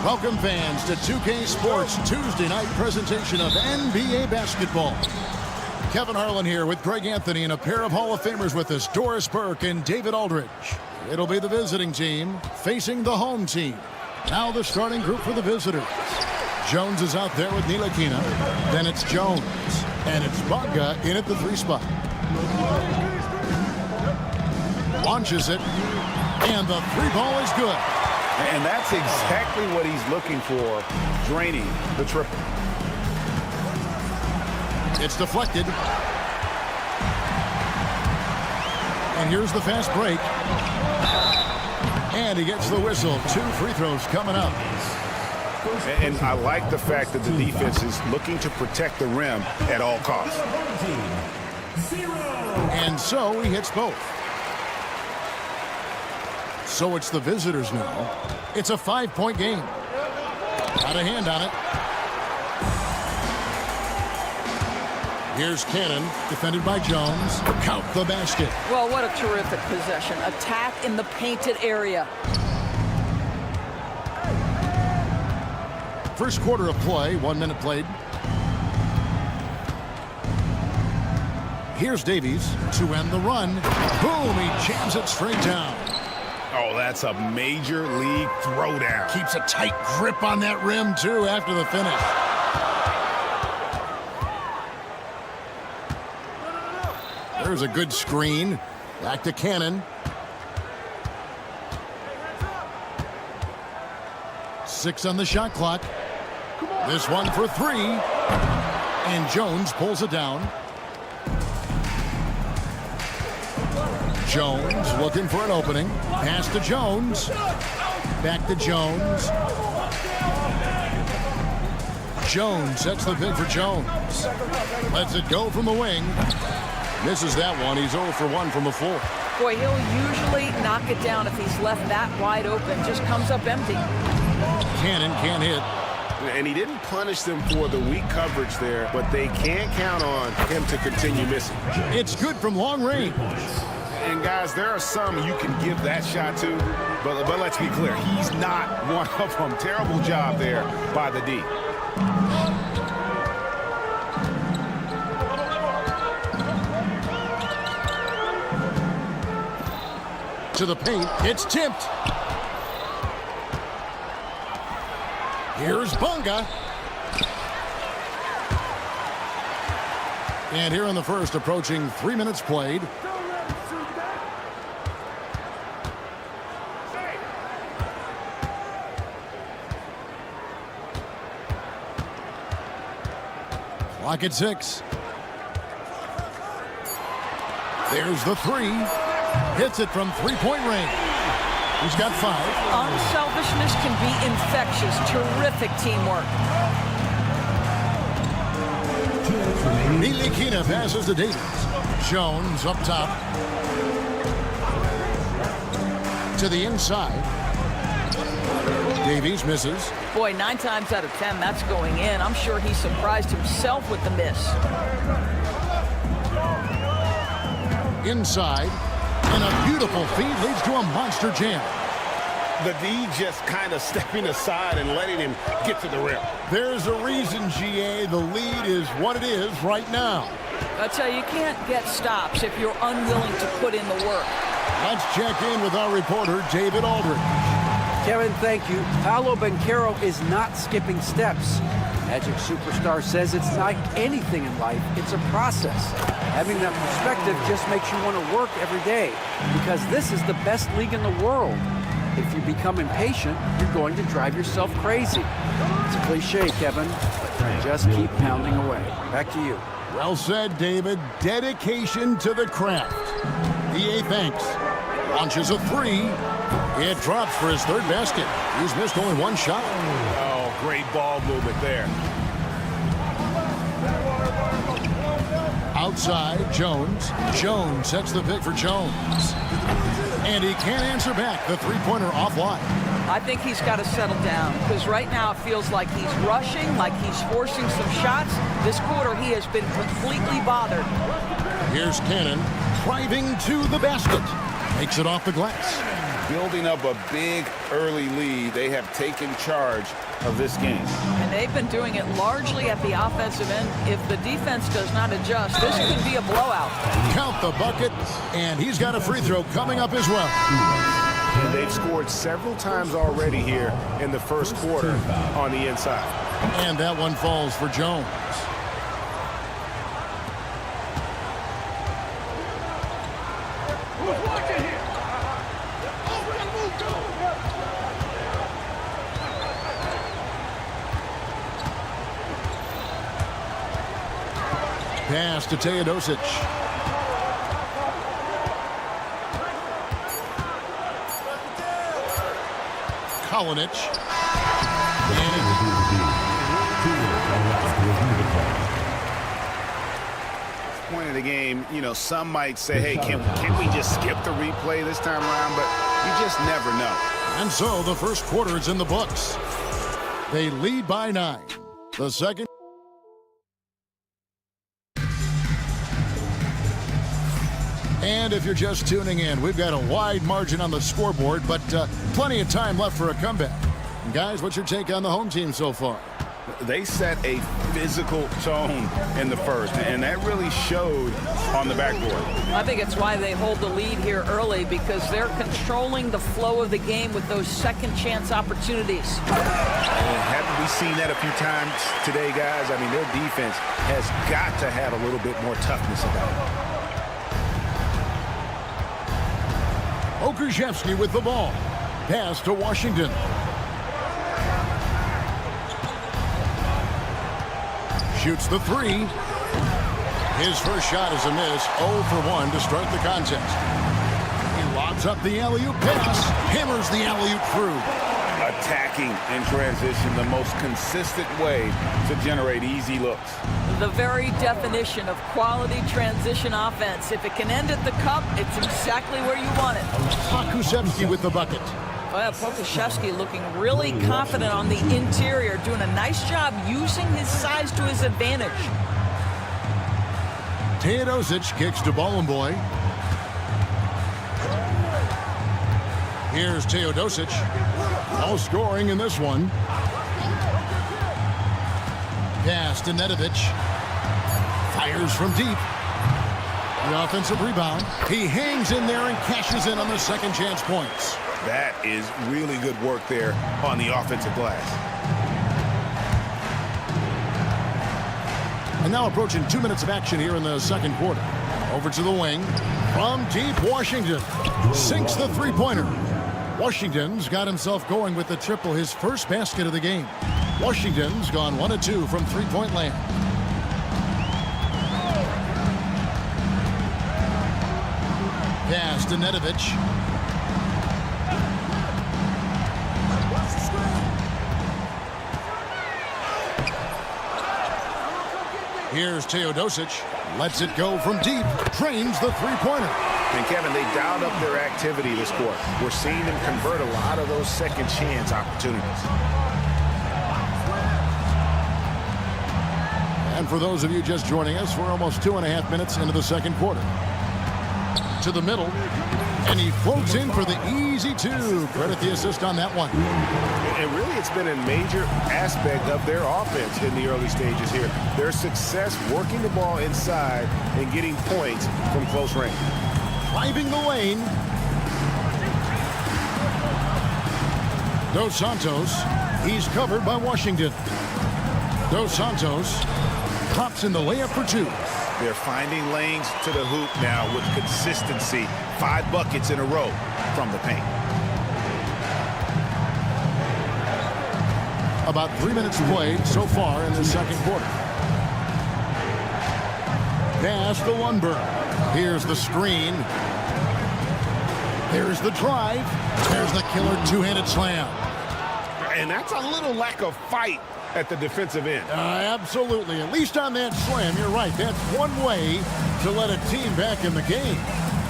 Welcome fans to 2K Sports Tuesday night presentation of NBA basketball. Kevin Harlan here with Greg Anthony and a pair of Hall of Famers with us, Doris Burke and David Aldridge. It'll be the visiting team facing the home team. Now the starting group for the visitors. Jones is out there with Ntilikina. Then it's Jones. And it's Bonga in at the 3 spot. Launches it. And the 3 ball is good. And that's exactly what he's looking for, draining the triple. It's deflected. And here's the fast break. And he gets the whistle. 2 free throws coming up. And I like the fact that the defense is looking to protect the rim at all costs. And so he hits both. So it's the visitors now. It's a 5-point game. Got a hand on it. Here's Cannon, defended by Jones. Count the basket. Well, what a terrific possession. Attack in the painted area. First quarter of play, 1 minute played. Here's Davies to end the run. Boom, he jams it straight down. Oh, that's a major league throwdown. Keeps a tight grip on that rim, too, after the finish. There's a good screen. Back to Cannon. 6 on the shot clock. This one for 3. And Jones pulls it down. Jones looking for an opening. Pass to Jones. Back to Jones. Jones sets the pick for Jones. Lets it go from the wing. Misses that one. He's 0 for 1 from the floor. Boy, he'll usually knock it down if he's left that wide open. Just comes up empty. Cannon can't hit. And he didn't punish them for the weak coverage there, but they can't count on him to continue missing. It's good from long range. And guys, there are some you can give that shot to, but let's be clear, he's not one of them. Terrible job there by the D. To the paint, it's tipped. Here's Bonga. And here in the first, approaching 3 minutes played. Clock at 6. There's the 3. Hits it from 3-point range. He's got 5. Unselfishness can be infectious. Terrific teamwork. Ntilikina passes to Davies. Jones up top. To the inside. Davies misses. Boy, 9 times out of 10, that's going in. I'm sure he surprised himself with the miss. Inside. And a beautiful feed leads to a monster jam. The D just kind of stepping aside and letting him get to the rim. There's a reason, GA, the lead is what it is right now. I tell you, you can't get stops if you're unwilling to put in the work. Let's check in with our reporter, David Aldridge. Kevin, thank you. Paolo Banchero is not skipping steps. Magic Superstar says it's like anything in life, it's a process. Having that perspective just makes you want to work every day because this is the best league in the world. If you become impatient, you're going to drive yourself crazy. It's a cliche, Kevin, but just keep pounding away. Back to you. Well said, David. Dedication to the craft. DA thanks. Launches a 3. It drops for his 3rd basket. He's missed only 1 shot. Oh, great ball movement there. Outside, Jones. Jones sets the pick for Jones. And he can't answer back. The 3-pointer offline. I think he's got to settle down because right now it feels like he's rushing, like he's forcing some shots. This quarter, he has been completely bothered. Here's Cannon driving to the basket. Takes it off the glass. building up a big early lead. They have taken charge of this game. And they've been doing it largely at the offensive end. If the defense does not adjust, this could be a blowout. Count the bucket, and he's got a free throw coming up as well. And they've scored several times already here in the first quarter on the inside. And that one falls for Jones. Pass to Teodosic. Kalinic. Point of the game, you know, some might say, hey, can we just skip the replay this time around? But you just never know. And so the first quarter is in the books. They lead by 9. The second. And if you're just tuning in, we've got a wide margin on the scoreboard, but plenty of time left for a comeback. And guys, what's your take on the home team so far? They set a physical tone in the first, and that really showed on the backboard. I think it's why they hold the lead here early, because they're controlling the flow of the game with those second chance opportunities. Haven't we seen that a few times today, guys? I mean, their defense has got to have a little bit more toughness about it. Okrzyjewski with the ball. Pass to Washington. Shoots the three. His first shot is a miss. 0 for 1 to start the contest. He lobs up the alley-oop pass. Hammers the alley-oop through. Attacking in transition, the most consistent way to generate easy looks. The very definition of quality transition offense. If it can end at the cup, it's exactly where you want it. Pokusevski with the bucket. Well, Pokusevski looking really confident on the interior, doing a nice job using his size to his advantage. Teodosic kicks to Bollenboy. Here's Teodosic. No scoring in this one. Pass to Nedovic. Fires from deep. The offensive rebound. He hangs in there and cashes in on the second chance points. That is really good work there on the offensive glass. And now approaching 2 minutes of action here in the second quarter. Over to the wing. From deep, Washington sinks the three-pointer. Washington's got himself going with the triple, his first basket of the game. Washington's gone 1 of 2 from three-point land. Pass to Nedovic. Here's Teodosic. Lets it go from deep. Trains the three-pointer. And Kevin, they dialed up their activity this quarter. We're seeing them convert a lot of those second chance opportunities. And for those of you just joining us, we're almost 2.5 minutes into the second quarter. To the middle. And he floats in for the easy two. Credit the assist on that one. And really, it's been a major aspect of their offense in the early stages here. Their success working the ball inside and getting points from close range. Driving the lane. Dos Santos. He's covered by Washington. Dos Santos drops in the layup for 2. They're finding lanes to the hoop now with consistency. 5 buckets in a row from the paint. About 3 minutes played so far in the second quarter. Pass to Lundberg. Here's the screen. There's the drive. There's the killer two-handed slam. And that's a little lack of fight at the defensive end. Absolutely. At least on that slam, you're right. That's one way to let a team back in the game.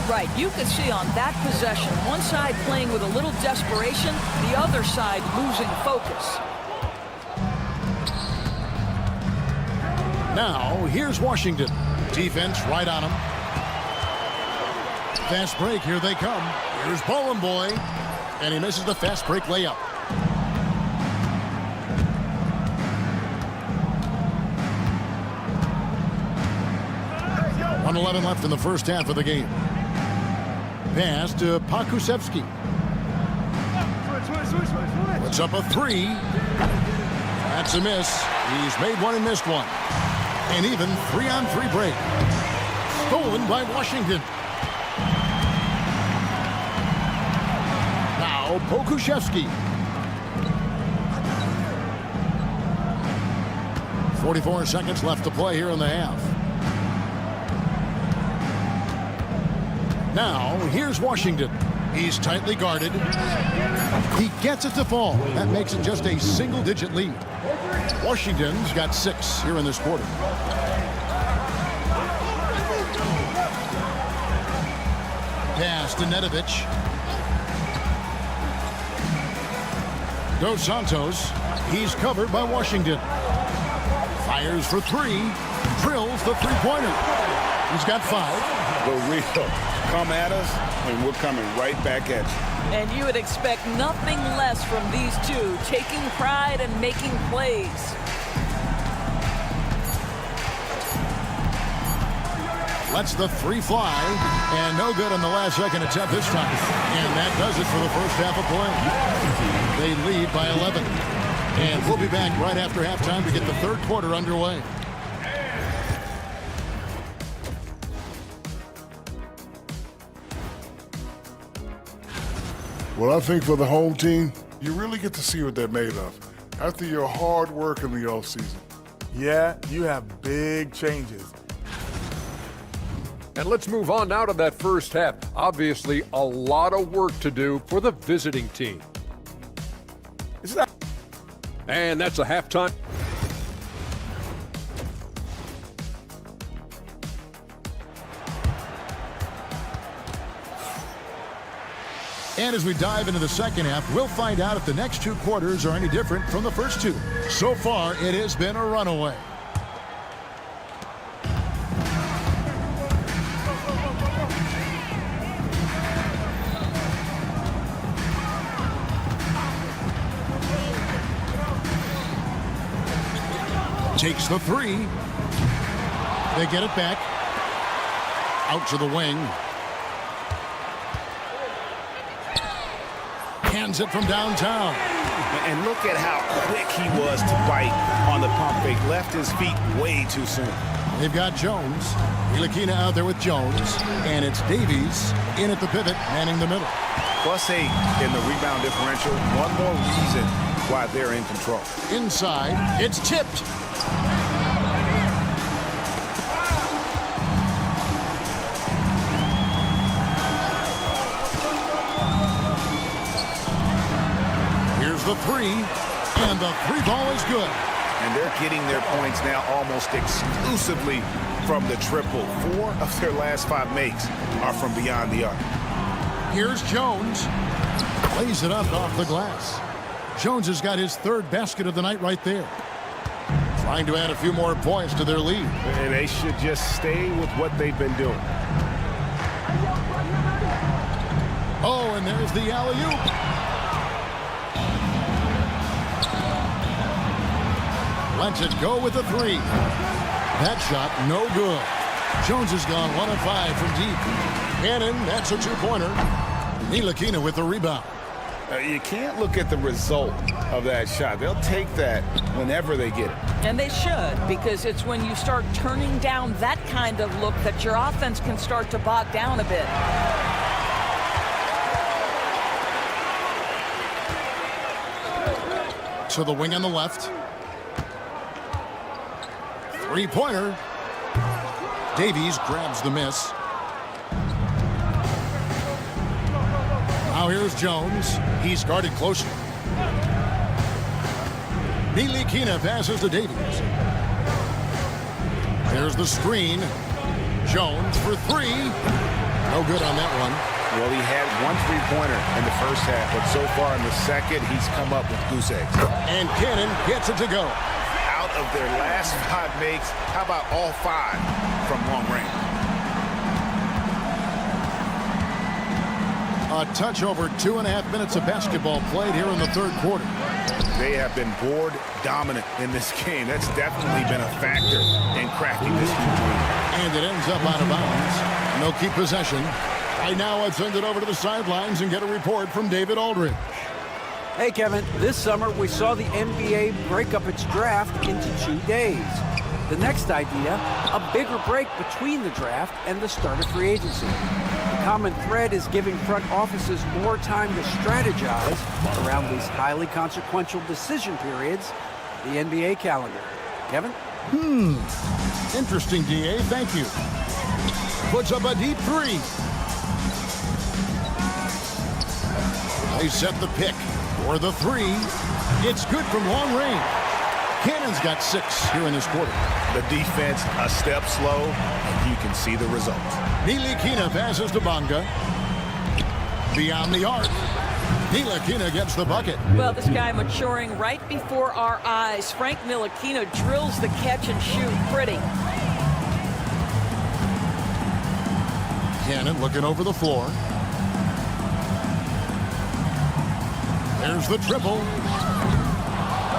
Right. You could see on that possession, one side playing with a little desperation, the other side losing focus. Now, here's Washington. Defense right on him. Fast break. Here they come. Here's Bollenboy. And he misses the fast break layup. 1:11 left in the first half of the game. Pass to Pakusevsky. Puts up a three. That's a miss. He's made one and missed one. And even 3-on-3 break. Stolen by Washington. Now Pokusevsky. 44 seconds left to play here in the half. Now, here's Washington. He's tightly guarded. He gets it to fall. That makes it just a single-digit lead. Washington's got 6 here in this quarter. Pass to Nedovic. Dos Santos. He's covered by Washington. Fires for 3. Drills the three-pointer. He's got 5. The real. Come at us, and we're coming right back at you. And you would expect nothing less from these two, taking pride and making plays. Lets the 3 fly, and no good on the last second attempt this time. And that does it for the first half of play. They lead by 11. And we'll be back right after halftime to get the third quarter underway. Well, I think for the home team, you really get to see what they're made of after your hard work in the offseason. Yeah, you have big changes. And let's move on now to that first half. Obviously, a lot of work to do for the visiting team. And that's a halftime. And as we dive into the second half, we'll find out if the next 2 quarters are any different from the first 2. So far, it has been a runaway. Takes the 3. They get it back. Out to the wing. Hands it from downtown. And look at how quick he was to bite on the pump fake. Left his feet way too soon. They've got Jones. Ntilikina out there with Jones. And it's Davies in at the pivot, manning the middle. +8 in the rebound differential. One more reason why they're in control. Inside, it's tipped. The 3, and the 3 ball is good. And they're getting their points now almost exclusively from the triple. 4 of their last 5 makes are from beyond the arc. Here's Jones. Lays it up off the glass. Jones has got his 3rd basket of the night right there. Trying to add a few more points to their lead. And they should just stay with what they've been doing. Oh, and there's the alley-oop. Lets it go with the 3. That shot, no good. Jones has gone 1 of 5 from deep. Cannon, that's a 2-pointer. Ntilikina with the rebound. You can't look at the result of that shot. They'll take that whenever they get it. And they should, because it's when you start turning down that kind of look that your offense can start to bog down a bit. To the wing on the left. 3-pointer. Davies grabs the miss. Now here's Jones. He's guarded closely. Ntilikina passes to Davies. There's the screen. Jones for 3. No good on that one. Well, he had 1 3-pointer in the first half, but so far in the second, he's come up with goose eggs. And Cannon gets it to go. Out of their last 5 makes, how about all 5 from long range? A touch over 2.5 minutes of basketball played here in the third quarter. They have been board dominant in this game. That's definitely been a factor in crafting this huge lead. And it ends up out of bounds. They'll keep possession. Right now, I'd send it over to the sidelines and get a report from David Aldridge. Hey, Kevin, this summer we saw the NBA break up its draft into 2 days. The next idea, a bigger break between the draft and the start of free agency. The common thread is giving front offices more time to strategize around these highly consequential decision periods, the NBA calendar. Kevin? Interesting, D.A. Thank you. Puts up a deep three. They set the pick for the three. It's good from long range. Cannon's got 6 here in this quarter. The defense a step slow, and you can see the results. Ntilikina passes to Bonga. Beyond the arc. Ntilikina gets the bucket. Well, this guy maturing right before our eyes. Frank Ntilikina drills the catch and shoot pretty. Cannon looking over the floor. There's the triple.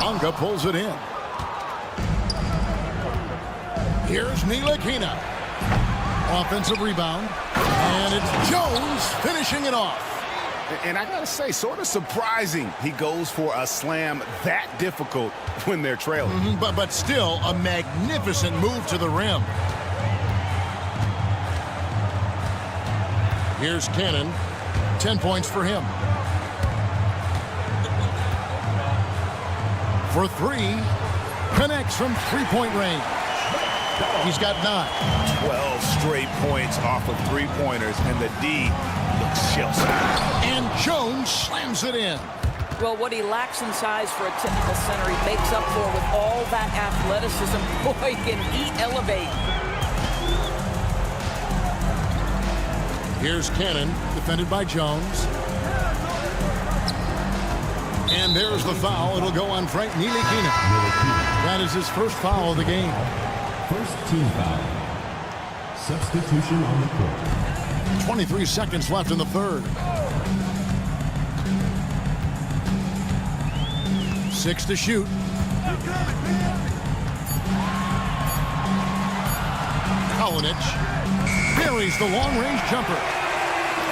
Bonga pulls it in. Here's Ntilikina. Offensive rebound. And it's Jones finishing it off. And I gotta say, sort of surprising he goes for a slam that difficult when they're trailing. But still a magnificent move to the rim. Here's Cannon. 10 points for him. For 3. Connects from three-point range. He's got 9. 12 straight points off of three-pointers, and the D looks shell-shocked. And Jones slams it in. Well, what he lacks in size for a typical center, he makes up for with all that athleticism. Boy, can he elevate. Here's Cannon, defended by Jones. And there's the foul. It'll go on Frank Ntilikina. That is his first foul of the game. First team foul. Substitution on the court. 23 seconds left in the third. 6 to shoot. Kalinic buries the long-range jumper.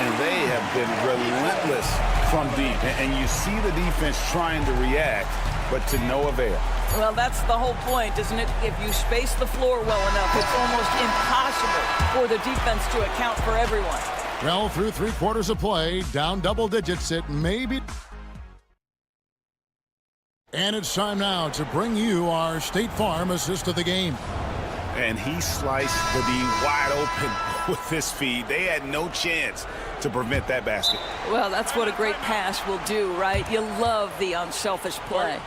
And they have been relentless from deep. And you see the defense trying to react, but to no avail. Well, that's the whole point, isn't it? If you space the floor well enough, it's almost impossible for the defense to account for everyone. Well, through 3 quarters of play, down double digits, it may be. And it's time now to bring you our State Farm assist of the game. And he sliced the D wide open with his feed. They had no chance to prevent that basket. Well, that's what a great pass will do, right? You love the unselfish play.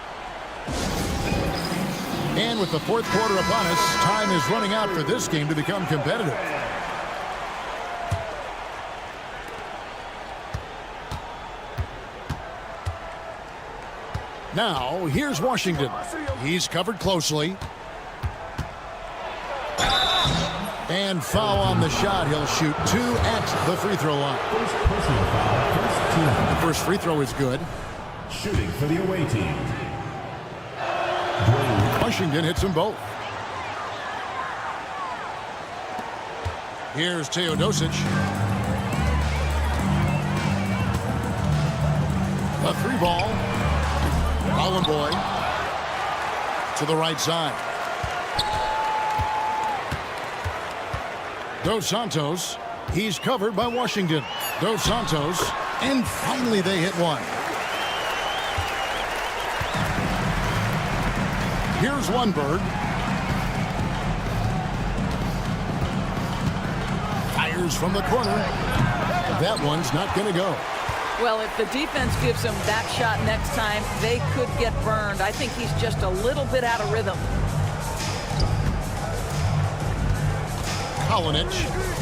And with the fourth quarter upon us, time is running out for this game to become competitive. Now, here's Washington. He's covered closely. And foul on the shot. He'll shoot 2 at the free throw line. First personal foul. First team foul. The first free throw is good. Shooting for the away team. Washington hits them both. Here's Teodosic. A 3-ball. Holland boy to the right side. Dos Santos. He's covered by Washington. Dos Santos. And finally they hit one. Here's Lundberg. Fires from the corner. That one's not going to go. Well, if the defense gives him that shot next time, they could get burned. I think he's just a little bit out of rhythm. Kalinic,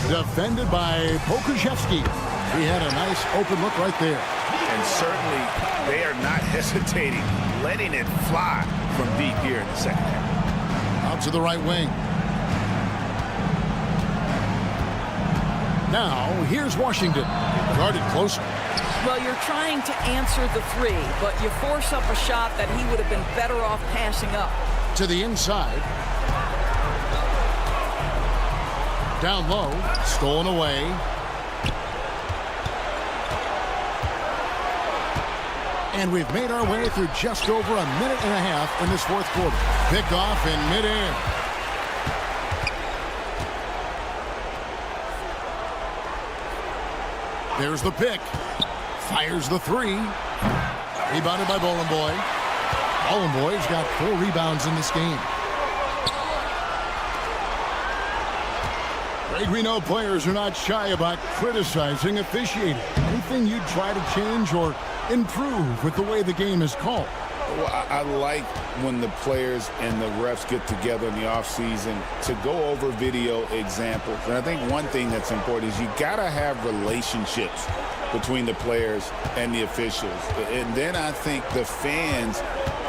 defended by Pokusevski. He had a nice open look right there. And certainly they are not hesitating, letting it fly from deep here in the second half. Out to the right wing. Now, here's Washington. Guarded closer. Well, you're trying to answer the three, but you force up a shot that he would have been better off passing up. To the inside. Down low. Stolen away. And we've made our way through just over a minute and a half in this fourth quarter. Picked off in midair. There's the pick. Fires the three. Rebounded by Boy. Boy's got 4 rebounds in this game. Greg, we know players are not shy about criticizing officiating. Anything you'd try to change or improve with the way the game is called? Well, I like when the players and the refs get together in the offseason to go over video examples. And I think one thing that's important is you got to have relationships between the players and the officials. And then I think the fans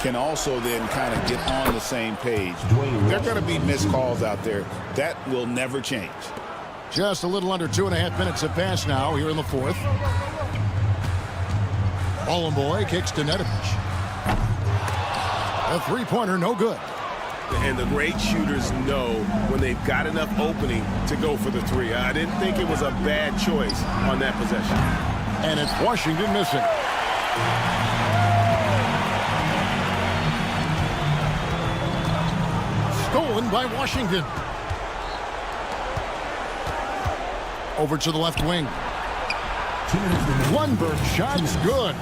can also then kind of get on the same page. There are going to be missed calls out there. That will never change. Just a little under 2.5 minutes have passed now here in the fourth. Boy kicks to Nedovic. A three-pointer, no good. And the great shooters know when they've got enough opening to go for the three. I didn't think it was a bad choice on that possession. And it's Washington missing. Stolen by Washington. Over to the left wing. One bird shot's good.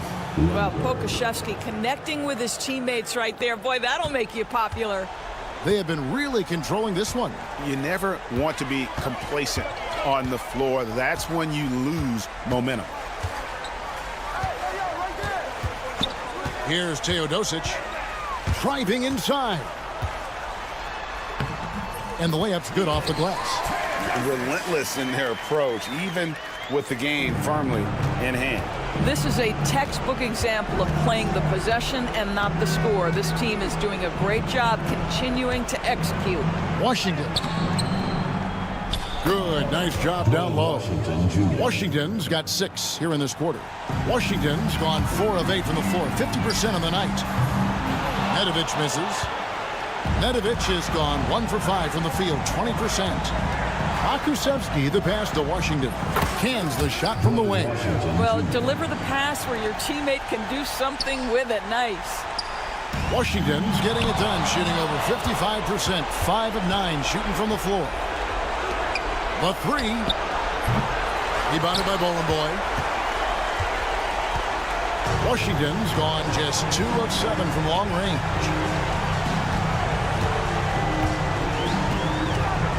Well, Pokuševski connecting with his teammates right there. Boy, that'll make you popular. They have been really controlling this one. You never want to be complacent on the floor. That's when you lose momentum. Here's Teodosic. Driving inside. And the layup's good off the glass. Relentless in their approach, even with the game firmly in hand. This is a textbook example of playing the possession and not the score. This team is doing a great job continuing to execute. Washington. Good, nice job down low. Washington's got 6 here in this quarter. Washington's gone 4 of 8 from the floor, 50% on the night. Nedovic misses. Nedovic has gone 1 for 5 from the field, 20%. Pokuševski, the pass to Washington. Cans the shot from the wing. Well, deliver the pass where your teammate can do something with it. Nice. Washington's getting it done, shooting over 55%, 5 of 9 shooting from the floor. The three. Rebounded by Boy. Washington's gone just 2 of 7 from long range.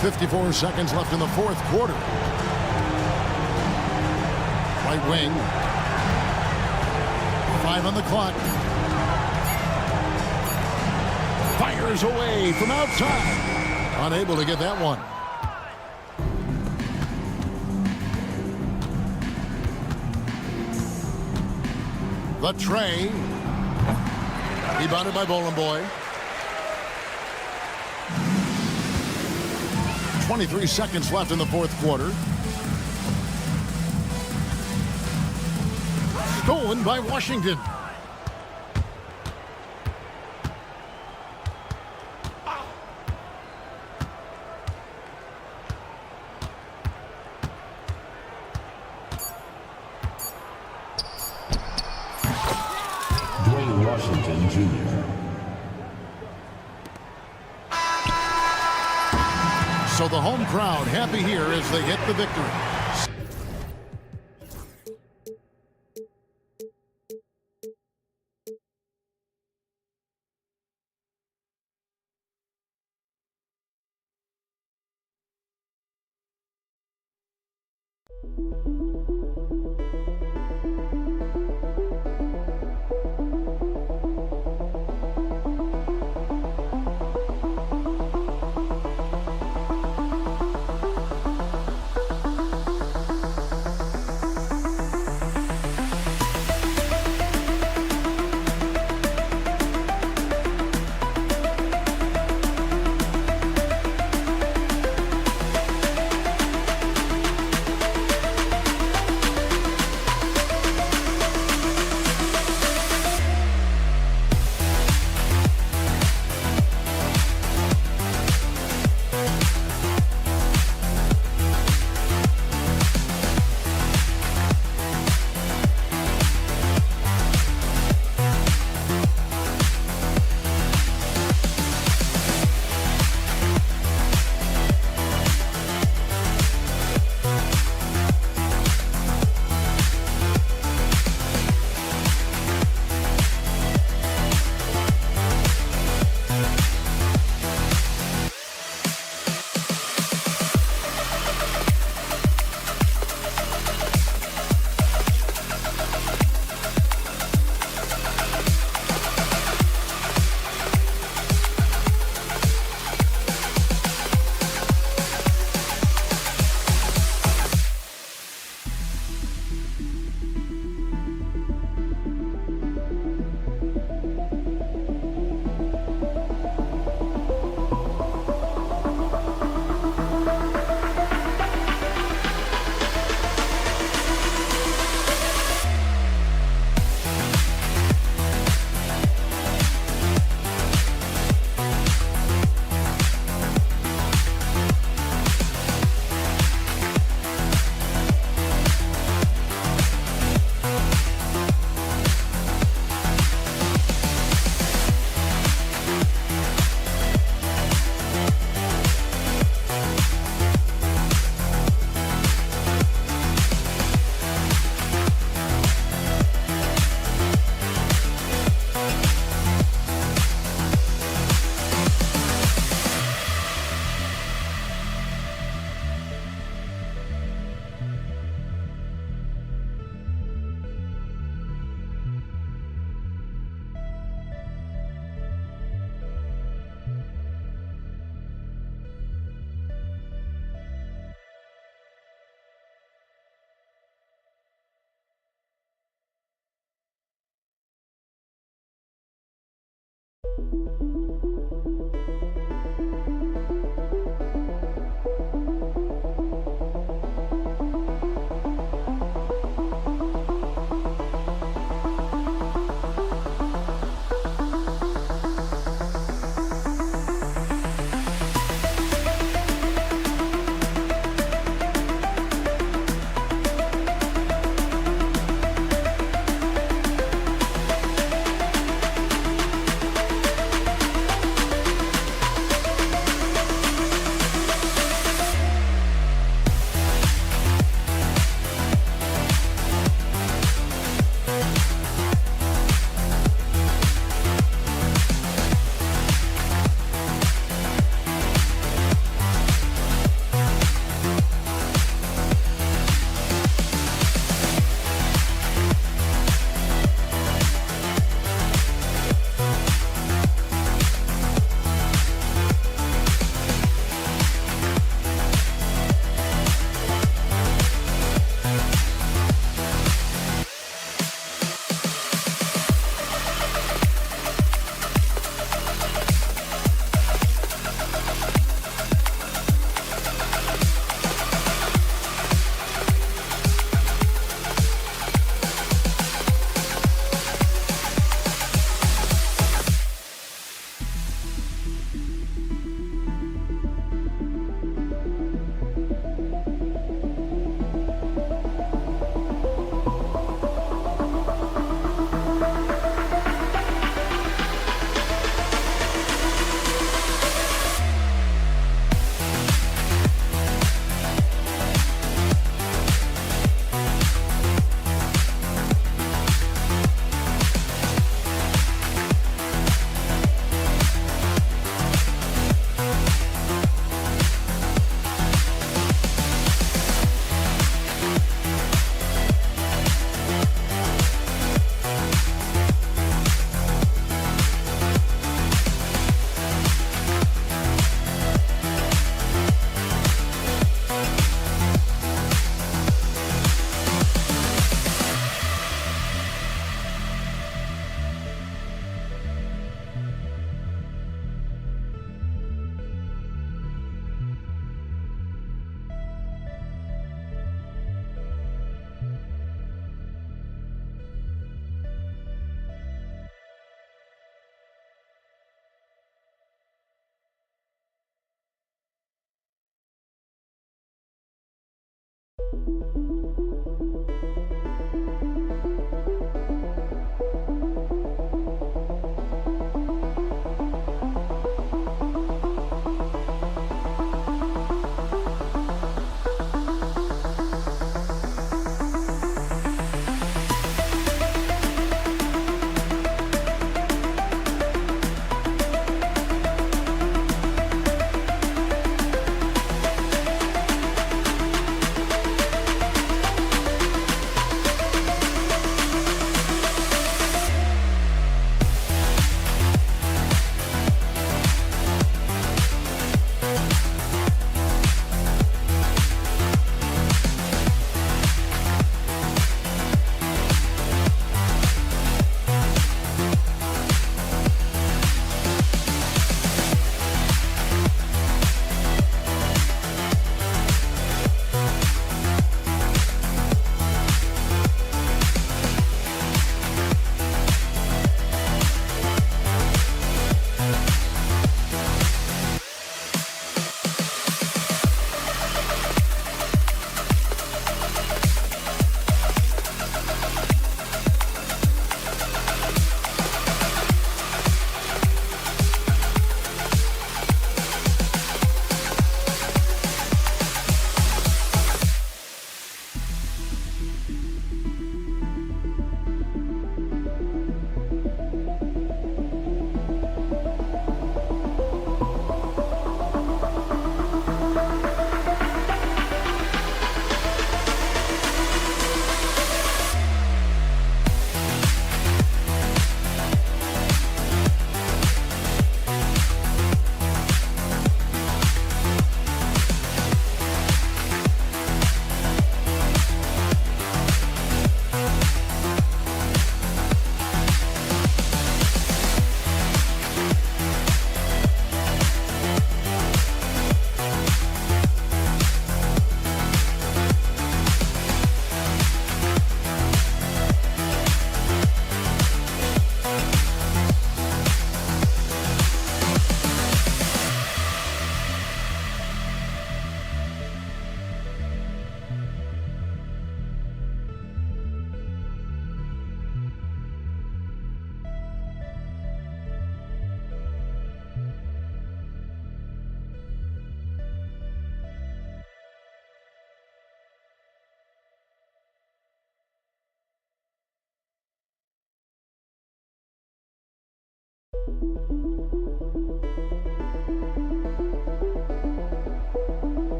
54 seconds left in the fourth quarter. Right wing. 5 on the clock. Fires away from outside. Unable to get that one. The tray. Rebounded by Boy. 23 seconds left in the fourth quarter. Stolen by Washington. Washington Jr. So the home crowd happy here as they get the victory.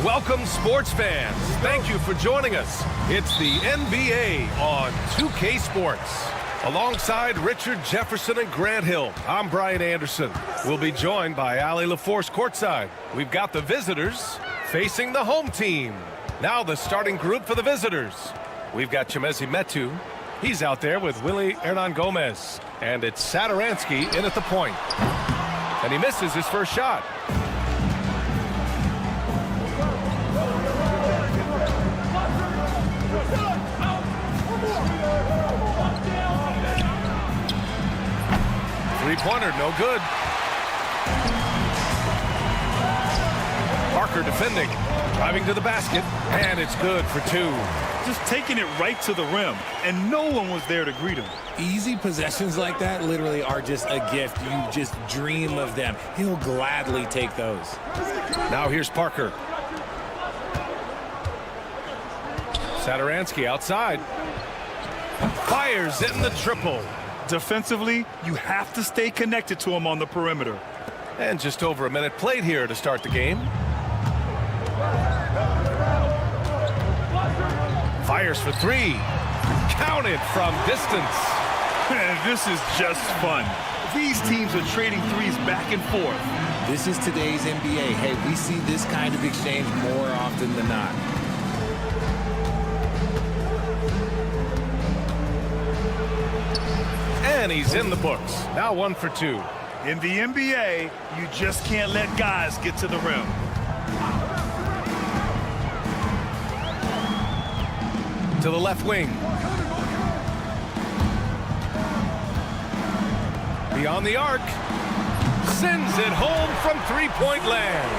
Welcome, sports fans. Thank you for joining us. It's the NBA on 2K Sports. Alongside Richard Jefferson and Grant Hill, I'm Brian Anderson. We'll be joined by Ali LaForce courtside. We've got the visitors facing the home team. Now the starting group for the visitors. We've got Chimezie Metu. He's out there with Willie Hernan Gomez. And it's Satoransky in at the point. And he misses his first shot. Three-pointer, no good. Parker defending, driving to the basket, and it's good for two. Just taking it right to the rim, and no one was there to greet him. Easy possessions like that literally are just a gift. You just dream of them. He'll gladly take those. Now here's Parker. Satoransky outside. Fires in the triple. Defensively, you have to stay connected to him on the perimeter. And just over a minute played here to start the game. Fires for three. Counted from distance. And this is just fun. These teams are trading threes back and forth. This is today's NBA. Hey, we see this kind of exchange more often than not. And he's in the books. Now 1 for 2. In the NBA, you just can't let guys get to the rim. To the left wing. Beyond the arc. Sends it home from three-point land.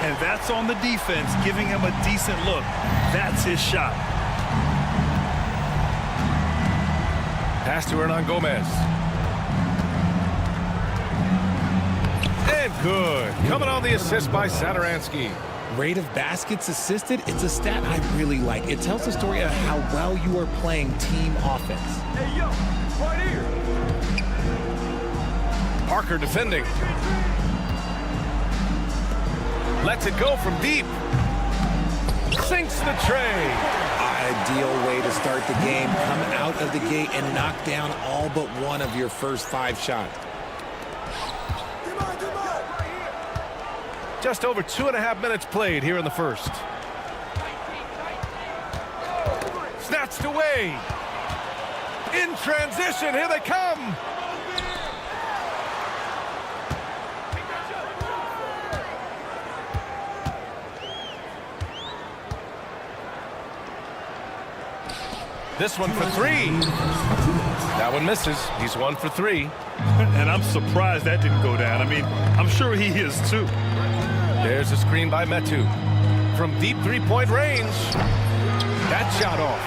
And that's on the defense, giving him a decent look. That's his shot. Pass to Hernan Gomez. And good. Coming on the assist by Satoransky. Rate of baskets assisted, it's a stat I really like. It tells the story of how well you are playing team offense. Hey, yo, right here. Parker defending. Lets it go from deep. Sinks the tray. Ideal way to start the game. Come out of the gate and knock down all but one of your first 5 shots. Just over 2.5 minutes played here in the first. Snatched away. In transition, here they come. This one for 3. That one misses. He's 1 for 3. And I'm surprised that didn't go down. I mean, I'm sure he is too. There's a screen by Metu. From deep three-point range. That shot off.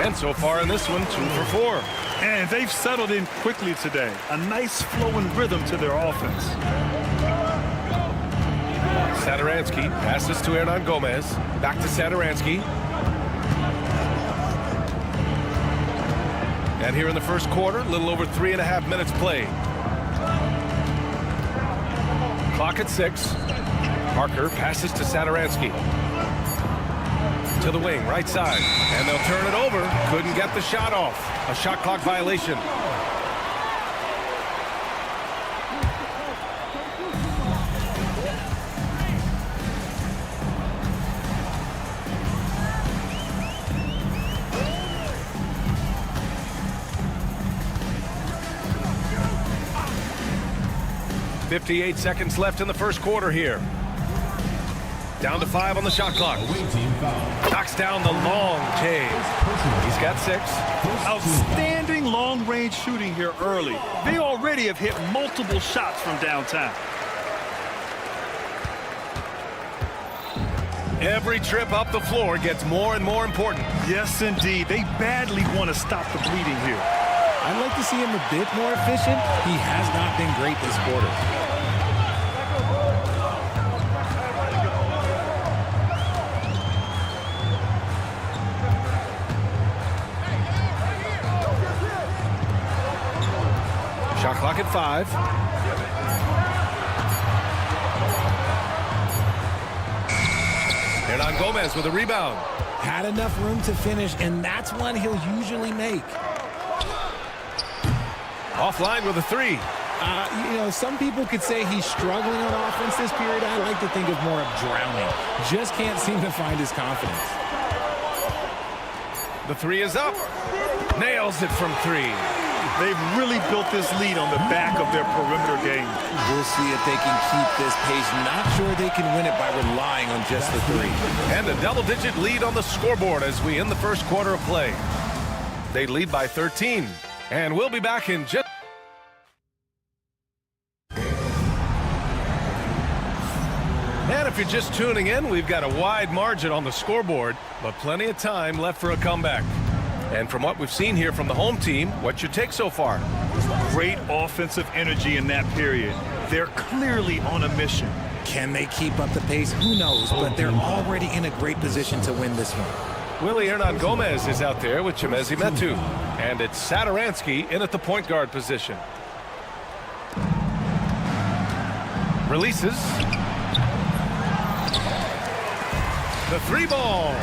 And so far in this one, 2 for 4. And they've settled in quickly today. A nice flowing rhythm to their offense. Satoransky passes to Hernan Gomez. Back to Satoransky. And here in the first quarter, a little over 3.5 minutes played. Clock at 6. Parker passes to Satoransky. To the wing, right side. And they'll turn it over. Couldn't get the shot off. A shot clock violation. .58 seconds left in the first quarter here. Down to 5 on the shot clock. Knocks down the long J. He's got 6. Outstanding long-range shooting here early. They already have hit multiple shots from downtown. Every trip up the floor gets more and more important. Yes, indeed. They badly want to stop the bleeding here. I'd like to see him a bit more efficient. He has not been great this quarter. Shot clock at 5. Hernan Gomez with a rebound. Had enough room to finish, and that's one he'll usually make. Offline with a 3. You know, some people could say he's struggling on offense this period. I like to think of more of drowning. Just can't seem to find his confidence. The 3 is up. Nails it from 3. They've really built this lead on the back of their perimeter game. We'll see if they can keep this pace. Not sure they can win it by relying on just the 3. And a double-digit lead on the scoreboard as we end the first quarter of play. They lead by 13. And we'll be back in just... And if you're just tuning in, we've got a wide margin on the scoreboard, but plenty of time left for a comeback. And from what we've seen here from the home team, what's your take so far? Great offensive energy in that period. They're clearly on a mission. Can they keep up the pace? Who knows, but they're already in a great position to win this one. Willie Hernan Gomez is out there with Chimezie Metu. And it's Satoransky in at the point guard position. Releases. The 3 ball.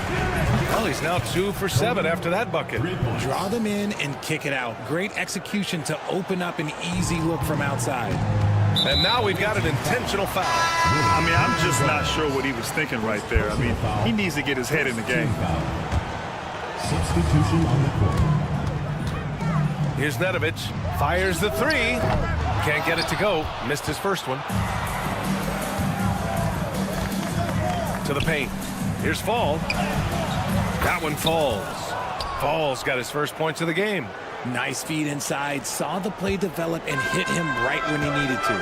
Well, he's now 2 for 7 after that bucket. Draw them in and kick it out. Great execution to open up an easy look from outside. And now we've got an intentional foul. I mean, I'm just not sure what he was thinking right there. I mean, he needs to get his head in the game. Substitution on the court. Here's Nedovic. Fires the three. Can't get it to go. Missed his first one. To the paint. Here's Fall. That one falls. Fall's got his first points of the game. Nice feed inside. Saw the play develop and hit him right when he needed to.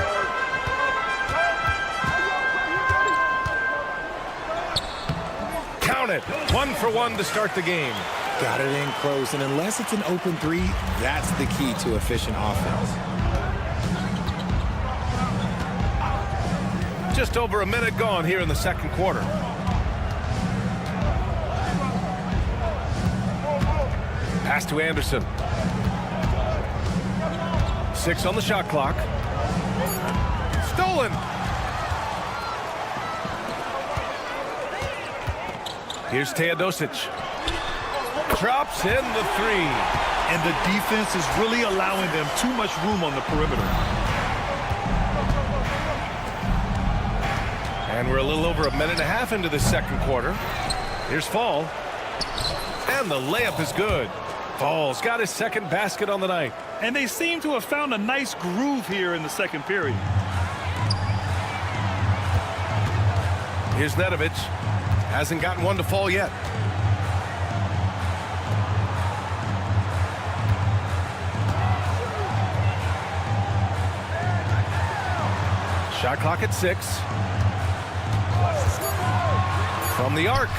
Count it. 1 for 1 to start the game. Got it in close, and unless it's an open three, that's the key to efficient offense. Just over a minute gone here in the second quarter. Pass to Anderson. 6 on the shot clock. Stolen. Here's Teodosic. Drops in the three. And the defense is really allowing them too much room on the perimeter. And we're a little over a minute and a half into the second quarter. Here's Fall. And the layup is good. Fall's got his second basket on the night. And they seem to have found a nice groove here in the second period. Here's Nedovic. Hasn't gotten one to fall yet. Shot clock at 6. From the arc.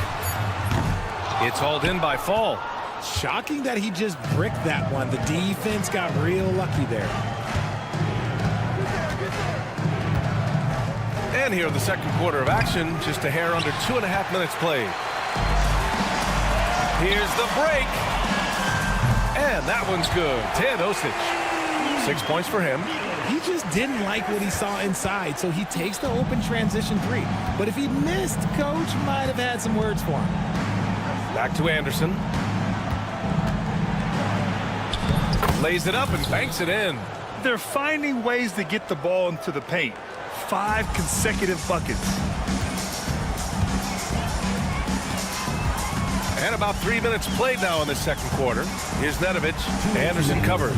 It's hauled in by Fall. Shocking that he just bricked that one. The defense got real lucky there. And here in the second quarter of action, just a hair under 2.5 minutes played. Here's the break. And that one's good. Teodosic. 6 points for him. He just didn't like what he saw inside, so he takes the open transition three. But if he missed, coach might have had some words for him. Back to Anderson. Lays it up and banks it in. They're finding ways to get the ball into the paint. 5 consecutive buckets. And about 3 minutes played now in the second quarter. Here's Nedovic. Anderson covers.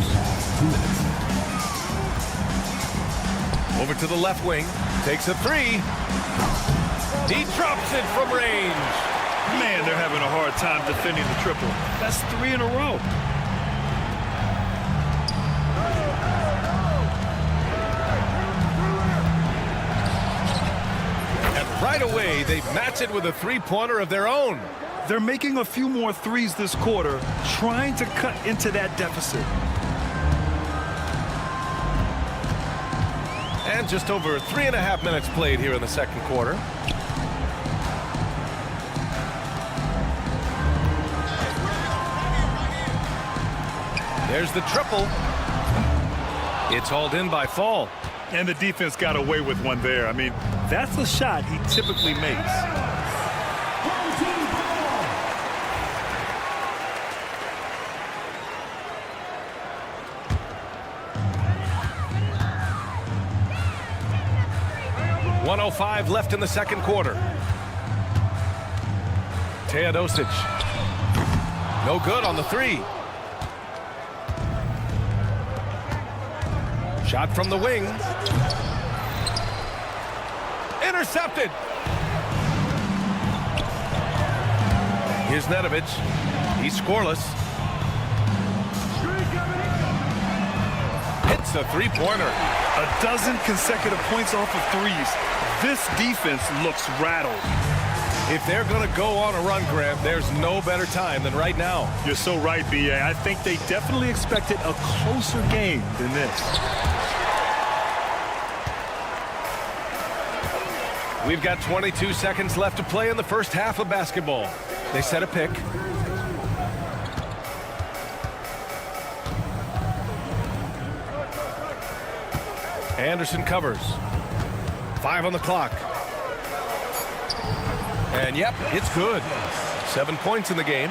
Over to the left wing. Takes a three. He drops it from range. Man, they're having a hard time defending the triple. That's 3 in a row. And right away, they match it with a three-pointer of their own. They're making a few more threes this quarter, trying to cut into that deficit. And just over 3.5 minutes played here in the second quarter. There's the triple. It's hauled in by Fall. And the defense got away with one there. I mean, that's a shot he typically makes. .105 left in the second quarter. Teodosic. No good on the three. Shot from the wing. Intercepted. Here's Nedovic. He's scoreless. Hits a three-pointer. A dozen consecutive points off of threes. This defense looks rattled. If they're going to go on a run, Grant, there's no better time than right now. You're so right, B.A. I think they definitely expected a closer game than this. We've got 22 seconds left to play in the first half of basketball. They set a pick. Anderson covers. 5 on the clock. And yep, it's good. 7 points in the game.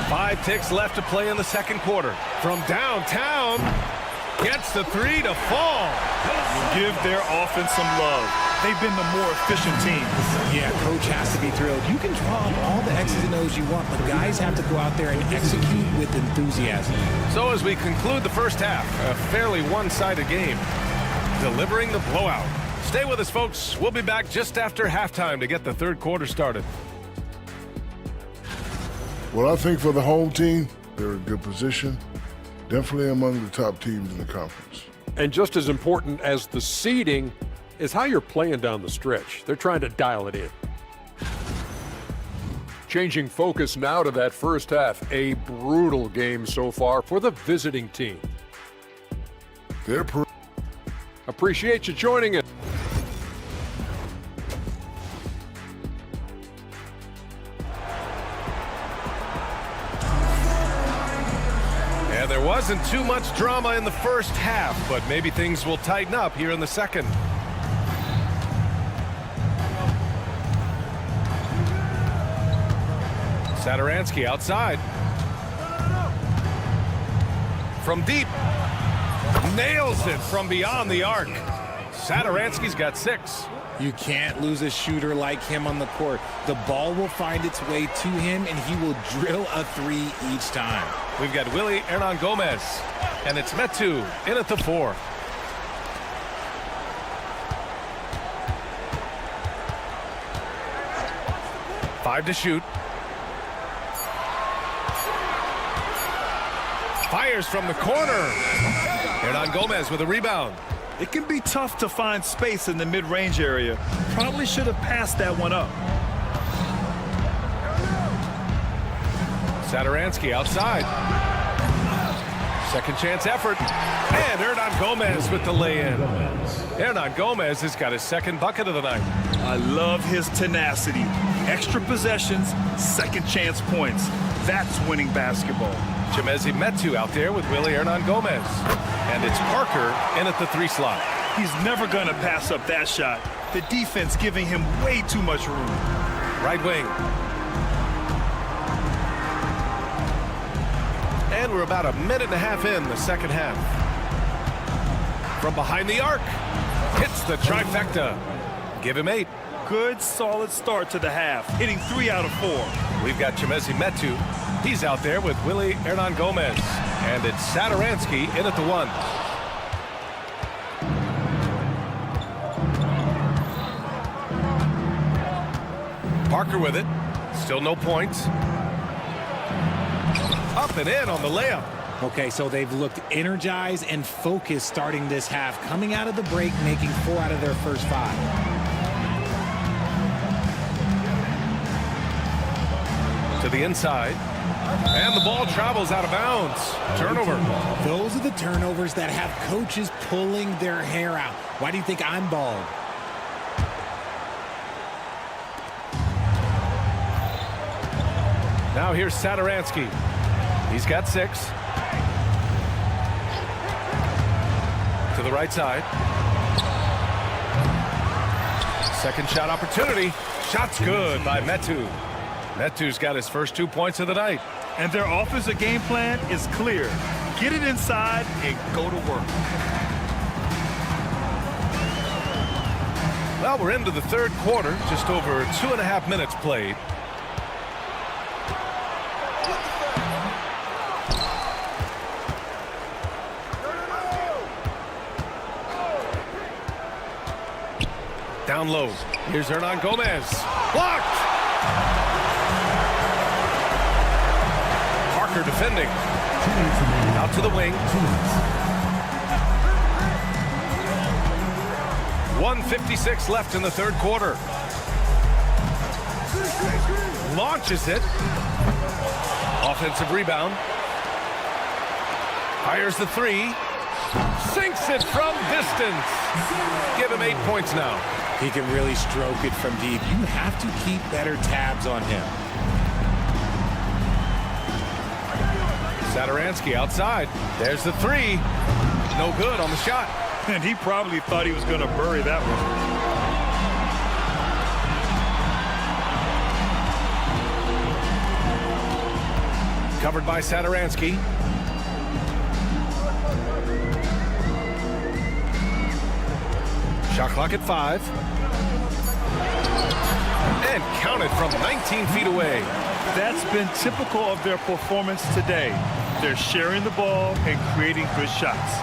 5 ticks left to play in the second quarter. From downtown, gets the three to fall. Give their offense some love. They've been the more efficient team. Yeah, coach has to be thrilled. You can draw up all the X's and O's you want, but guys have to go out there and execute with enthusiasm. So as we conclude the first half, a fairly one-sided game, delivering the blowout. Stay with us, folks. We'll be back just after halftime to get the third quarter started. Well, I think for the home team, they're in good position. Definitely among the top teams in the conference. And just as important as the seeding is how you're playing down the stretch. They're trying to dial it in. Changing focus now to that first half. A brutal game so far for the visiting team. Appreciate you joining us. And there wasn't too much drama in the first half, but maybe things will tighten up here in the second. Satoransky outside. From deep. Nails it from beyond the arc. Satoransky's got 6. You can't lose a shooter like him on the court. The ball will find its way to him, and he will drill a 3 each time. We've got Willie Hernan Gomez, and it's Metu in at the 4. Five to shoot. Fires from the corner. Hernan Gomez with a rebound. It can be tough to find space in the mid-range area. Probably should have passed that one up. Satoransky outside. Second chance effort. And Hernan Gomez with the lay-in. Hernan Gomez has got his second bucket of the night. I love his tenacity. Extra possessions, second chance points. That's winning basketball. Chimezie Metu out there with Willie Hernan Gomez. And it's Parker in at the 3 slot. He's never going to pass up that shot. The defense giving him way too much room. Right wing. And we're about a minute and a half in the second half. From behind the arc. Hits the trifecta. Give him 8. Good, solid start to the half. Hitting 3 out of 4. We've got Chimezie Metu. He's out there with Willie Hernan Gomez. And it's Satoransky in at the 1. Parker with it. Still no points. Up and in on the layup. Okay, so they've looked energized and focused starting this half, coming out of the break, making 4 out of their first 5. To the inside. And the ball travels out of bounds. Turnover. Those are the turnovers that have coaches pulling their hair out. Why do you think I'm bald? Now here's Satoransky. He's got 6. To the right side. Second shot opportunity. Shot's good by Metu. Metu's got his first 2 points of the night. And their offensive game plan is clear. Get it inside and go to work. Well, we're into the third quarter. Just over 2.5 minutes played. Down low. Here's Hernan Gomez. Blocked! Parker defending. Out to the wing. 1:56 left in the third quarter. Launches it. Offensive rebound. Fires the 3. Sinks it from distance. Give him 8 points now. He can really stroke it from deep. You have to keep better tabs on him. Satoransky outside. There's the 3. No good on the shot. And he probably thought he was going to bury that one. Covered by Saturansky. Shot clock at 5. And counted from 19 feet away. That's been typical of their performance today. They're sharing the ball and creating good shots.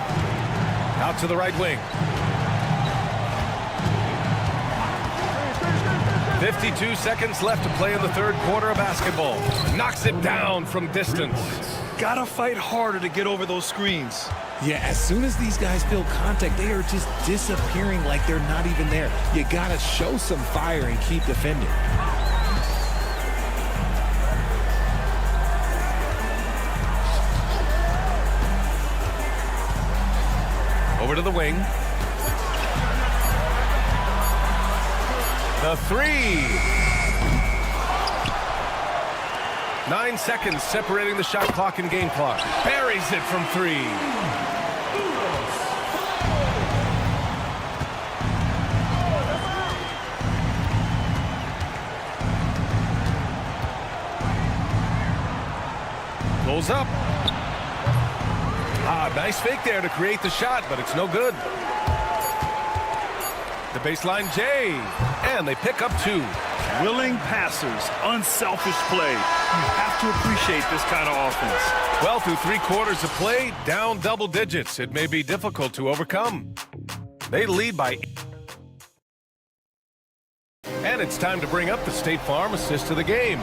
Out to the right wing. 52 seconds left to play in the third quarter of basketball. Knocks it down from distance. Gotta fight harder to get over those screens. Yeah, as soon as these guys feel contact, they are just disappearing like they're not even there. You gotta show some fire and keep defending. Over to the wing. The 3. 9 seconds separating the shot clock and game clock. Buries it from 3. Pulls up. Nice fake there to create the shot, but it's no good. The baseline J, and they pick up 2. Willing passers, unselfish play. You have to appreciate this kind of offense. Well, through 3 quarters of play, down double digits. It may be difficult to overcome. They lead by 8. And it's time to bring up the State Farm assist to the game.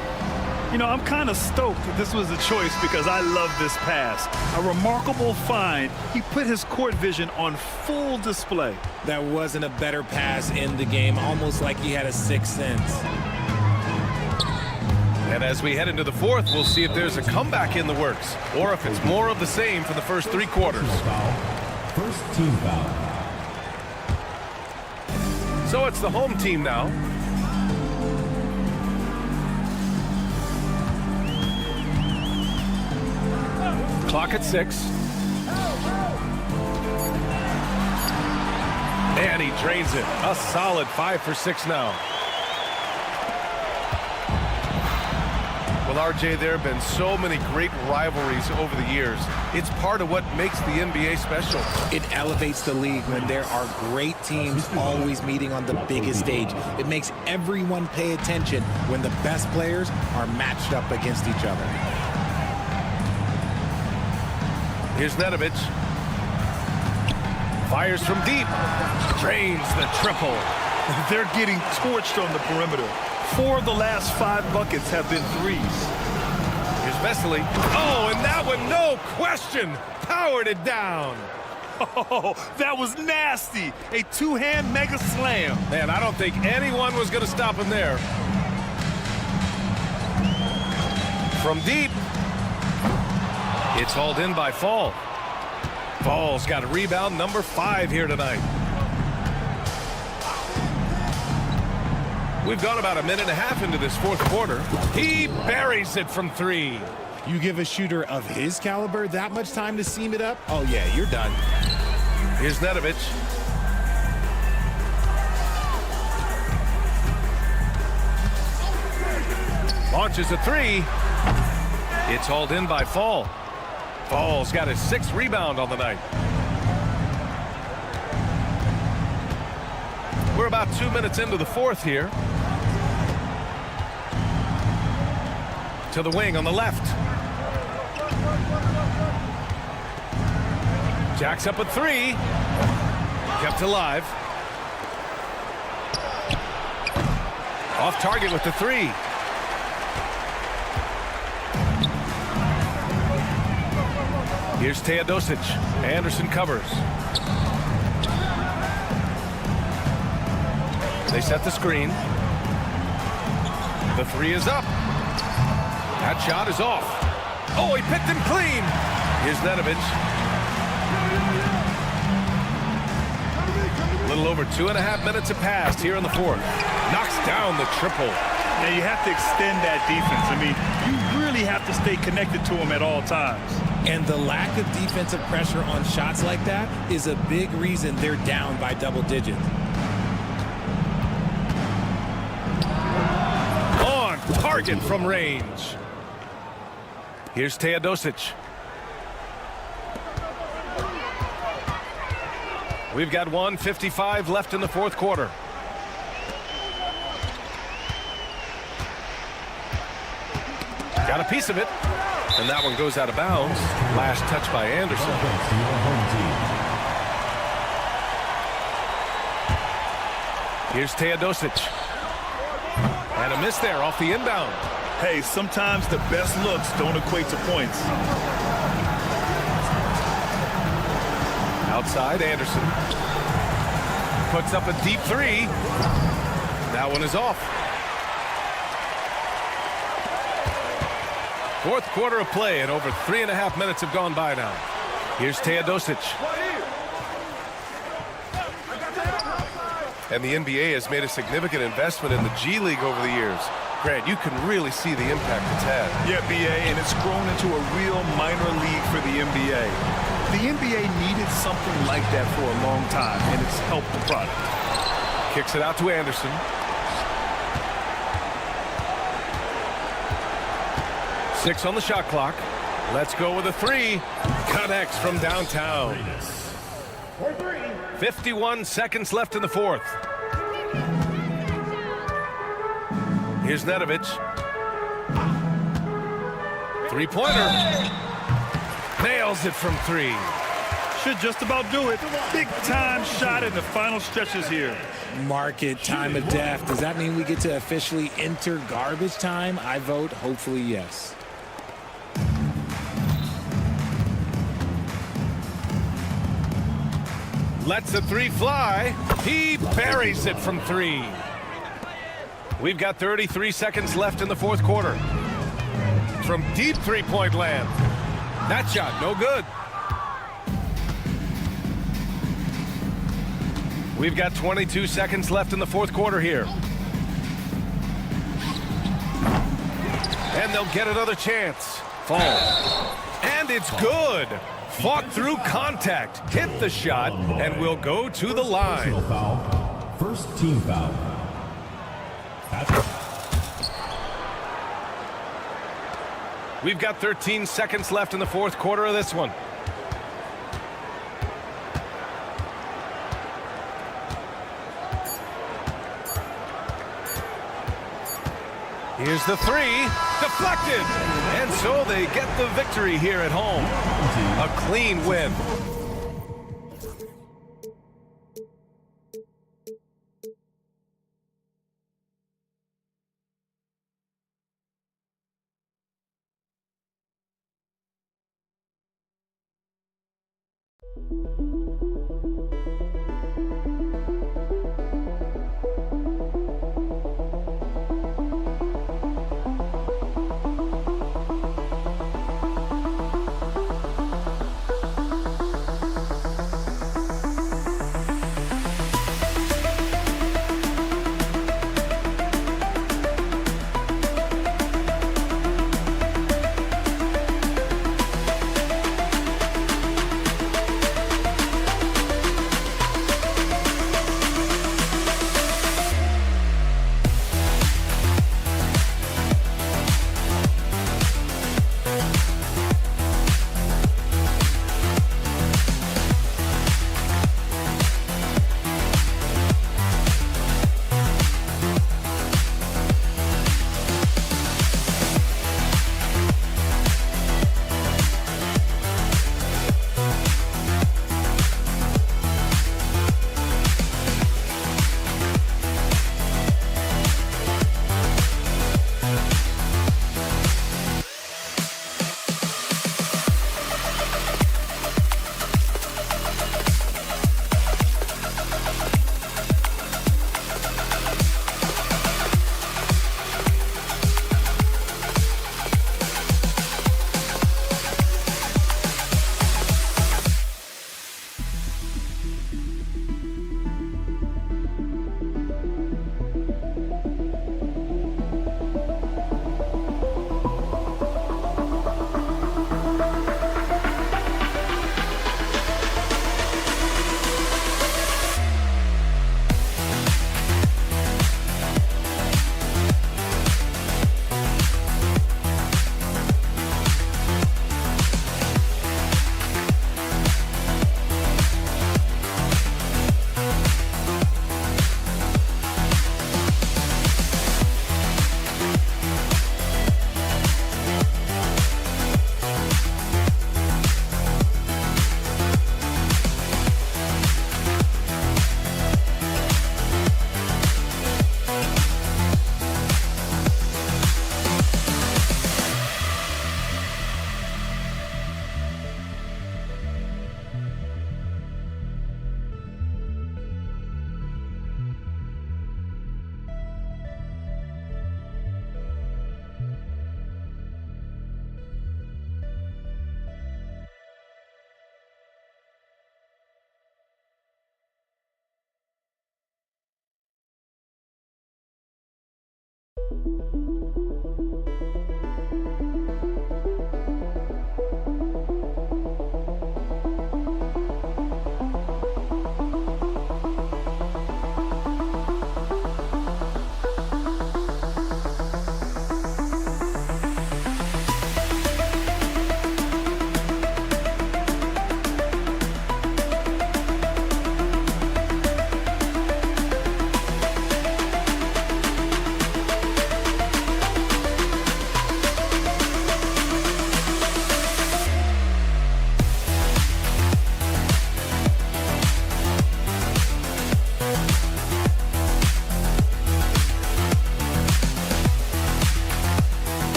You know, I'm kind of stoked that this was a choice because I love this pass. A remarkable find. He put his court vision on full display. That wasn't a better pass in the game, almost like he had a 6th sense. And as we head into the fourth, we'll see if there's a comeback in the works or if it's more of the same for the first 3 quarters. First team foul. So it's the home team now. Clock at 6. And he drains it. A solid 5 for 6 now. Well, RJ, there have been so many great rivalries over the years. It's part of what makes the NBA special. It elevates the league when there are great teams always meeting on the biggest stage. It makes everyone pay attention when the best players are matched up against each other. Here's Nedovic. Fires from deep. Drains the triple. They're getting torched on the perimeter. 4 of the last 5 buckets have been threes. Here's Vesely. Oh, and that one, no question, powered it down. Oh, that was nasty. A 2-hand mega slam. Man, I don't think anyone was going to stop him there. From deep. It's hauled in by Fall. Fall's got a rebound number 5 here tonight. We've gone about a minute and a half into this fourth quarter. He buries it from 3. You give a shooter of his caliber that much time to seam it up? Oh, yeah, you're done. Here's Nedovic. Launches a 3. It's hauled in by Fall. Fall's got his 6th rebound on the night. We're about 2 minutes into the fourth here. To the wing on the left. Jacks up a 3. Kept alive. Off target with the 3. Here's Teodosic. Anderson covers. They set the screen. The 3 is up. That shot is off. Oh, he picked him clean. Here's Nedovic. A little over 2.5 minutes have passed here in the fourth. Knocks down the triple. Now you have to extend that defense. I mean, you really have to stay connected to him at all times. And the lack of defensive pressure on shots like that is a big reason they're down by double digits. On target from range. Here's Teodosic. We've got 1:55 left in the fourth quarter. Got a piece of it, and that one goes out of bounds. Last touch by Anderson. Here's Teodosic. And a miss there off the inbound. Hey, sometimes the best looks don't equate to points. Outside, Anderson. Puts up a deep three. That one is off. Fourth quarter of play, and over 3.5 minutes have gone by now. Here's Teodosic. And the NBA has made a significant investment in the G League over the years. Grant, you can really see the impact it's had. Yeah, BA, and it's grown into a real minor league for the NBA. The NBA needed something like that for a long time, and it's helped the product. Kicks it out to Anderson. Six on the shot clock. Let's go with a three. Connects from downtown. 51 seconds left in the fourth. Here's Nedovic. Three-pointer. Nails it from three. Should just about do it. Big-time shot in the final stretches here. Market time of death. Does that mean we get to officially enter garbage time? I vote hopefully yes. Lets the three fly. He buries it from three. We've got 33 seconds left in the fourth quarter. From deep three-point land. That shot, no good. We've got 22 seconds left in the fourth quarter here. And they'll get another chance. Falls. And it's good. Fought through contact, hit the shot, and will go to the line. First team foul. We've got 13 seconds left in the fourth quarter of this one. Here's the three, deflected, and so they get the victory here at home. A clean win.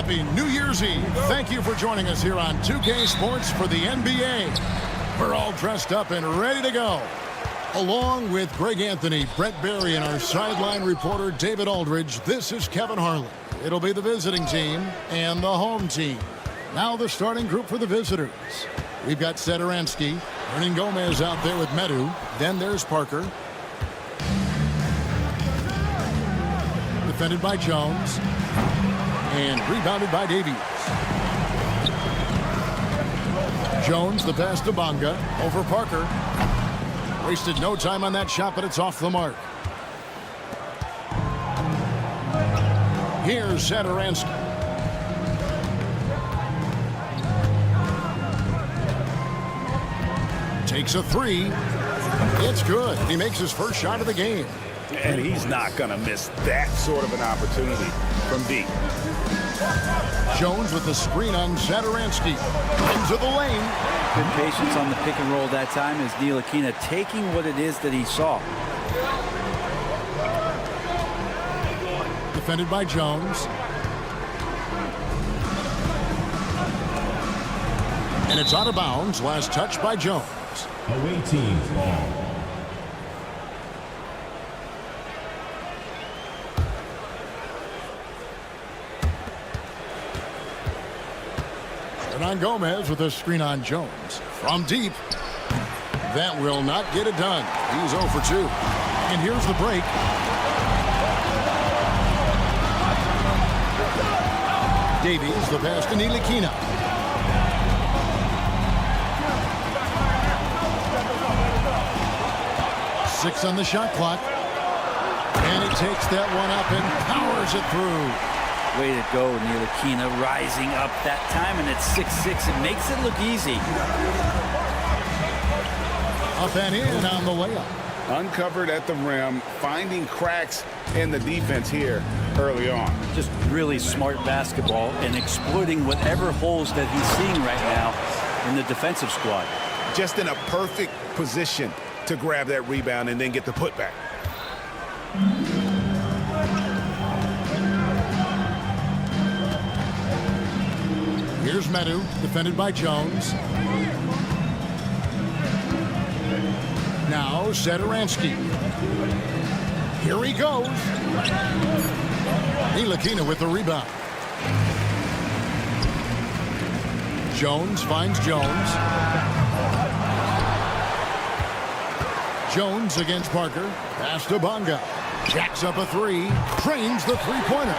Happy New Year's Eve. Thank you for joining us here on 2K Sports for the NBA. We're all dressed up and ready to go. Along with Greg Anthony, Brett Barry, and our sideline reporter David Aldridge, this is Kevin Harlan. It'll be the visiting team and the home team. Now the starting group for the visitors. We've got Satoransky, Hernan Gomez out there with Medu. Then there's Parker. Defended by Jones. And rebounded by Davies. Jones, the pass to Bonga. Over Parker. Wasted no time on that shot, but it's off the mark. Here's Satoransky. Takes a three. It's good. He makes his first shot of the game. And he's not going to miss that sort of an opportunity from deep. Jones with the screen on Satoransky. Into the lane. Good patience on the pick and roll that time as Ntilikina taking what it is that he saw. Defended by Jones. And it's out of bounds. Last touch by Jones. Away team's ball. Hernan Gomez with a screen on Jones. From deep. That will not get it done. He's 0 for 2. And here's the break. Davies, the pass to Ntilikina. Six on the shot clock. And he takes that one up and powers it through. Way to go, Ntilikina, rising up that time, and it's 6-6. It makes it look easy. Up and in on the layup. Uncovered at the rim, finding cracks in the defense here early on. Just really smart basketball and exploiting whatever holes that he's seeing right now in the defensive squad. Just in a perfect position to grab that rebound and then get the putback. Here's Medu, defended by Jones. Now Sadaransky. Here he goes. Ntilikina with the rebound. Jones finds Jones. Jones against Parker. Pass to Bonga. Jacks up a three. Trains the three-pointer.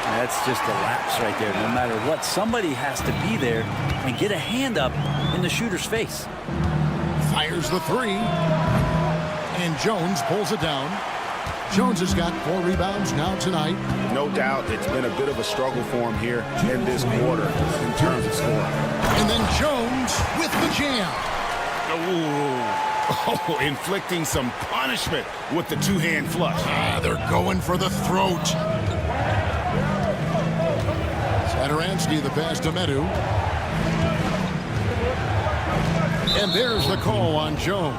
That's just a lapse right there. No matter what, somebody has to be there and get a hand up in the shooter's face. Fires the three. And Jones pulls it down. Jones has got 4 rebounds now tonight. No doubt it's been a bit of a struggle for him here in this quarter in terms of scoring. And then Jones with the jam. Oh, inflicting some punishment with the two-hand flush. They're going for the throat. Sadaransky the pass to Medu. And there's the call on Jones.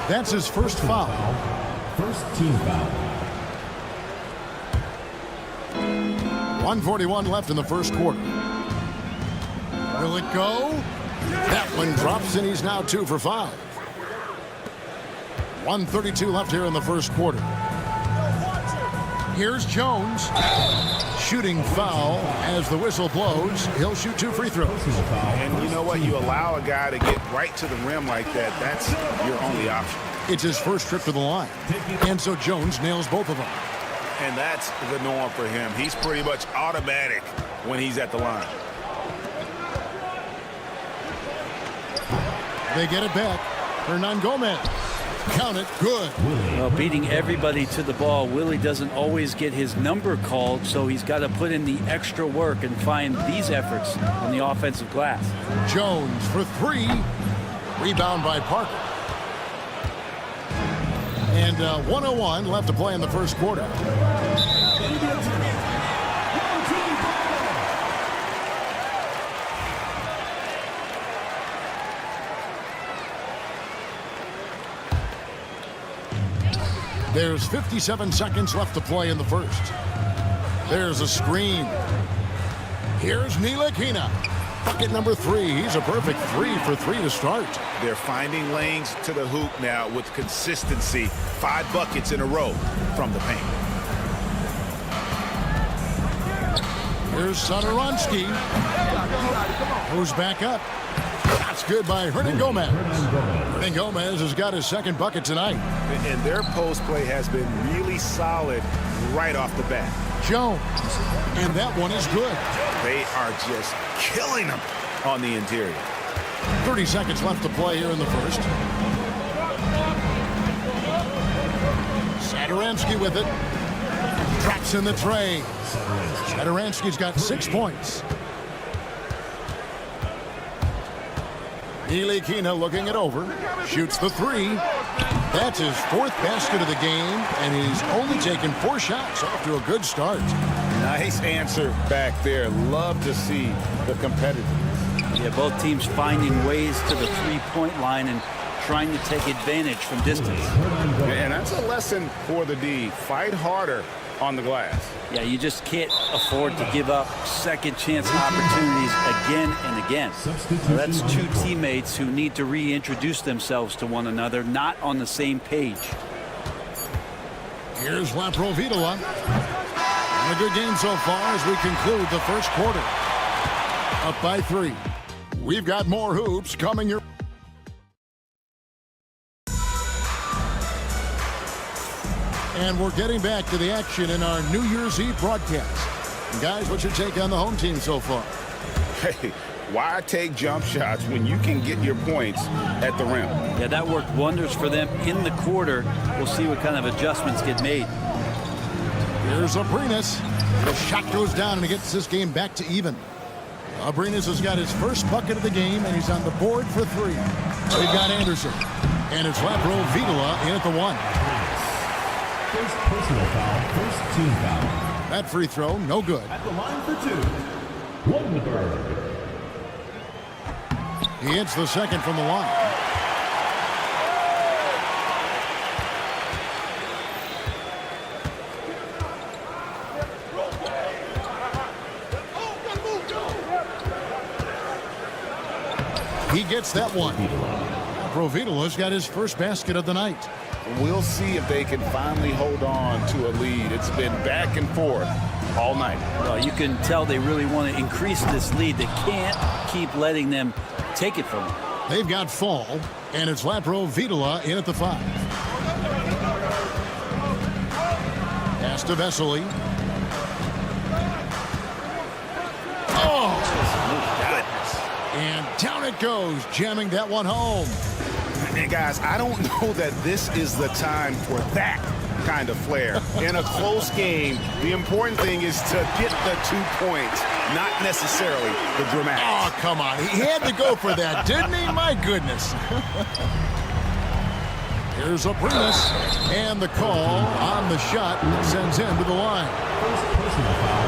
That's his first foul. First team foul. 1:41 left in the first quarter. Will it go? That one drops, and he's now 2 for 5. 1:32 left here in the first quarter. Here's Jones. Shooting foul as the whistle blows. He'll shoot 2 free throws. And you know what? You allow a guy to get right to the rim like that, that's your only option. It's his first trip to the line. And so Jones nails both of them. And that's the norm for him. He's pretty much automatic when he's at the line. They get it back. Hernan Gomez. Count it. Good. Well, beating everybody to the ball, Willie doesn't always get his number called, so he's got to put in the extra work and find these efforts on the offensive glass. Jones for 3. Rebound by Parker. And 1:01 left to play in the first quarter. There's 57 seconds left to play in the first. There's a screen. Here's Ntilikina. Bucket number 3. He's a perfect 3 for 3 to start. They're finding lanes to the hoop now with consistency. 5 buckets in a row from the paint. Here's Sadaransky. Goes back up. That's good by Hernan Gomez. Hernan Gomez has got his second bucket tonight. And their post play has been really solid right off the bat. Jones. And that one is good. They are just killing them on the interior. 30 seconds left to play here in the first. Sadaransky with it. Traps in the tray. Sadaransky's got 6 points. Ntilikina looking it over. Shoots the 3. That's his 4th basket of the game, and he's only taken 4 shots. Off to a good start. Nice answer back there. Love to see the competitiveness. Yeah, both teams finding ways to the three-point line and trying to take advantage from distance. And that's a lesson for the D. Fight harder on the glass. Yeah, you just can't afford to give up second chance opportunities again and again. So that's 2 teammates who need to reintroduce themselves to one another, not on the same page. Here's Laprovitola. And a good game so far as we conclude the first quarter. Up by 3. We've got more hoops coming your way. And we're getting back to the action in our New Year's Eve broadcast. And guys, what's your take on the home team so far? Hey, why take jump shots when you can get your points at the rim? Yeah, that worked wonders for them in the quarter. We'll see what kind of adjustments get made. Here's Abrinas. The shot goes down and he gets this game back to even. Abrinas has got his first bucket of the game and he's on the board for 3. We've got Anderson. And it's Laprovitola in at the 1. First personal foul, first team foul. That free throw, no good. At the line for 2, Lundberg. He hits the second from the line. He gets that one. Provitola's got his first basket of the night. We'll see if they can finally hold on to a lead. It's been back and forth all night. Well, you can tell they really want to increase this lead. They can't keep letting them take it from them. They've got Fall, and it's Provitola in at the 5. Pass to Vesely. Oh! And down it goes, jamming that one home. And guys, I don't know that this is the time for that kind of flair. In a close game, the important thing is to get the 2 points, not necessarily the dramatics. Oh, come on. He had to go for that, didn't he? My goodness. Here's Aprinas, and the call on the shot sends him to the line.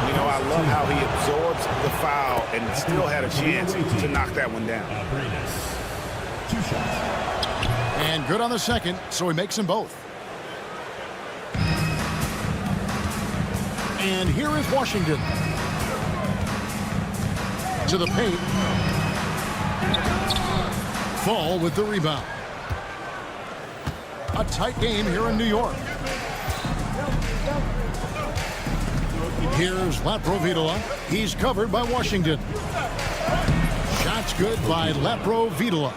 You know, I love how he absorbs the foul and still had a chance to knock that one down. 2 shots. And good on the second, so he makes them both. And here is Washington. To the paint. Fall with the rebound. A tight game here in New York. Here's Provitola. He's covered by Washington. Shots good by Provitola.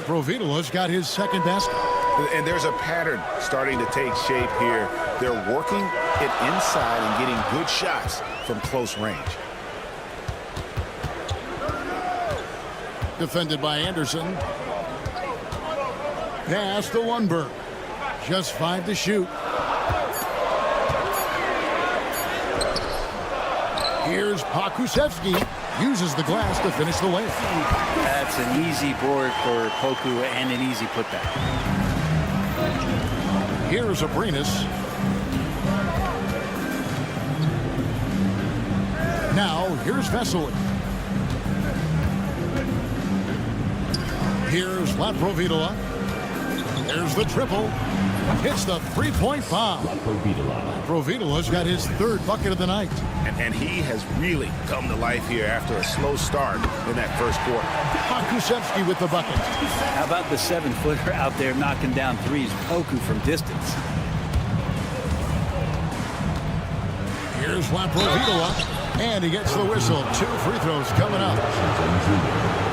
Provitola's got his second basket. And there's a pattern starting to take shape here. They're working it inside and getting good shots from close range. Defended by Anderson. Pass to Lundberg. Just 5 to shoot. Here's Pokusevski. Uses the glass to finish the layup. That's an easy board for Poku and an easy putback. Here's Aprinas. Now, here's Vesely. Here's Provitola. There's the triple. Hits the three-point bomb. Provitola's got his 3rd bucket of the night. And he has really come to life here after a slow start in that first quarter. Pokusevski with the bucket. How about the 7-footer out there knocking down threes? Poku from distance. Here's Provitola, and he gets the whistle. 2 free throws coming up.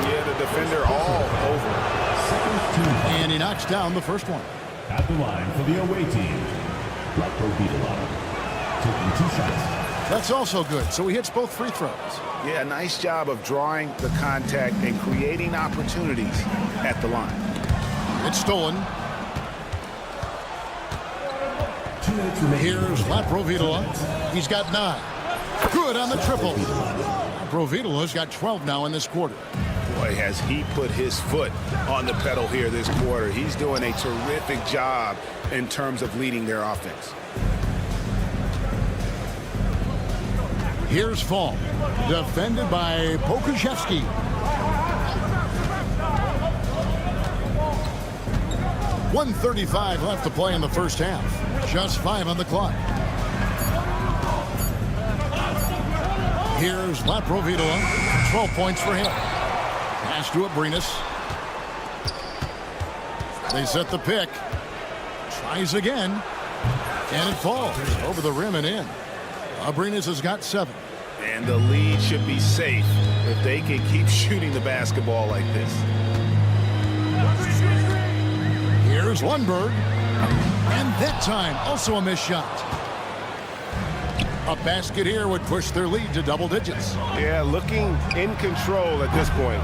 Yeah, the defender all over. And he knocks down the first one. At the line for the away team, Provitola. Taking 2 shots. That's also good, so he hits both free throws. Yeah, nice job of drawing the contact and creating opportunities at the line. It's stolen. 2 minutes remaining. Here's Provitola. He's got 9. Good on the triple. Provitola's got 12 now in this quarter. Boy, has he put his foot on the pedal here this quarter. He's doing a terrific job in terms of leading their offense. Here's Fall, defended by Pokusevski. .135 left to play in the first half. Just 5 on the clock. Here's Provitola. 12 points for him. Pass to Aprinas. They set the pick. Tries again. And it falls over the rim and in. Aprinas has got 7. And the lead should be safe if they can keep shooting the basketball like this. Here's Lundberg. And that time, also a missed shot. A basket here would push their lead to double digits. Yeah, looking in control at this point.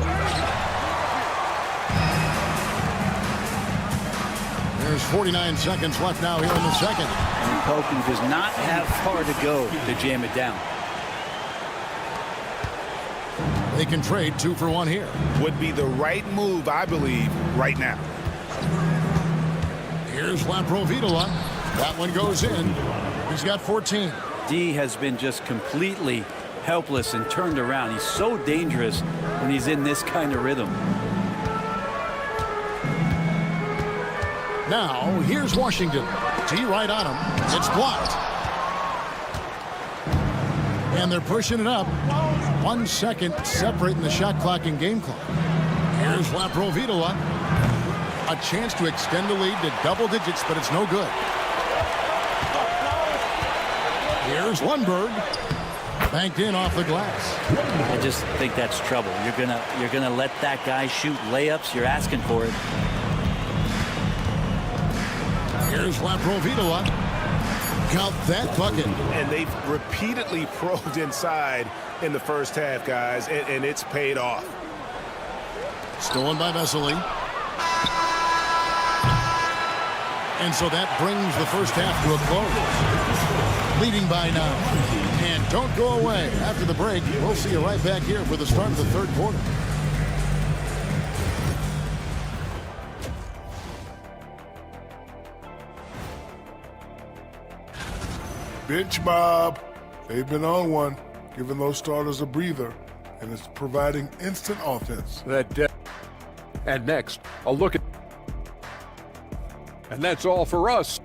There's 49 seconds left now here in the second. And Poku does not have far to go to jam it down. They can trade 2 for 1 here. Would be the right move, I believe, right now. Here's Provitola. That one goes in. He's got 14. D has been just completely helpless and turned around. He's so dangerous when he's in this kind of rhythm. Now, here's Washington. T right on him. It's blocked. And they're pushing it up. 1 second separating the shot clock and game clock. Here's Laprovitola. A chance to extend the lead to double digits, but it's no good. Here's Lundberg. Banked in off the glass. I just think that's trouble. You're gonna let that guy shoot layups. You're asking for it. Here's Laprovitola. Count that bucket. And they've repeatedly probed inside in the first half, guys, and it's paid off. Stolen by Vesely. And so that brings the first half to a close. Leading by 9. And don't go away. After the break, we'll see you right back here for the start of the third quarter. Bench Bob. They've been on one, giving those starters a breather, and it's providing instant offense. And next, a look at... And that's all for us.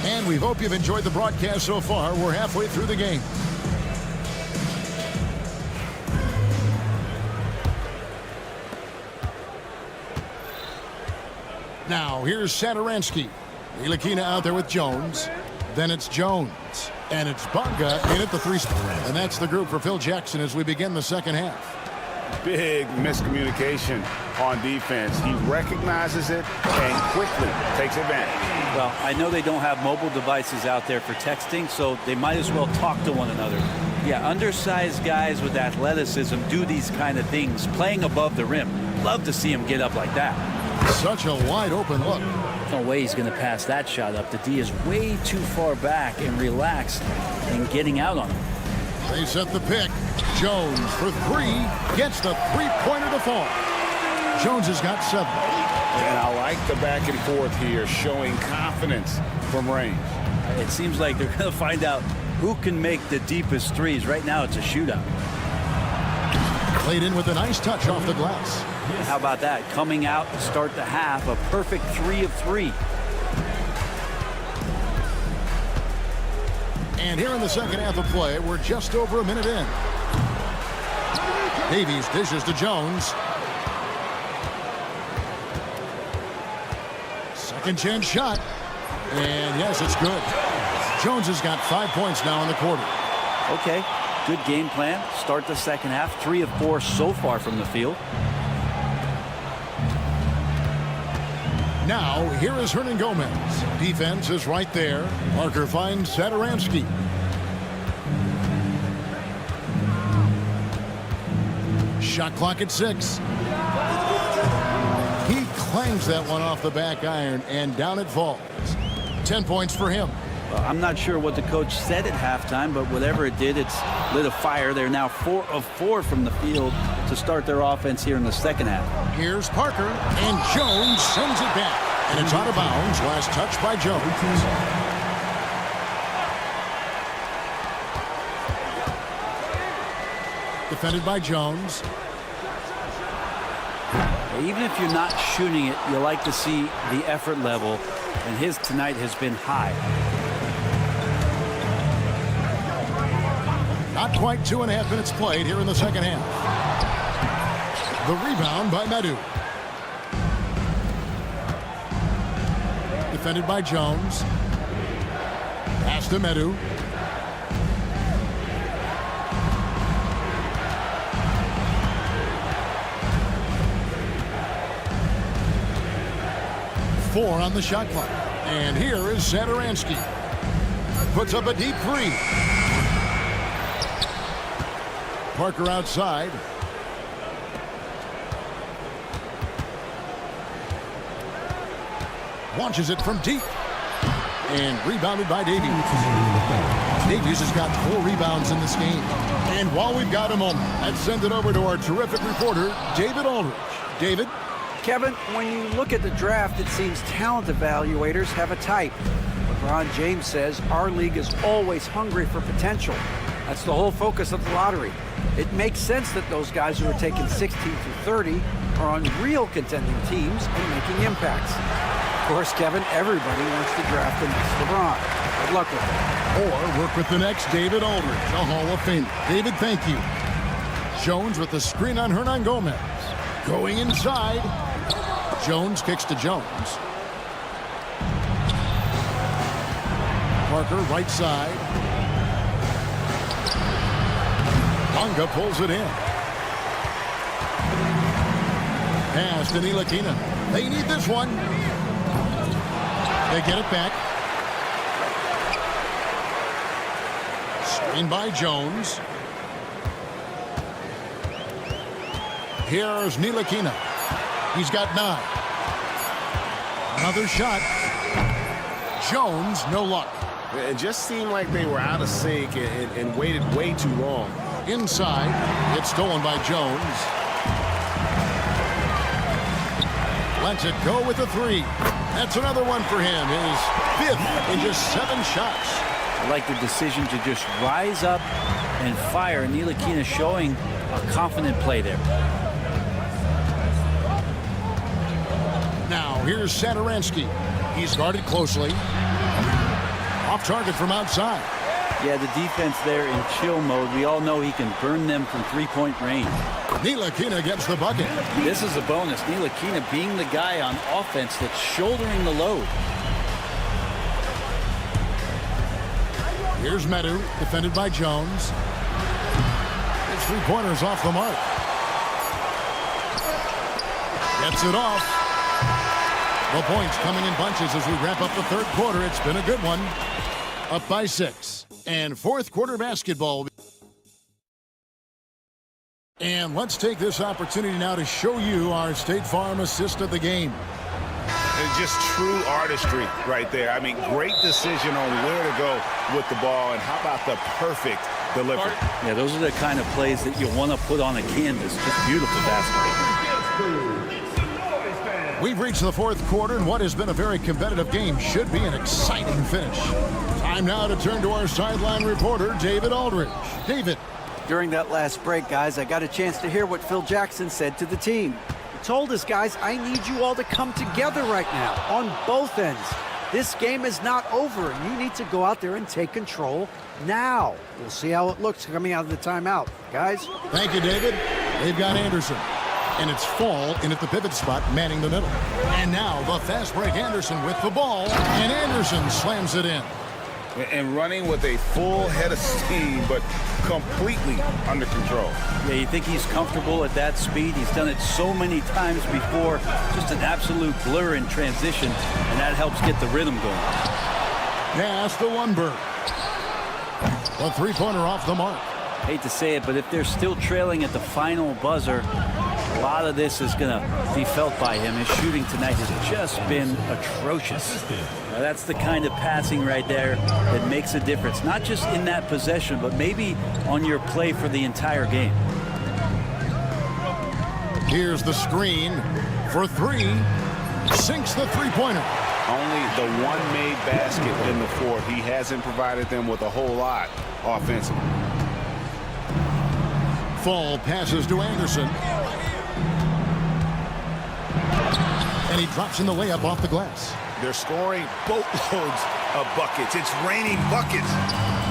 And we hope you've enjoyed the broadcast so far. We're halfway through the game. Now, here's Satoransky. Ntilikina out there with Jones. Then it's Jones. And it's Bonga in at the 3 spot. And that's the group for Phil Jackson as we begin the second half. Big miscommunication on defense. He recognizes it and quickly takes advantage. Well, I know they don't have mobile devices out there for texting, so they might as well talk to one another. Yeah, undersized guys with athleticism do these kind of things, playing above the rim. Love to see him get up like that. Such a wide open look. No way he's going to pass that shot up. The D is way too far back and relaxed and getting out on him. They set the pick. Jones for 3. Gets the three-pointer to fall. Jones has got 7. And I like the back and forth here, showing confidence from range. It seems like they're going to find out who can make the deepest threes. Right now it's a shootout. Played in with a nice touch off the glass. How about that? Coming out to start the half, a perfect 3 of 3. And here in the second half of play, we're just over a minute in. Davies dishes to Jones. Second chance shot. And yes, it's good. Jones has got 5 points now in the quarter. Okay, good game plan. Start the second half. 3 of 4 so far from the field. Now, here is Hernan Gomez. Defense is right there. Parker finds Satoransky. Shot clock at 6. He clangs that one off the back iron, and down it falls. 10 points for him. Well, I'm not sure what the coach said at halftime, but whatever it did, it's lit a fire. They're now 4 of 4 from the field to start their offense here in the second half. Here's Parker, and Jones sends it back. And it's out of bounds. Last touch by Jones. Defended by Jones. Even if you're not shooting it, you like to see the effort level, and his tonight has been high. Not quite 2.5 minutes played here in the second half. The rebound by Medu. Defended by Jones. Pass to Medu. Four on the shot clock. And here is Satoransky. Puts up a deep 3. Parker outside. Launches it from deep. And rebounded by Davies. Davies has got 4 rebounds in this game. And while we've got a moment, let's send it over to our terrific reporter, David Aldridge. David? Kevin, when you look at the draft, it seems talent evaluators have a type. LeBron James says our league is always hungry for potential. That's the whole focus of the lottery. It makes sense that those guys who are taken 16 through 30 are on real contending teams and making impacts. course, Kevin, everybody wants to draft the next LeBron. Good luck with it. Or work with the next David Aldridge, a Hall of Famer. David, thank you. Jones with the screen on Hernan Gomez. Going inside. Jones kicks to Jones. Parker, right side. Longa pulls it in. Pass to Ntilikina. They need this one. They get it back. Screen by Jones. Here's Ntilikina. He's got 9. Another shot. Jones, no luck. It just seemed like they were out of sync and waited way too long. Inside, it's stolen by Jones. Lets it go with a 3. That's another one for him. His 5th in just 7 shots. I like the decision to just rise up and fire. Ntilikina showing a confident play there. Now, here's Satoransky. He's guarded closely. Off target from outside. Yeah, the defense there in chill mode. We all know he can burn them from three-point range. Ntilikina gets the bucket. This is a bonus. Ntilikina being the guy on offense that's shouldering the load. Here's Medu, defended by Jones. His 3-pointers off the mark. Gets it off. The points coming in bunches as we wrap up the 3rd quarter. It's been a good one. Up by 6. And 4th quarter basketball. And let's take this opportunity now to show you our State Farm assist of the game. It's just true artistry right there. I mean, great decision on where to go with the ball, and how about the perfect delivery. Yeah, those are the kind of plays that you want to put on a canvas. Just beautiful basketball. We've reached the 4th quarter, and what has been a very competitive game should be an exciting finish. Time now to turn to our sideline reporter, David Aldridge. David. During that last break, guys, I got a chance to hear what Phil Jackson said to the team. He told us, guys, I need you all to come together right now on both ends. This game is not over, and you need to go out there and take control now. We'll see how it looks coming out of the timeout. Guys? Thank you, David. They've got Anderson. And it's Fall in at the pivot spot, manning the middle. And now the fast break Anderson with the ball, and Anderson slams it in. And running with a full head of steam, but completely under control. Yeah, you think he's comfortable at that speed. He's done it so many times before. Just an absolute blur in transition, and that helps get the rhythm going. Pass to Lundberg. The 3-pointer off the mark. Hate to say it, but if they're still trailing at the final buzzer, a lot of this is going to be felt by him. His shooting tonight has just been atrocious. Now, that's the kind of passing right there that makes a difference, not just in that possession, but maybe on your play for the entire game. Here's the screen for 3. Sinks the 3-pointer. Only the one made basket in the 4th. He hasn't provided them with a whole lot offensively. Fall passes to Anderson. And he drops in the layup off the glass. They're scoring boatloads of buckets. It's raining buckets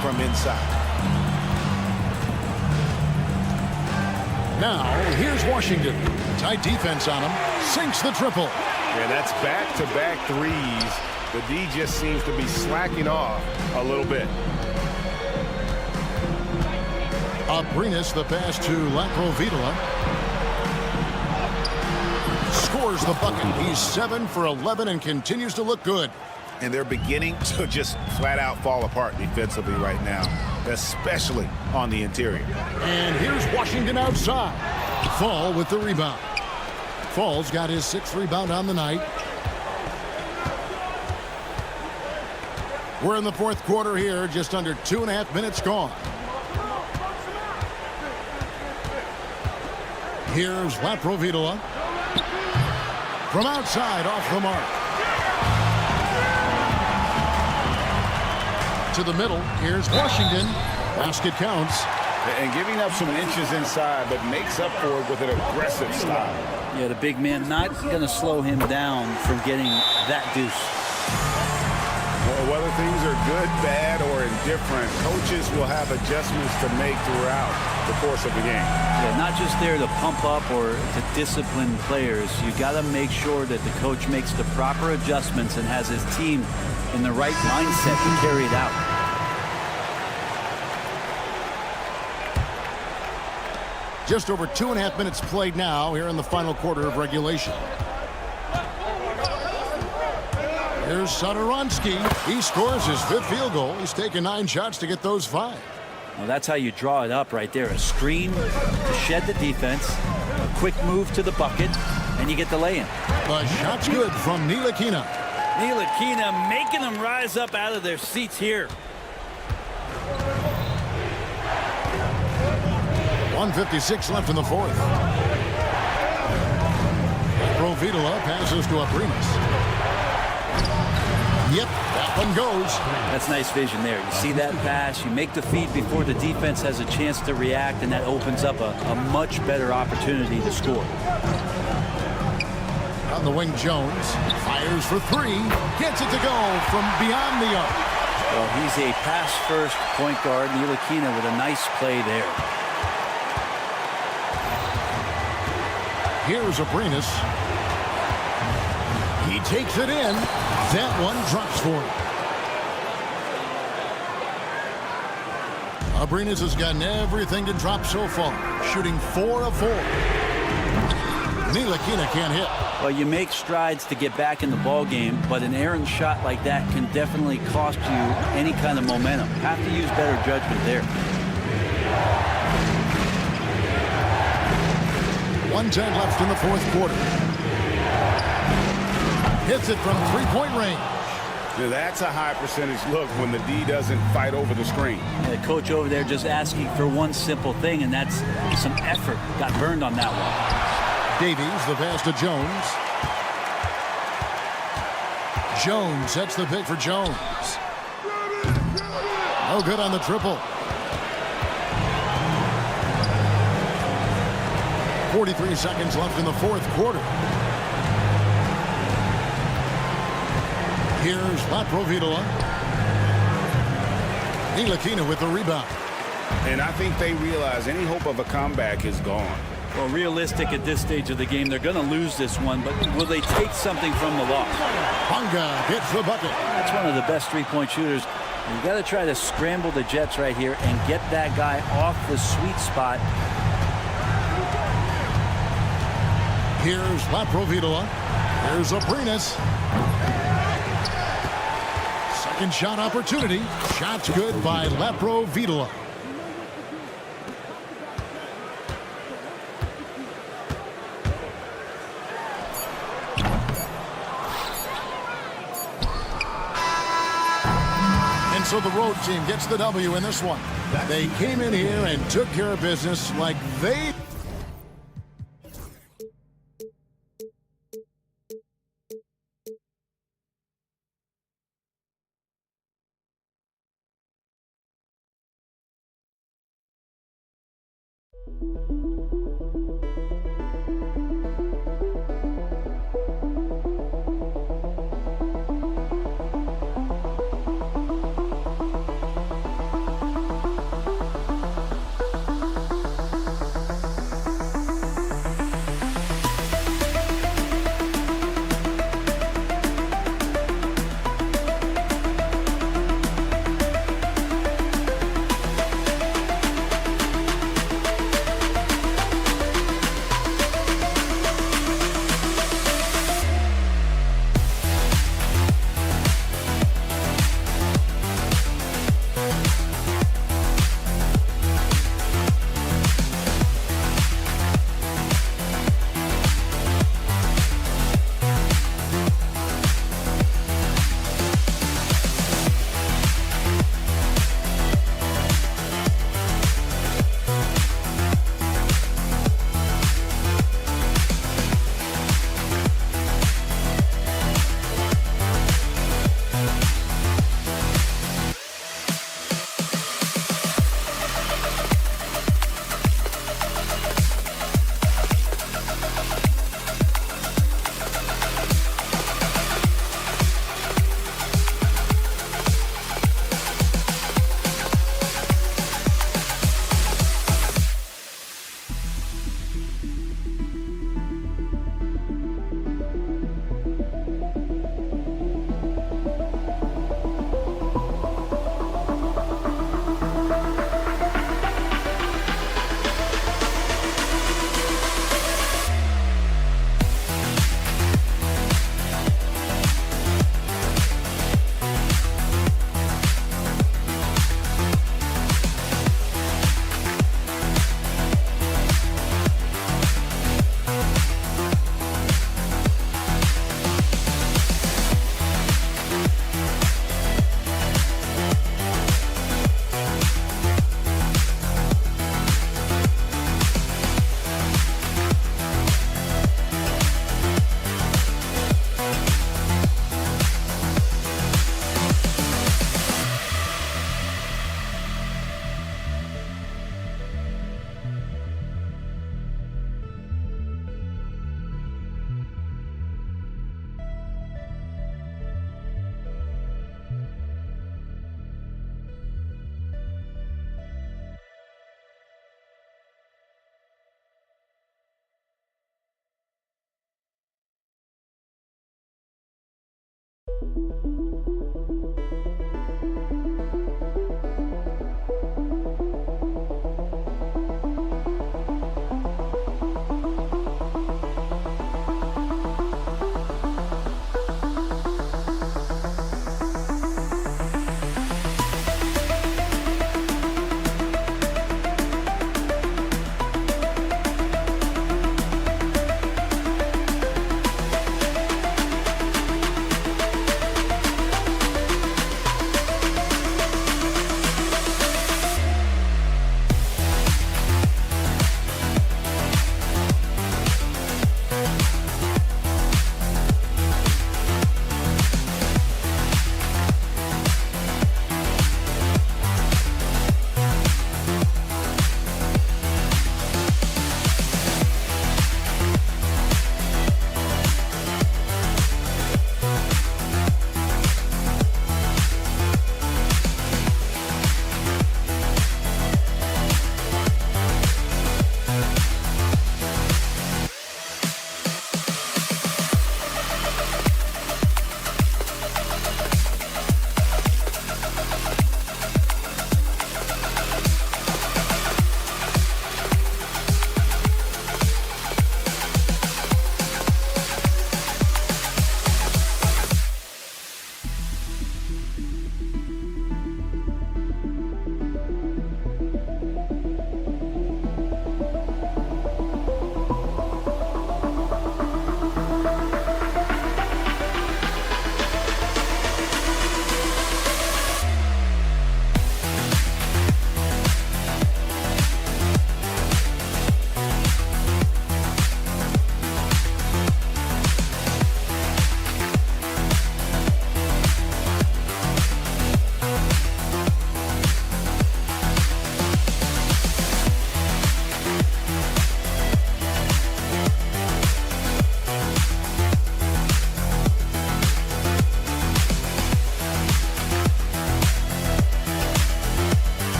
from inside. Now, here's Washington. Tight defense on him. Sinks the triple. Yeah, that's back-to-back threes. The D just seems to be slacking off a little bit. Abrinas the pass to Laprovitola. Scores the bucket. He's 7 for 11 and continues to look good. And they're beginning to just flat out fall apart defensively right now, especially on the interior. And here's Washington outside. Fall with the rebound. Fall's got his 6th rebound on the night. We're in the 4th quarter here, just under 2.5 minutes gone. Here's Laprovitola. From outside, off the mark. To the middle, here's Washington. Basket counts. And giving up some inches inside, but makes up for it with an aggressive style. Yeah, the big man not going to slow him down from getting that deuce. Well, whether things are good, bad, or indifferent, coaches will have adjustments to make throughout the course of the game. Yeah, not just there to pump up or to discipline players. You got to make sure that the coach makes the proper adjustments and has his team in the right mindset to carry it out. Just over 2.5 minutes played now here in the final quarter of regulation. Here's Satoransky. He scores his 5th field goal. He's taken 9 shots to get those 5. Well, that's how you draw it up right there. A screen to shed the defense, a quick move to the bucket, and you get the lay-in. The shot's good from Ntilikina. Ntilikina making them rise up out of their seats here. 1:56 left in the 4th. Provitola passes to Abrinas. Yep, that one goes. That's nice vision there. You see that pass, you make the feed before the defense has a chance to react, and that opens up a much better opportunity to score. On the wing, Jones fires for 3. Gets it to go from beyond the arc. Well, he's a pass-first point guard. Ntilikina with a nice play there. Here's Abrinas. He takes it in. That one drops for him. Abrinas has gotten everything to drop so far, shooting 4 of 4. Ntilikina can't hit. Well, you make strides to get back in the ball game, but an errant shot like that can definitely cost you any kind of momentum. Have to use better judgment there. 1:10 left in the 4th quarter. Hits it from 3-point range. Now that's a high percentage look when the D doesn't fight over the screen. The coach over there just asking for one simple thing, and that's some effort. Got burned on that one. Davies, the pass to Jones. Jones sets the pick for Jones. No good on the triple. 43 seconds left in the 4th quarter. Here's Laprovitola. Ntilikina with the rebound. And I think they realize any hope of a comeback is gone. Well, realistic at this stage of the game, they're going to lose this one, but will they take something from the loss? Bonga hits the bucket. That's one of the best 3-point shooters. You got to try to scramble the Jets right here and get that guy off the sweet spot. Here's Laprovitola. Here's Abrinas. Second shot opportunity. Shot's good by Laprovitola. And so the road team gets the W in this one. They came in here and took care of business like they...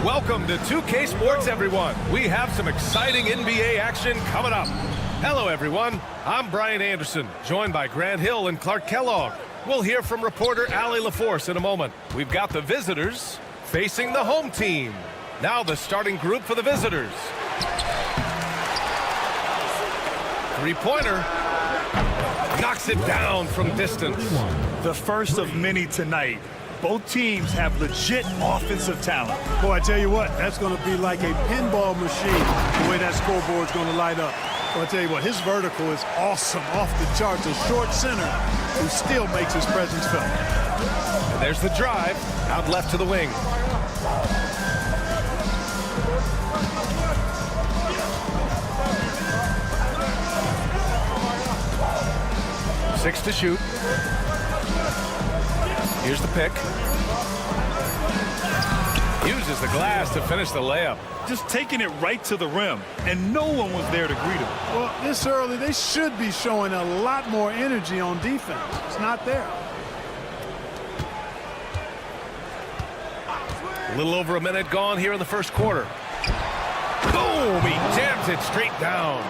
Welcome to 2K Sports, everyone. We have some exciting NBA action coming up. Hello, everyone. I'm Brian Anderson, joined by Grant Hill and Clark Kellogg. We'll hear from reporter Allie LaForce in a moment. We've got the visitors facing the home team. Now the starting group for the visitors. Three-pointer. Knocks it down from distance. The first of many tonight. Both teams have legit offensive talent. Boy, I tell you what, that's going to be like a pinball machine, the way that scoreboard's going to light up. Well, I tell you what, his vertical is awesome, off the charts. A short center who still makes his presence felt. And there's the drive, out left to the wing. Six to shoot. Here's the pick. Uses the glass to finish the layup. Just taking it right to the rim, and no one was there to greet him. Well, this early, they should be showing a lot more energy on defense. It's not there. A little over a minute gone here in the first quarter. Boom! He jams it straight down.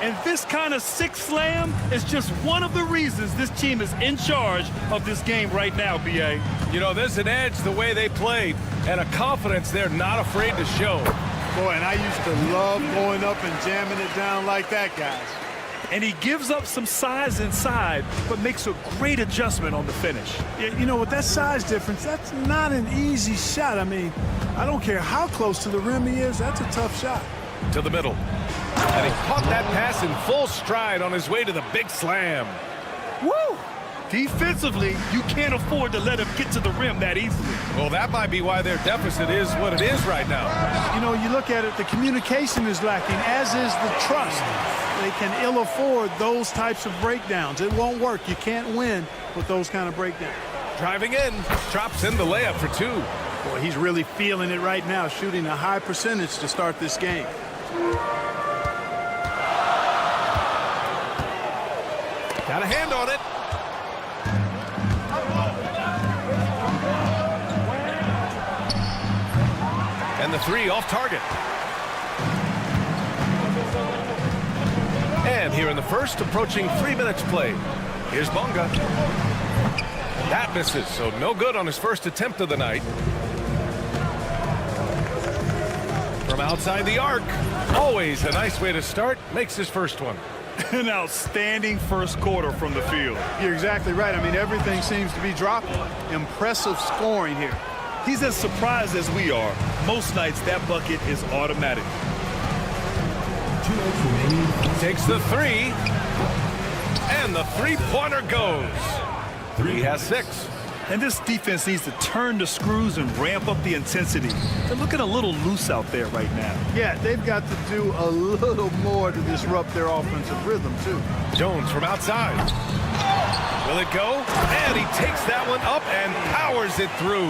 And this kind of six slam is just one of the reasons this team is in charge of this game right now, B.A. You know, there's an edge the way they played and a confidence they're not afraid to show. Boy, and I used to love going up and jamming it down like that, guys. And he gives up some size inside, but makes a great adjustment on the finish. You know, with that size difference, that's not an easy shot. I mean, I don't care how close to the rim he is, that's a tough shot. To the middle. And he caught that pass in full stride on his way to the big slam. Woo! Defensively, you can't afford to let him get to the rim that easily. Well, that might be why their deficit is what it is right now. You know, you look at it, the communication is lacking, as is the trust. They can ill afford those types of breakdowns. It won't work. You can't win with those kind of breakdowns. Driving in, drops in the layup for two. Boy, he's really feeling it right now, shooting a high percentage to start this game. Got a hand on it. And the three off target. And here in the first, approaching 3 minutes played. Here's Bonga. That misses, so no good on his first attempt of the night. From outside the arc, always a nice way to start, makes his first one. An outstanding first quarter from the field. You're exactly right. I mean, everything seems to be dropping. Impressive scoring here. He's as surprised as we are. Most nights, that bucket is automatic. Takes the three, and the three-pointer goes. He has 6. And this defense needs to turn the screws and ramp up the intensity. They're looking a little loose out there right now. Yeah, they've got to do a little more to disrupt their offensive rhythm, too. Jones from outside. Will it go? And he takes that one up and powers it through.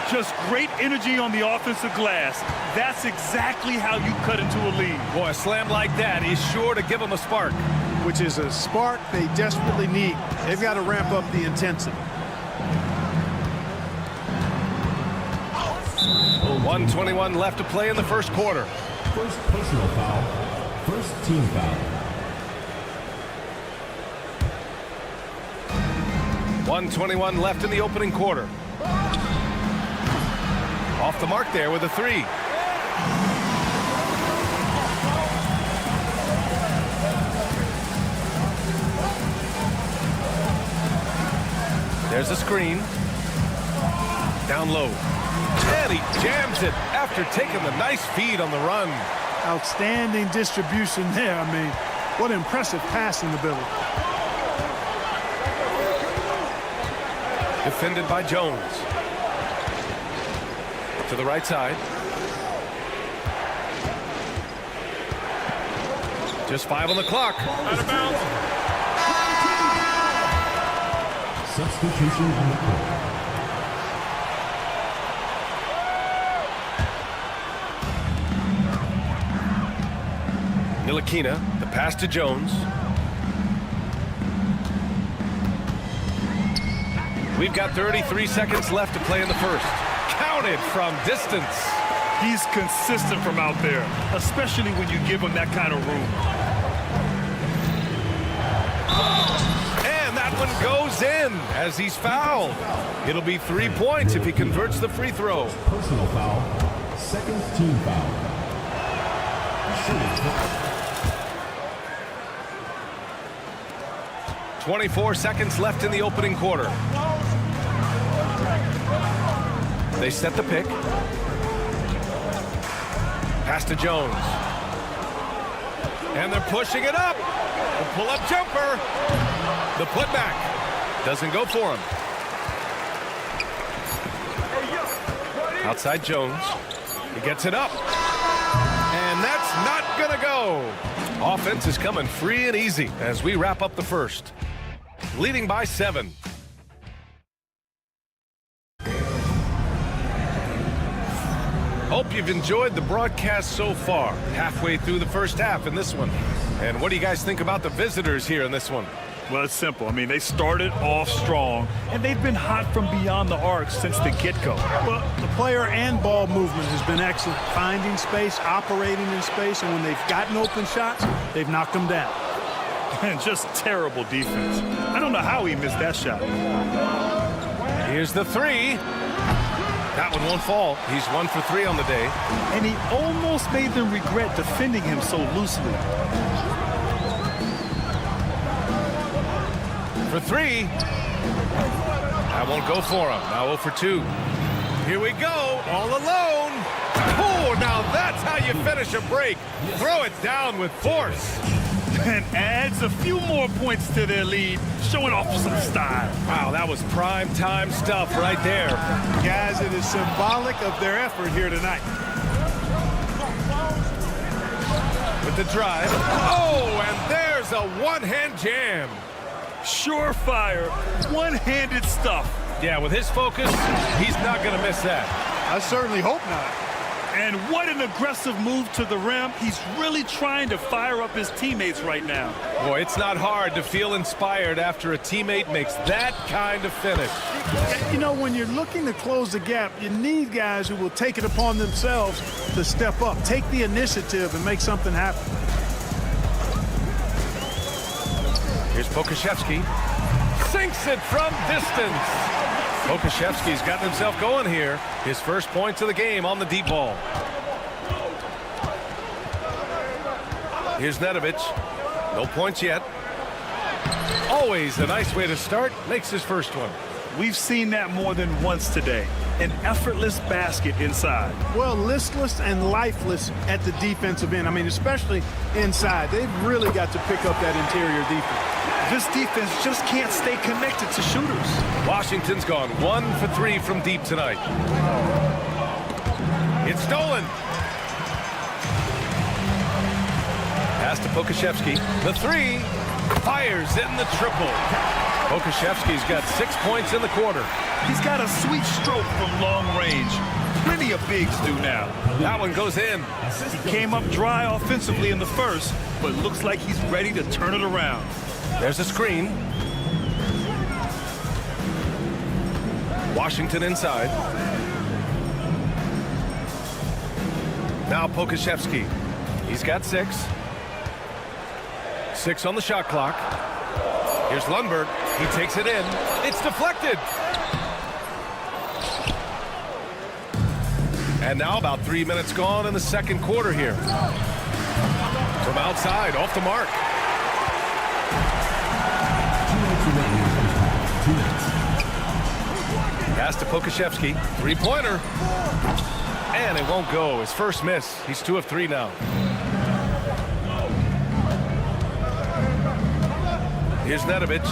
Just great energy on the offensive glass. That's exactly how you cut into a lead. Boy, a slam like that is sure to give him a spark. which is a spark they desperately need. They've got to ramp up the intensity. 1:21 left to play in the first quarter. First personal foul. First team foul. 1:21 left in the opening quarter. Off the mark there with a three. There's a screen. Down low. And he jams it after taking the nice feed on the run. Outstanding distribution there. I mean, what impressive passing ability. Defended by Jones. To the right side. Just 5 on the clock. Out of bounds. Substitution on the court. Ntilikina, the pass to Jones. We've got 33 seconds left to play in the first. Counted from distance. He's consistent from out there, especially when you give him that kind of room. And that one goes in as he's fouled. It'll be 3 points if he converts the free throw. Personal foul. Second team foul. Shooting. 24 seconds left in the opening quarter. They set the pick. Pass to Jones. And they're pushing it up. The pull-up jumper. The putback. Doesn't go for him. Outside Jones. He gets it up. And that's not going to go. Offense is coming free and easy as we wrap up the first. Leading by 7. Hope you've enjoyed the broadcast so far. Halfway through the first half in this one. And what do you guys think about the visitors here in this one? Well, it's simple. I mean, they started off strong, and they've been hot from beyond the arc since the get-go. Well, the player and ball movement has been excellent. Finding space, operating in space, and when they've gotten open shots, they've knocked them down. And just terrible defense. I don't know how he missed that shot. Here's the three. That one won't fall. He's 1 for 3 on the day. And he almost made them regret defending him so loosely. For 3. That won't go for him. Now 0 for 2. Here we go. All alone. Oh, now that's how you finish a break. Throw it down with force. And adds a few more points to their lead, showing off some style. Wow, that was prime time stuff right there. Guys, it is symbolic of their effort here tonight. With the drive. Oh, and there's a one-hand jam. Surefire, one-handed stuff. Yeah, with his focus, he's not going to miss that. I certainly hope not. And what an aggressive move to the rim. He's really trying to fire up his teammates right now. Boy, it's not hard to feel inspired after a teammate makes that kind of finish. You know, when you're looking to close the gap, you need guys who will take it upon themselves to step up, take the initiative, and make something happen. Here's Pokashevsky. Sinks it from distance. Pokashevsky's gotten himself going here. His first points of the game on the deep ball. Here's Nedovic. No points yet. Always a nice way to start. Makes his first one. We've seen that more than once today. An effortless basket inside. Well, listless and lifeless at the defensive end. I mean, especially inside. They've really got to pick up that interior defense. This defense just can't stay connected to shooters. Washington's gone 1 for 3 from deep tonight. It's stolen. Pass to Pokashevsky. The 3. Fires in the triple. Pokashevsky's got 6 points in the quarter. He's got a sweet stroke from long range. Plenty of bigs do now. That one goes in. He came up dry offensively in the first, but looks like he's ready to turn it around. There's a screen. Washington inside. Now Pokashevsky. He's got 6. 6 on the shot clock. Here's Lundberg. He takes it in. It's deflected. And now about 3 minutes gone in the second quarter here. From outside, off the mark. 2 minutes. Pass to Pokashevsky. 3-pointer. And it won't go. His first miss. He's 2 of 3 now. Here's Nedovic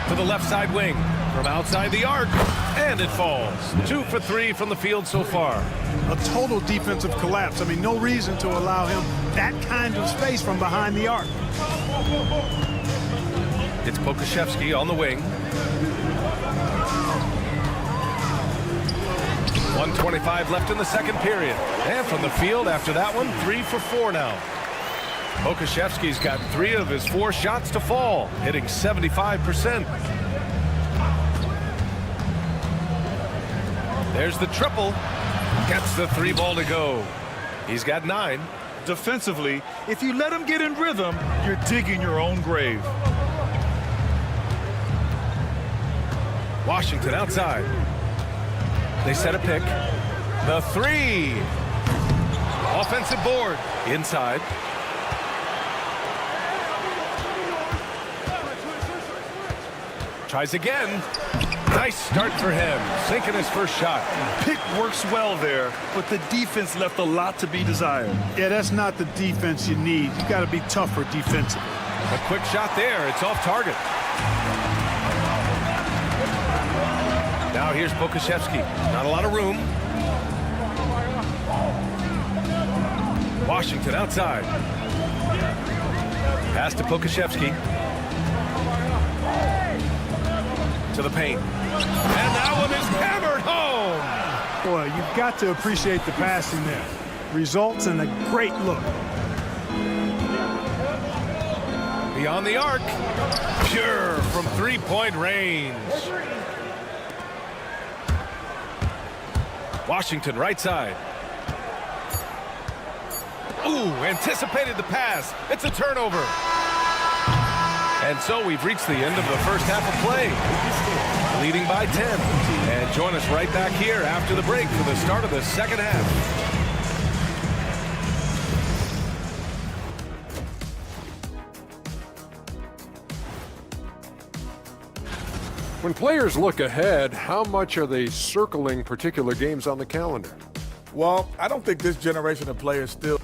to the left side wing. From outside the arc. And it falls. 2 for 3 from the field so far. A total defensive collapse. I mean, no reason to allow him that kind of space from behind the arc. It's Pokashevsky on the wing. 1:25 left in the second period. And from the field after that one, 3 for 4 now. Pokashevsky's got 3 of his 4 shots to fall, hitting 75%. There's the triple. Gets the 3 ball to go. He's got 9. Defensively, if you let him get in rhythm, you're digging your own grave. Washington outside. They set a pick. The 3. Offensive board. Inside. Tries again. Nice start for him. Sinking his first shot. Pick works well there, but the defense left a lot to be desired. Yeah, that's not the defense you need. You got to be tougher defensively. A quick shot there. It's off target. Now here's Pokashevsky. Not a lot of room. Washington outside. Pass to Pokashevsky. To the paint. And that one is hammered home. Boy, you've got to appreciate the passing there. Results in a great look. Beyond the arc. Pure from 3-point range. Washington right side. Ooh, anticipated the pass. It's a turnover. And so we've reached the end of the first half of play. Leading by 10. And join us right back here after the break for the start of the second half. When players look ahead, how much are they circling particular games on the calendar? Well, I don't think this generation of players still.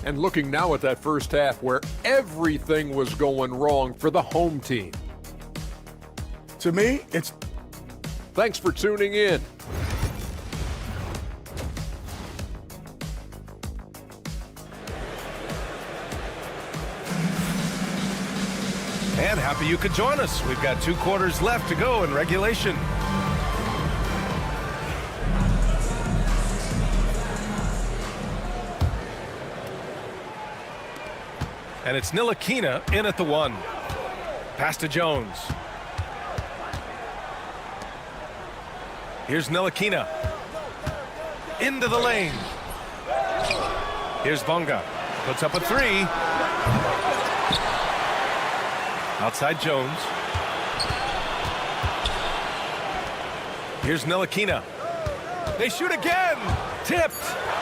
And looking now at that first half where everything was going wrong for the home team. To me, it's... Thanks for tuning in. And happy you could join us. We've got 2 quarters left to go in regulation. And it's Ntilikina in at the 1. Pass to Jones. Here's Ntilikina. Into the lane. Here's Bonga. Puts up a 3. Outside Jones. Here's Ntilikina. They shoot again. Tipped.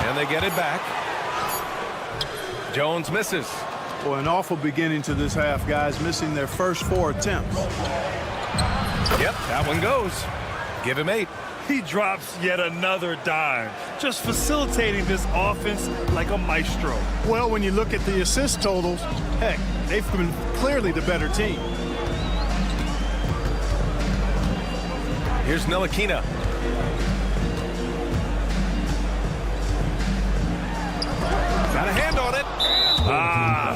And they get it back. Jones misses. Boy, an awful beginning to this half, guys, missing their first 4 attempts. Yep, that one goes. Give him 8. He drops yet another dime, just facilitating this offense like a maestro. Well, when you look at the assist totals, heck, they've been clearly the better team. Here's Ntilikina. Got a hand on it.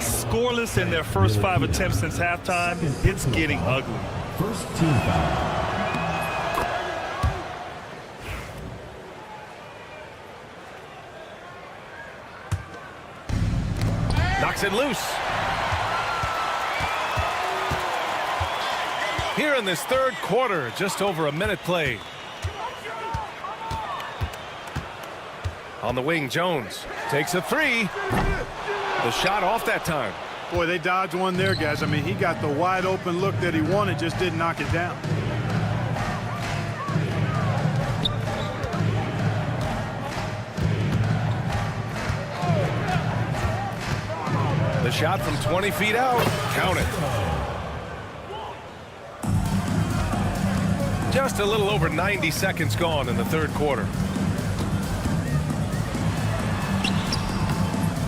Scoreless in their first 5 attempts since halftime. It's getting ugly. First team foul. Knocks it loose. Here in this third quarter, just over a minute played. On the wing, Jones takes a three. The shot off that time. Boy, they dodged one there, guys. I mean, he got the wide open look that he wanted, just didn't knock it down. The shot from 20 feet out. Count it. Just a little over 90 seconds gone in the third quarter.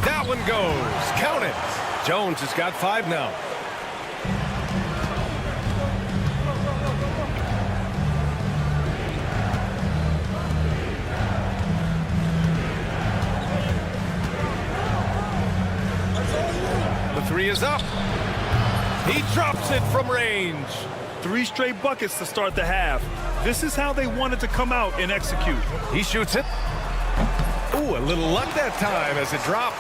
That one goes. Count it. Jones has got 5 now. The three is up. He drops it from range. 3 straight buckets to start the half. This is how they wanted to come out and execute. He shoots it. Ooh, a little luck that time as it drops.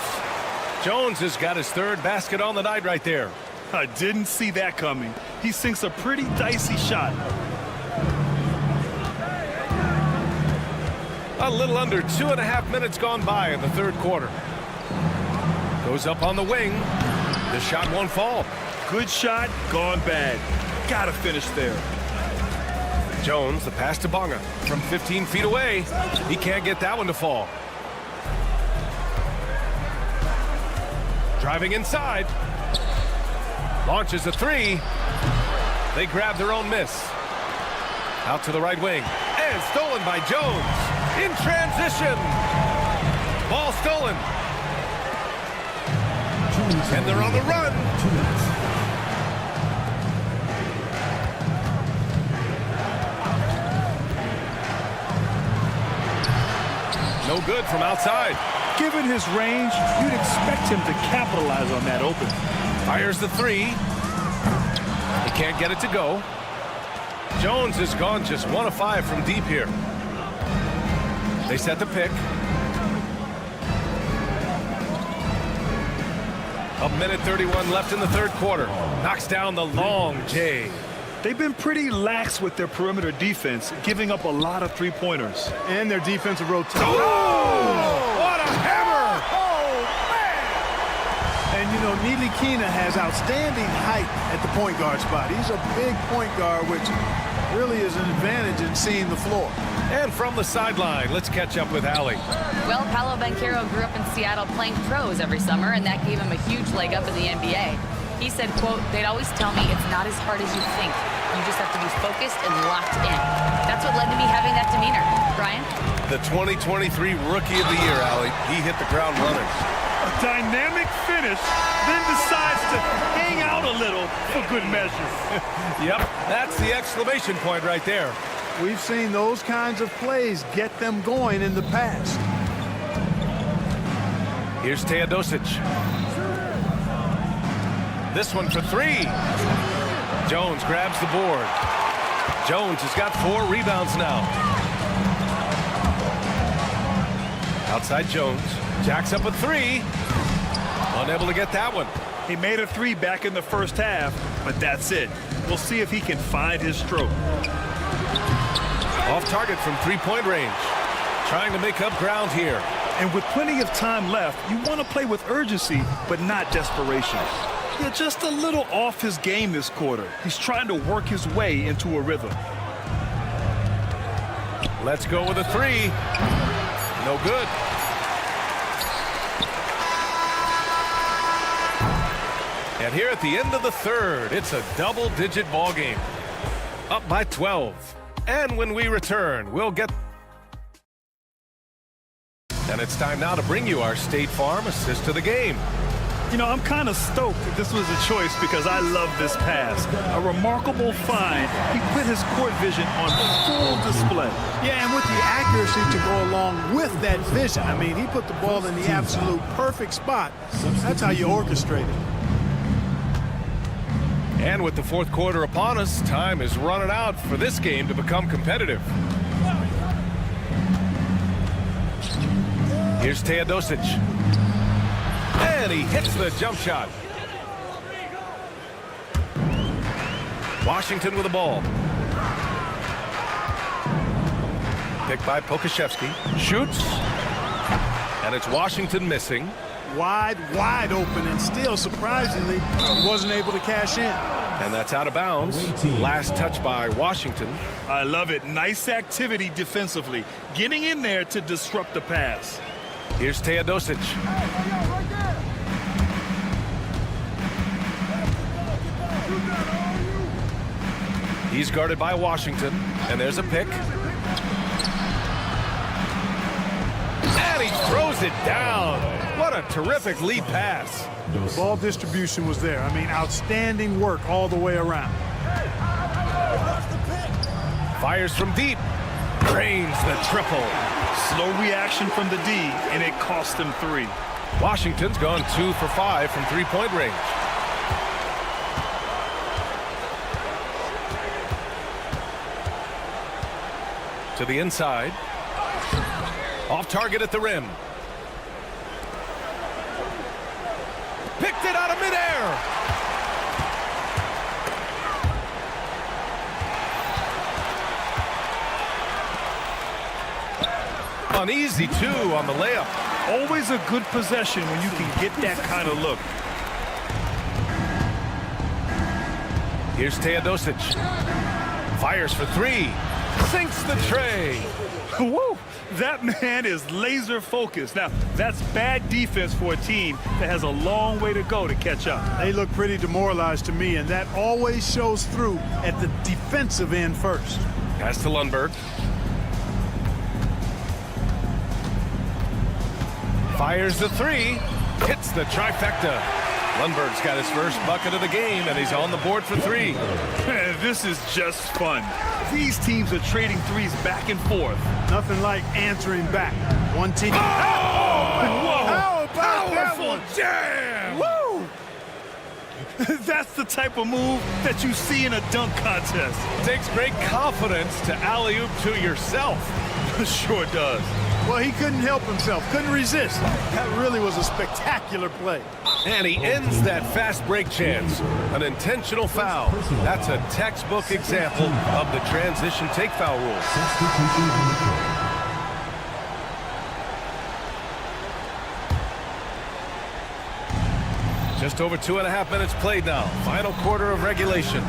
Jones has got his 3rd basket on the night right there. I didn't see that coming. He sinks a pretty dicey shot. A little under 2.5 minutes gone by in the third quarter. Goes up on the wing. The shot won't fall. Good shot, gone bad. Gotta finish there. Jones, the pass to Bonga from 15 feet away. He can't get that one to fall. Driving inside. Launches a 3. They grab their own miss. Out to the right wing. And stolen by Jones. In transition. Ball stolen. And they're on the run. No good from outside. Given his range, you'd expect him to capitalize on that open. Fires the 3. He can't get it to go. Jones has gone just 1 of 5 from deep here. They set the pick. A minute 31 left in the third quarter. Knocks down the long J. They've been pretty lax with their perimeter defense, giving up a lot of 3-pointers. And their defensive rotation. Oh! What a hammer! And, you know, Neely Keena has outstanding height at the point guard spot. He's a big point guard, which really is an advantage in seeing the floor. And from the sideline, let's catch up with Allie. Well, Paolo Banchero grew up in Seattle playing pros every summer, and that gave him a huge leg up in the NBA. He said, quote, "They'd always tell me it's not as hard as you think. You just have to be focused and locked in." That's what led to me having that demeanor. Brian? The 2023 Rookie of the Year, Allie. He hit the ground running. A dynamic finish, then decides to hang out a little for good measure. Yep, that's the exclamation point right there. We've seen those kinds of plays get them going in the past. Here's Teodosic. This one for 3. Jones grabs the board. Jones has got 4 rebounds now. Outside Jones. Jacks up a 3. Unable to get that one. He made a 3 back in the first half, but that's it. We'll see if he can find his stroke. Off target from 3-point range. Trying to make up ground here. And with plenty of time left, you want to play with urgency, but not desperation. Yeah, just a little off his game this quarter. He's trying to work his way into a rhythm. Let's go with a 3. No good. And here at the end of the third, it's a double-digit ball game. Up by 12. And when we return, we'll get... And it's time now to bring you our State Farm assist to the game. You know, I'm kind of stoked that this was a choice because I love this pass. A remarkable find. He put his court vision on full display. Yeah, and with the accuracy to go along with that vision. I mean, he put the ball in the absolute perfect spot. That's how you orchestrate it. And with the fourth quarter upon us, time is running out for this game to become competitive. Here's Teodosic. And he hits the jump shot. Washington with the ball. Picked by Pokashevsky. Shoots. And it's Washington missing. Wide open, and still, surprisingly, he wasn't able to cash in. And that's out of bounds. Last touch by Washington. I love it. Nice activity defensively. Getting in there to disrupt the pass. Here's Teodosic. He's guarded by Washington. And there's a pick. And he throws it down. What a terrific lead pass. Ball distribution was there. I mean, outstanding work all the way around. Fires from deep. Drains the triple. Slow reaction from the D, and it cost him 3. Washington's gone 2 for 5 from three-point range. To the inside. Off target at the rim. Picked it out of midair. An easy 2 on the layup. Always a good possession when you can get that kind of look. Here's Teodosic. Fires for 3. Sinks the tray. Woo! That man is laser focused. Now, that's bad defense for a team that has a long way to go to catch up. They look pretty demoralized to me, and that always shows through at the defensive end first. Pass to Lundberg. Fires the 3. Hits the trifecta. Lundberg's got his first bucket of the game, and he's on the board for 3. Man, this is just fun. These teams are trading threes back and forth. Nothing like answering back. One team. Oh! How about Powerful jam! Woo! That's the type of move that you see in a dunk contest. Takes great confidence to alley-oop to yourself. Sure does. Well, he couldn't help himself, couldn't resist. That really was a spectacular play. And he ends that fast break chance. An intentional foul. That's a textbook example of the transition take foul rule. Just over 2.5 minutes played now. Final quarter of regulation.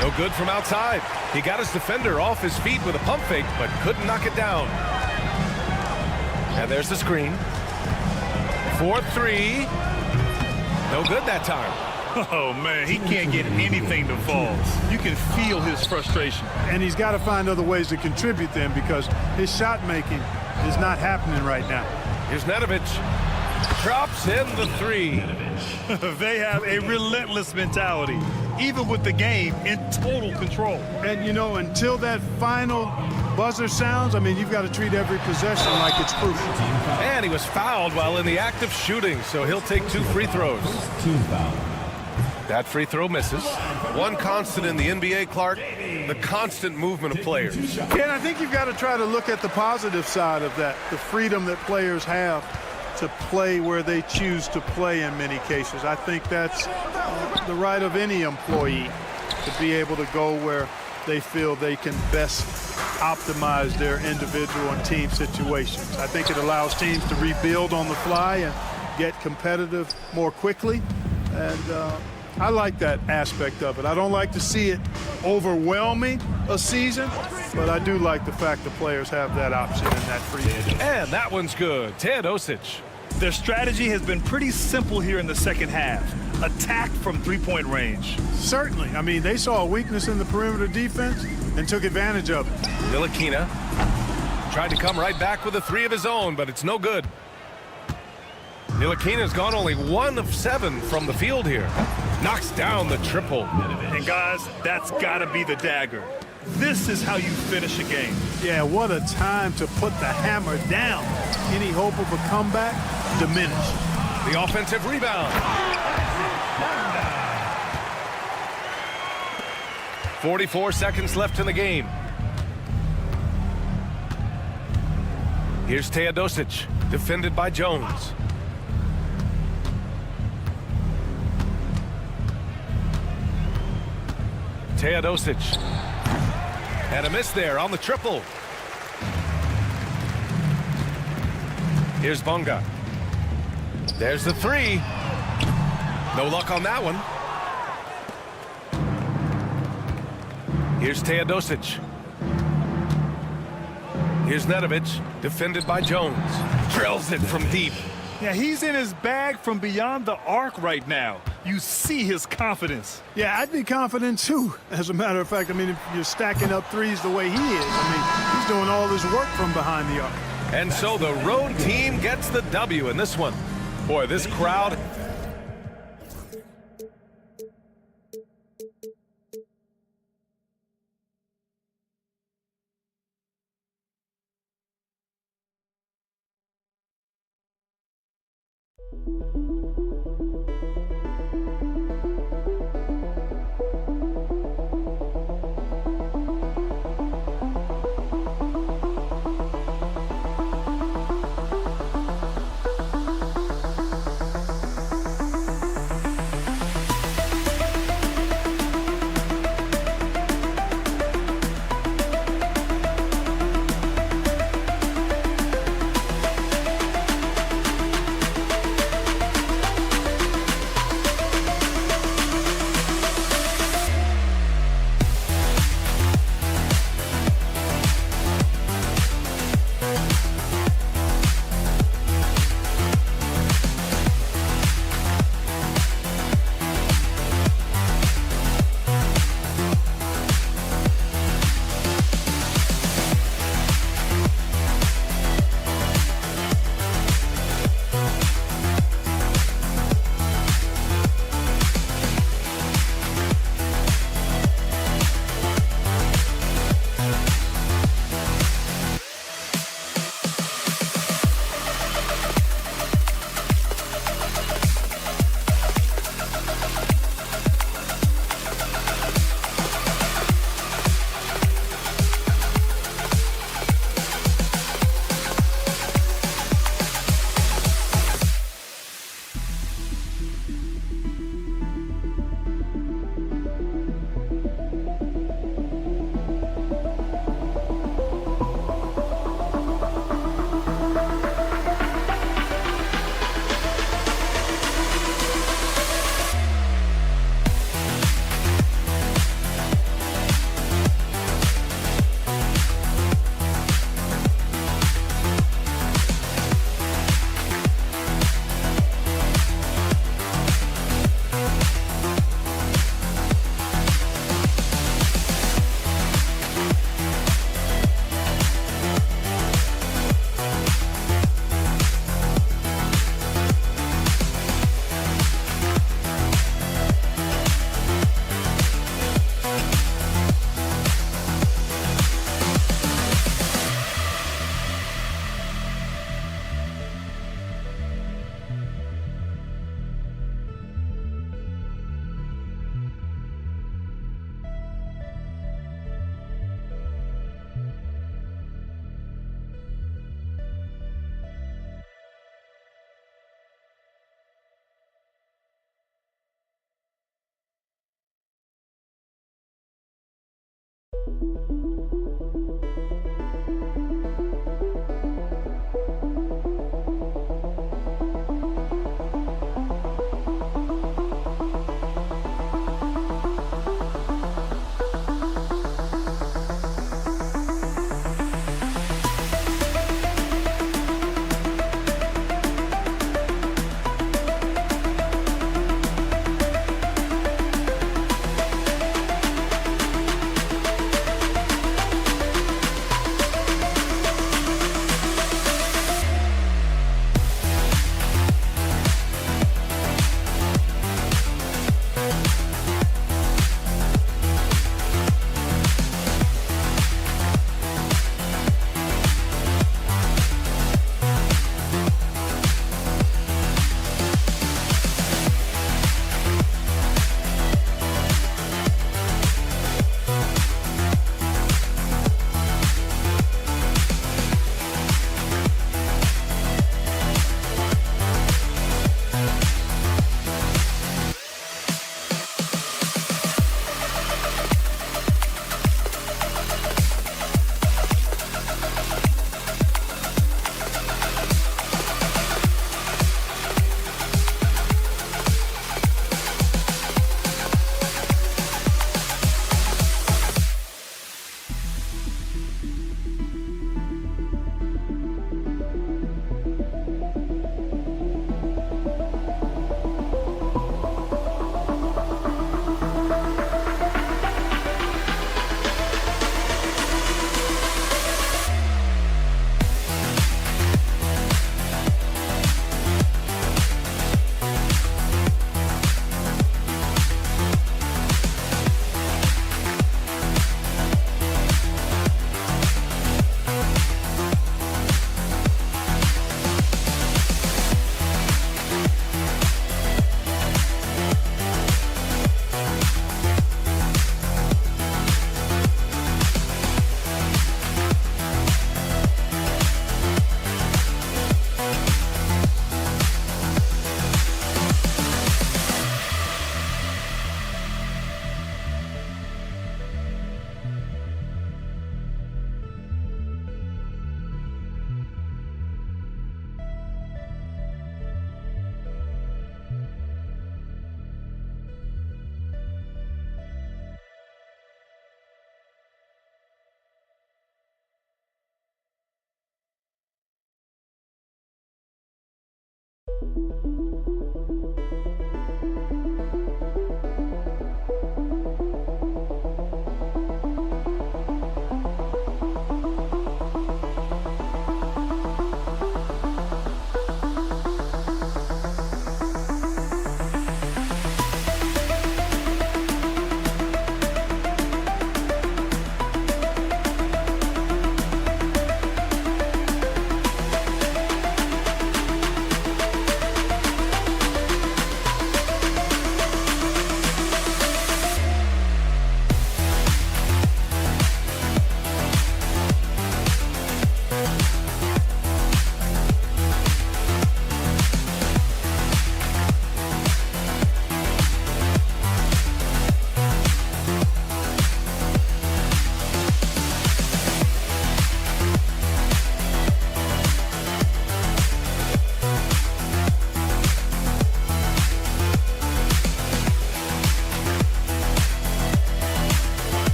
No good from outside. He got his defender off his feet with a pump fake, but couldn't knock it down. And there's the screen. 4-3. No good that time. Oh, man, he can't get anything to fall. You can feel his frustration. And he's got to find other ways to contribute then, because his shot making is not happening right now. Here's Nedovic. Drops in the 3. They have a relentless mentality, even with the game in total control. And, you know, until that final buzzer sounds, I mean, you've got to treat every possession like it's crucial. And he was fouled while in the act of shooting, so he'll take 2 free throws. That free throw misses. One constant in the NBA, Clark, the constant movement of players. And I think you've got to try to look at the positive side of that, the freedom that players have to play where they choose to play in many cases. I think that's the right of any employee, to be able to go where they feel they can best optimize their individual and team situations. I think it allows teams to rebuild on the fly and get competitive more quickly. And I like that aspect of it. I don't like to see it overwhelming a season, but I do like the fact that players have that option and that freedom. And that one's good. Teodosic. Their strategy has been pretty simple here in the second half. Attack from three-point range. Certainly. I mean, they saw a weakness in the perimeter defense and took advantage of it. Ntilikina tried to come right back with a 3 of his own, but it's no good. Ntilikina's gone only 1 of 7 from the field here. Knocks down the triple. And guys, that's got to be the dagger. This is how you finish a game. Yeah, what a time to put the hammer down. Any hope of a comeback diminished. The offensive rebound. 44 seconds left in the game. Here's Teodosic, defended by Jones. Teodosic. And a miss there on the triple. Here's Bonga. There's the three. No luck on that one. Here's Teodosic. Here's Nedovic, defended by Jones. Drills it from deep. Yeah, he's in his bag from beyond the arc right now. You see his confidence. Yeah, I'd be confident too. As a matter of fact, I mean, if you're stacking up threes the way he is, I mean, he's doing all his work from behind the arc. And so the road team gets the W in this one. Boy, this crowd.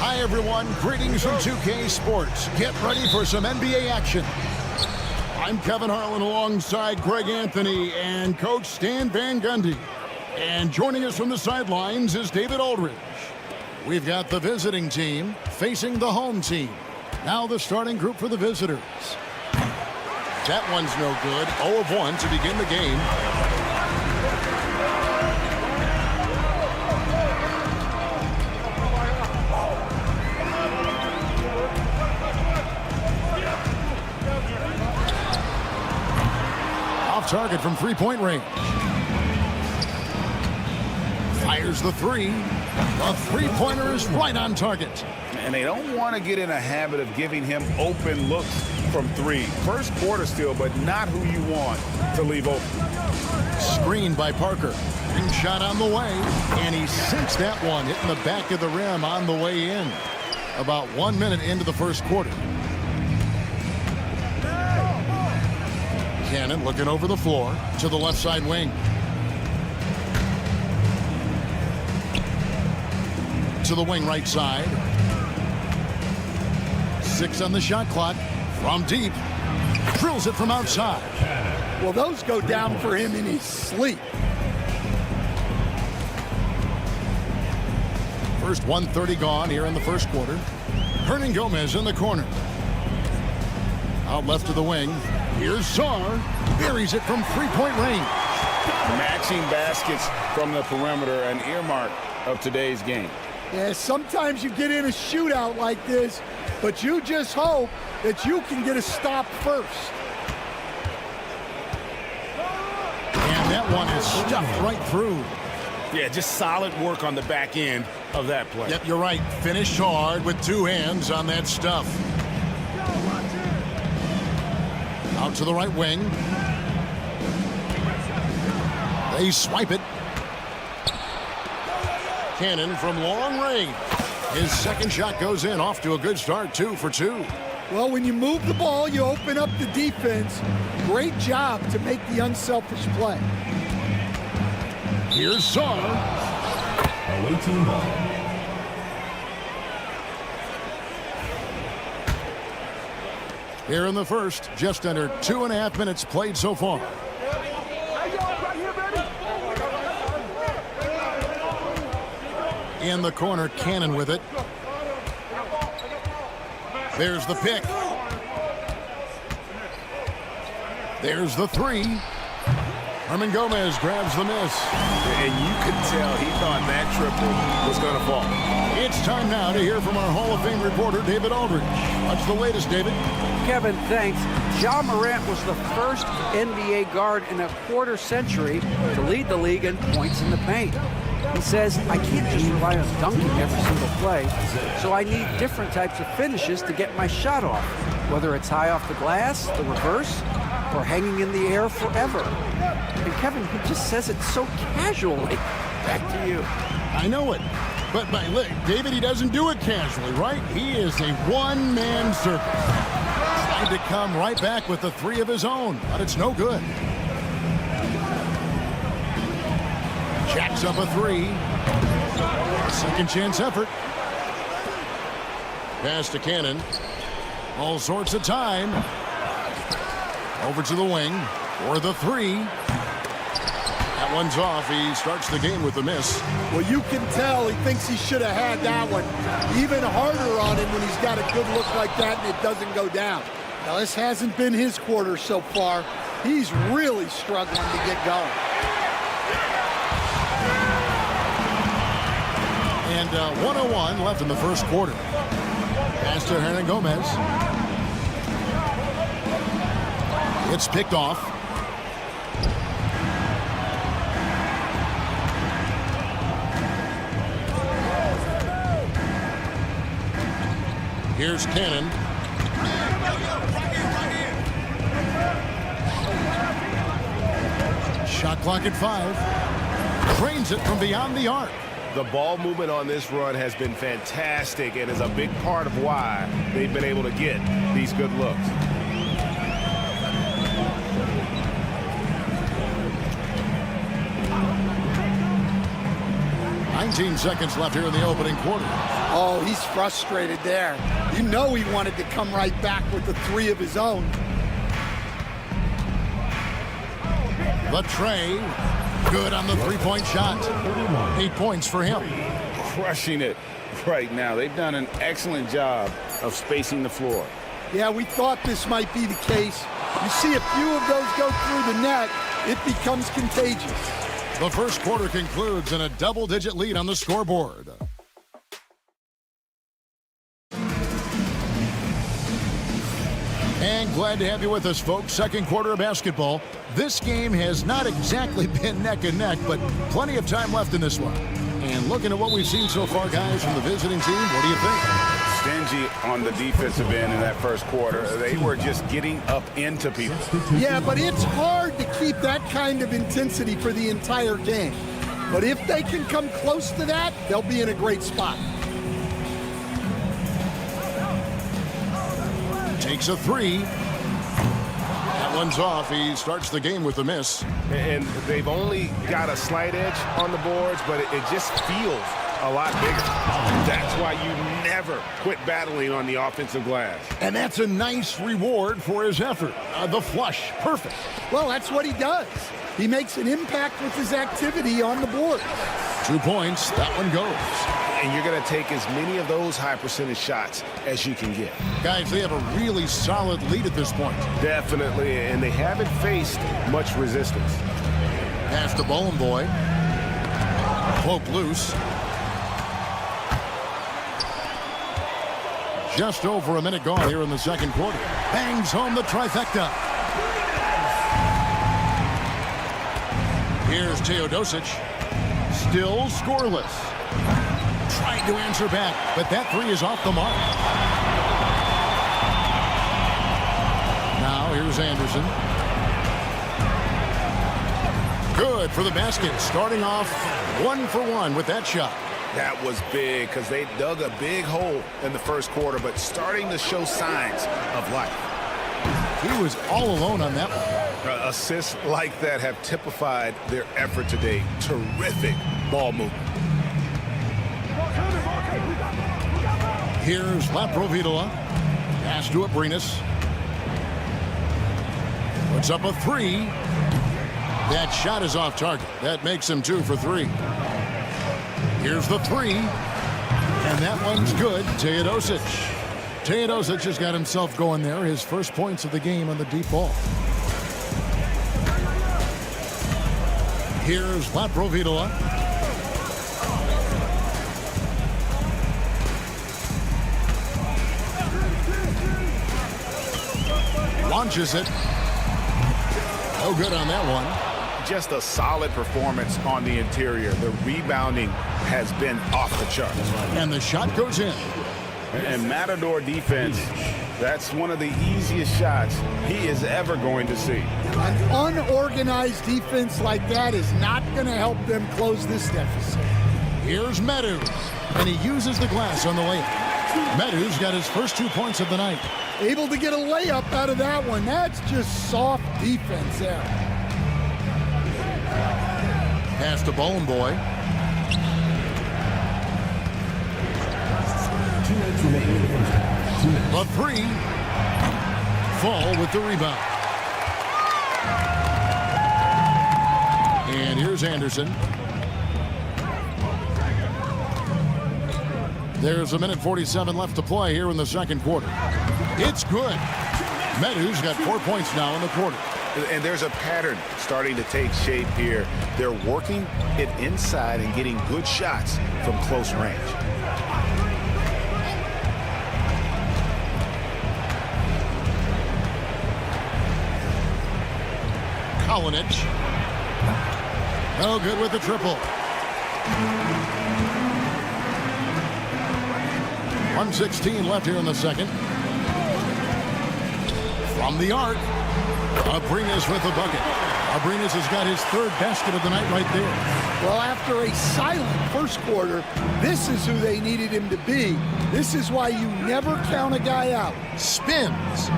Hi, everyone. Greetings from 2K Sports. Get ready for some NBA action. I'm Kevin Harlan alongside Greg Anthony and Coach Stan Van Gundy. And joining us from the sidelines is David Aldridge. We've got the visiting team facing the home team. Now the starting group for the visitors. That one's no good. 0 of 1 to begin the game. Off target from three-point range. Fires the three. The three-pointer is right on target. And they don't want to get in a habit of giving him open looks from three. First quarter still, but not who you want to leave open. Screened by Parker. Ring shot on the way, and he sinks that one, hitting the back of the rim on the way in. About 1 minute into the first quarter. Cannon looking over the floor to the left side wing. To the wing right side. 6 on the shot clock. From deep. Drills it from outside. Well, those go down for him in his sleep. First 1:30 gone here in the first quarter. Hernan Gomez in the corner. Out left to the wing. Here's Czar. Buries it from three-point range. Matching baskets from the perimeter, an earmark of today's game. Yeah, sometimes you get in a shootout like this, but you just hope that you can get a stop first. And that one is stuffed right through. Yeah, just solid work on the back end of that play. Yep, you're right. Finished hard with 2 hands on that stuff. Out to the right wing. They swipe it. Cannon from long range. His second shot goes in, off to a good start, 2 for 2. Well, when you move the ball, you open up the defense. Great job to make the unselfish play. Here's Saar. Away team ball. Here in the first, just under 2.5 minutes played so far. In the corner, Cannon with it. There's the pick. There's the three. Herman Gomez grabs the miss. And you could tell he thought that triple was going to fall. It's time now to hear from our Hall of Fame reporter, David Aldridge. What's the latest, David? Kevin, thanks. Ja Morant was the first NBA guard in a quarter century to lead the league in points in the paint. He says, I can't just rely on dunking every single play, so I need different types of finishes to get my shot off, whether it's high off the glass, the reverse, or hanging in the air forever. And Kevin, he just says it so casually. Back to you. I know it. But look, David, he doesn't do it casually, right? He is a one-man circus. Trying to come right back with the three of his own, but it's no good. Jacks up a three. Second chance effort. Pass to Cannon. All sorts of time. Over to the wing for the three. That one's off. He starts the game with a miss. Well, you can tell he thinks he should have had that one. Even harder on him when he's got a good look like that and it doesn't go down. Now, this hasn't been his quarter so far. He's really struggling to get going. And 1:01 left in the first quarter. Pass to Hernan Gomez. It's picked off. Here's Cannon. Shot clock at 5. Trains it from beyond the arc. The ball movement on this run has been fantastic and is a big part of why they've been able to get these good looks. 19 seconds left here in the opening quarter. Oh, he's frustrated there. You know he wanted to come right back with the three of his own. The tray. Good on the three-point shot. 8 points for him. Crushing it right now. They've done an excellent job of spacing the floor. Yeah, we thought this might be the case. You see a few of those go through the net, it becomes contagious. The first quarter concludes in a double-digit lead on the scoreboard. And glad to have you with us, folks. Second quarter of basketball. This game has not exactly been neck and neck, but plenty of time left in this one. And looking at what we've seen so far, guys, from the visiting team, what do you think? Stingy on the defensive end in that first quarter. They were just getting up into people. Yeah, but it's hard to keep that kind of intensity for the entire game. But if they can come close to that, they'll be in a great spot. Takes a three. That one's off. He starts the game with a miss. And they've only got a slight edge on the boards, but it just feels a lot bigger. That's why you never quit battling on the offensive glass. And that's a nice reward for his effort. The flush. Perfect. Well, that's what he does. He makes an impact with his activity on the board. 2 points. That one goes. And you're going to take as many of those high percentage shots as you can get. Guys, they have a really solid lead at this point. Definitely, and they haven't faced much resistance. Pass to Bowling Boy. Poke loose. Just over a minute gone here in the second quarter. Bangs home the trifecta. Here's Teodosic. Still scoreless. Trying to answer back, but that three is off the mark. Now here's Anderson. Good for the basket. Starting off 1 for 1 with that shot. That was big because they dug a big hole in the first quarter, but starting to show signs of life. He was all alone on that one. Assists like that have typified their effort today. Terrific ball movement. Here's Laprovitola. Pass to Abrinas. Puts up a three. That shot is off target. That makes him 2 for 3. Here's the three. And that one's good. Teodosic. Teodosic has got himself going there. His first points of the game on the deep ball. Here's Laprovitola. Launches it. No good on that one. Just a solid performance on the interior. The rebounding has been off the charts. And the shot goes in. And Matador defense, that's one of the easiest shots he is ever going to see. An unorganized defense like that is not going to help them close this deficit. Here's Medu, and he uses the glass on the layup. Medu's got his first 2 points of the night. Able to get a layup out of that one. That's just soft defense there. Pass to Bone Boy. 2 minutes remaining in the first half. 2 minutes. The three. Fall with the rebound. And here's Anderson. There's 1:47 left to play here in the second quarter. It's good. Medu's got 4 points now in the quarter. And there's a pattern starting to take shape here. They're working it inside and getting good shots from close range. Kalinic. No good with the triple. 1:16 left here in the second. From the arc, Abrinas with the bucket. Abrinas has got his third basket of the night right there. Well, after a silent first quarter, this is who they needed him to be. This is why you never count a guy out. Spins.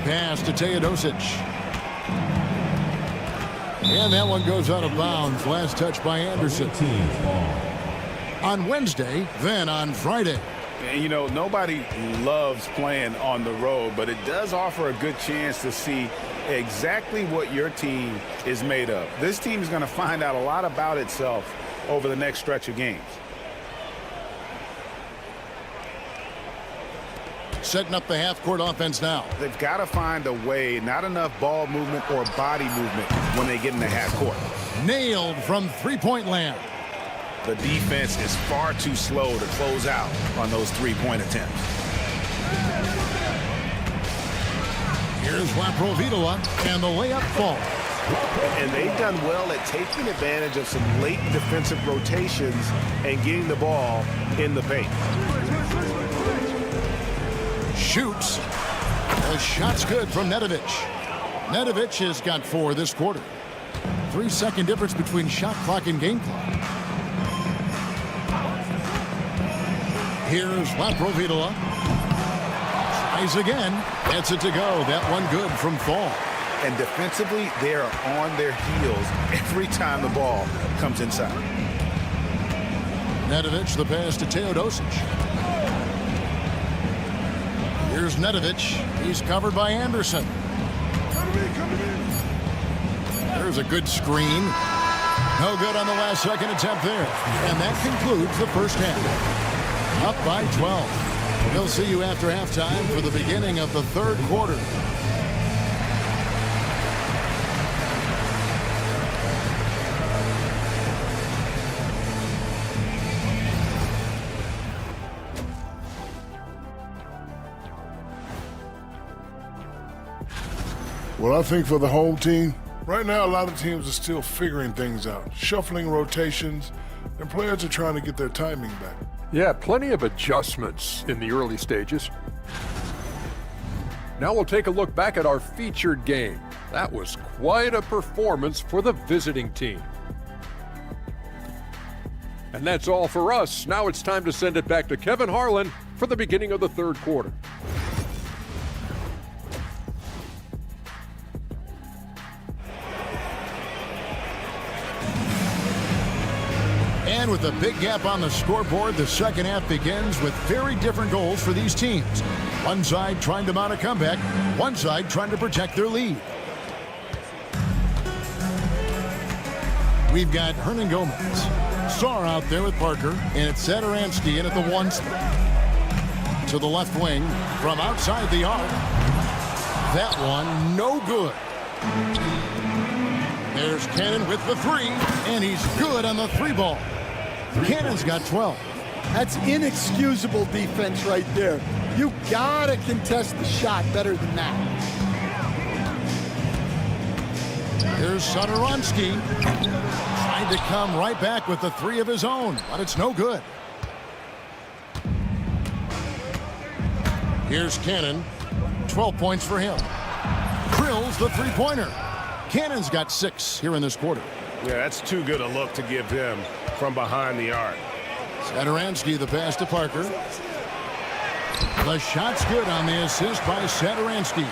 Pass to Teodosic. And that one goes out of bounds. Last touch by Anderson. On Wednesday, then on Friday. And, you know, nobody loves playing on the road, but it does offer a good chance to see exactly what your team is made of. This team is going to find out a lot about itself over the next stretch of games. Setting up the half-court offense now. They've got to find a way, not enough ball movement or body movement when they get in the half-court. Nailed from three-point land. The defense is far too slow to close out on those three-point attempts. Here's Laprovitola, and the layup falls. And they've done well at taking advantage of some late defensive rotations and getting the ball in the paint. Shoots. The shot's good from Nedovic. Nedovic has got 4 this quarter. 3-second difference between shot clock and game clock. Here's Laprovitola. Tries again. Gets it to go. That one good from Fall. And defensively, they are on their heels every time the ball comes inside. Nedovic, the pass to Teodosic. Here's Nedovic. He's covered by Anderson. There's a good screen. No good on the last second attempt there. And that concludes the first half. Up by 12. We'll see you after halftime for the beginning of the third quarter. Well, I think for the home team, right now a lot of teams are still figuring things out, shuffling rotations, and players are trying to get their timing back. Yeah, plenty of adjustments in the early stages. Now we'll take a look back at our featured game. That was quite a performance for the visiting team. And that's all for us. Now it's time to send it back to Kevin Harlan for the beginning of the third quarter. And with a big gap on the scoreboard, the second half begins with very different goals for these teams. One side trying to mount a comeback, one side trying to protect their lead. We've got Hernan Gomez. Saar out there with Parker, and it's Sadaransky in at the 1 spot. To the left wing from outside the arc. That one no good. There's Cannon with the 3, and he's good on the 3 ball. Cannon's got 12. That's inexcusable defense right there. You gotta contest the shot better than that. Here's Sadaransky. Trying to come right back with the 3 of his own, but it's no good. Here's Cannon. 12 points for him. Drills the 3-pointer. Cannon's got 6 here in this quarter. Yeah, that's too good a look to give him from behind the arc. Sadaransky, the pass to Parker. The shot's good on the assist by Sadaransky.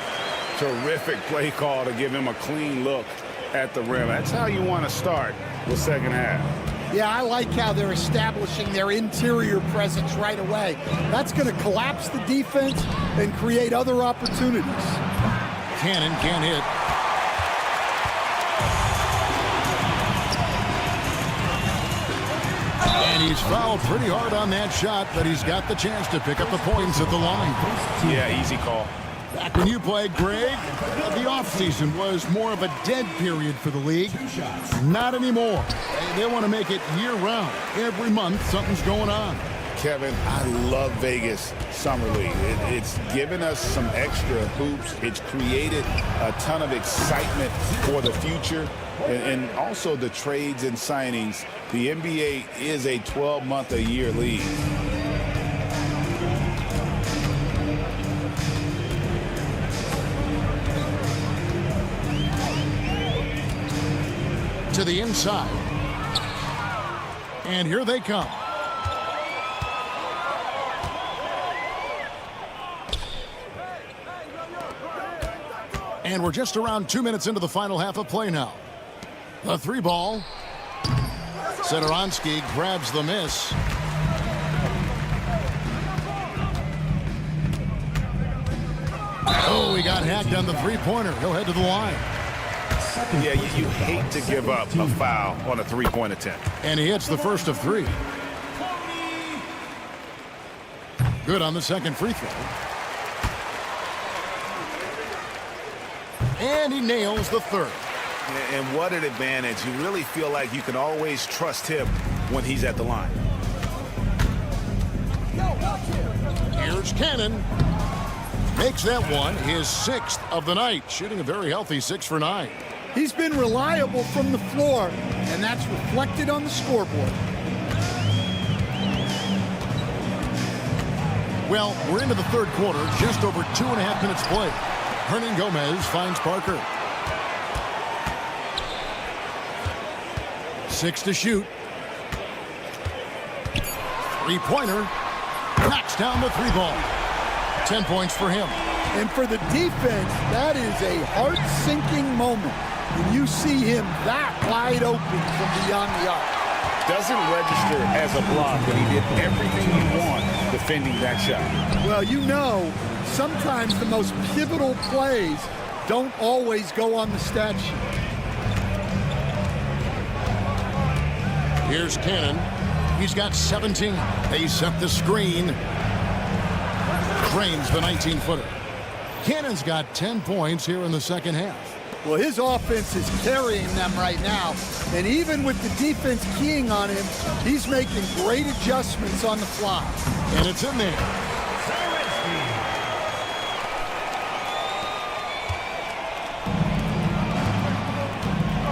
Terrific play call to give him a clean look at the rim. That's how you want to start the second half. Yeah, I like how they're establishing their interior presence right away. That's going to collapse the defense and create other opportunities. Cannon can't hit. And he's fouled pretty hard on that shot, but he's got the chance to pick up the points at the line. Yeah, easy call. Back when you played, Greg, the offseason was more of a dead period for the league. Not anymore. They want to make it year-round. Every month, something's going on. Kevin, I love Vegas Summer League. It's given us some extra hoops. It's created a ton of excitement for the future. And also the trades and signings. The NBA is a 12-month-a-year league. To the inside. And here they come. And we're just around 2 minutes into the final half of play now. The 3 ball. Sadaransky grabs the miss. Oh, he got hacked on the 3-pointer. He'll head to the line. Yeah, you hate to give up a foul on a 3-point attempt. And he hits the first of 3. Good on the second free throw. And he nails the 3rd. And what an advantage. You really feel like you can always trust him when he's at the line. Here's Cannon. Makes that one his 6th of the night, shooting a very healthy 6 for 9. He's been reliable from the floor, and that's reflected on the scoreboard. Well, we're into the 3rd quarter, just over 2.5 minutes played. Hernan Gomez finds Parker. 6 to shoot. 3-pointer. Knocks down the 3 ball. 10 points for him. And for the defense, that is a heart-sinking moment when you see him that wide open from beyond the arc. Doesn't register as a block, but he did everything you want defending that shot. Well, you know, sometimes the most pivotal plays don't always go on the stat sheet. Here's Cannon. He's got 17. They set the screen. Drains the 19-footer. Cannon's got 10 points here in the second half. Well, his offense is carrying them right now. And even with the defense keying on him, he's making great adjustments on the fly. And it's in there.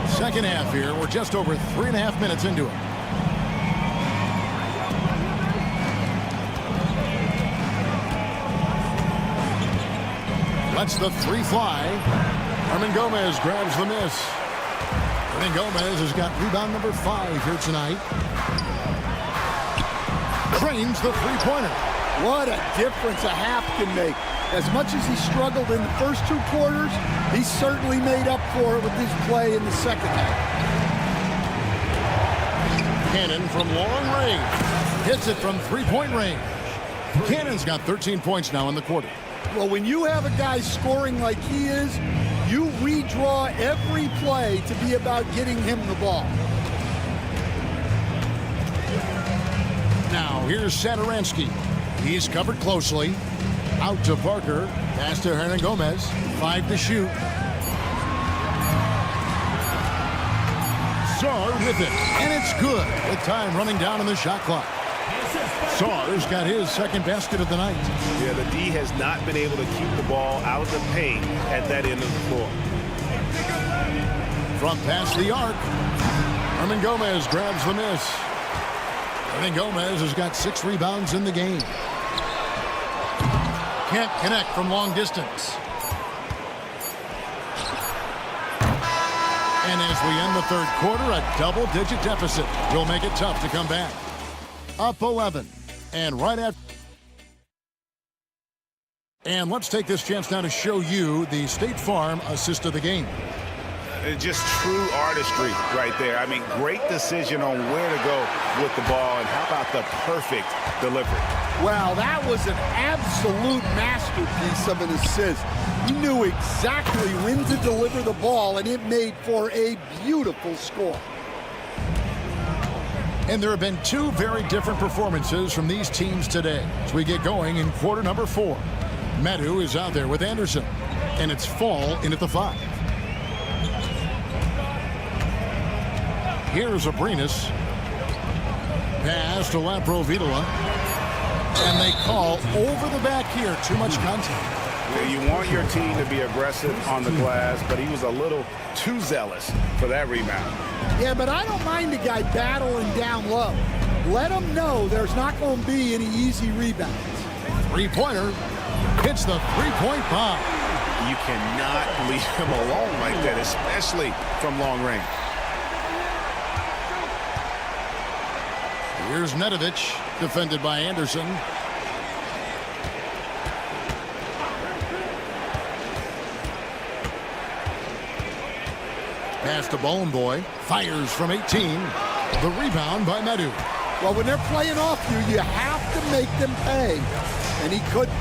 Second half here. We're just over 3.5 minutes into it. Lets the 3 fly. Hernan Gomez grabs the miss. Hernan Gomez has got rebound number 5 here tonight. drains the three-pointer. What a difference a half can make. As much as he struggled in the first 2 quarters, he certainly made up for it with his play in the second half. Cannon from long range. Hits it from three-point range. Cannon's got 13 points now in the quarter. Well, when you have a guy scoring like he is, you redraw every play to be about getting him the ball. Now, here's Satoransky. He's covered closely. Out to Parker. Pass to Hernan Gomez. 5 to shoot. Saar with it. And it's good. With time running down on the shot clock. Saar's got his second basket of the night. Yeah, the D has not been able to keep the ball out of the paint at that end of the floor. From past the arc. Hernan Gomez grabs the miss. Hernan Gomez has got 6 rebounds in the game. Can't connect from long distance. And as we end the third quarter, a double-digit deficit will make it tough to come back. Up 11. And right after. And let's take this chance now to show you the State Farm assist of the game. Just true artistry right there. I mean, great decision on where to go with the ball, and how about the perfect delivery? Wow, that was an absolute masterpiece of an assist. He knew exactly when to deliver the ball, and it made for a beautiful score. And there have been 2 very different performances from these teams today as we get going in quarter number 4. Medu is out there with Anderson, and it's Fall in at the 5. Here's Abrinas. Pass to Laprovitola. And they call over the back here. Too much contact. Yeah, you want your team to be aggressive on the glass, but he was a little too zealous for that rebound. Yeah, but I don't mind the guy battling down low. Let him know there's not going to be any easy rebounds. Three-pointer hits the three-point bomb. You cannot leave him alone like that, especially from long range. Here's Nedovic, defended by Anderson. Pass to Boy. Fires from 18. The rebound by Medu. Well, when they're playing off you, you have to make them pay. And he couldn't.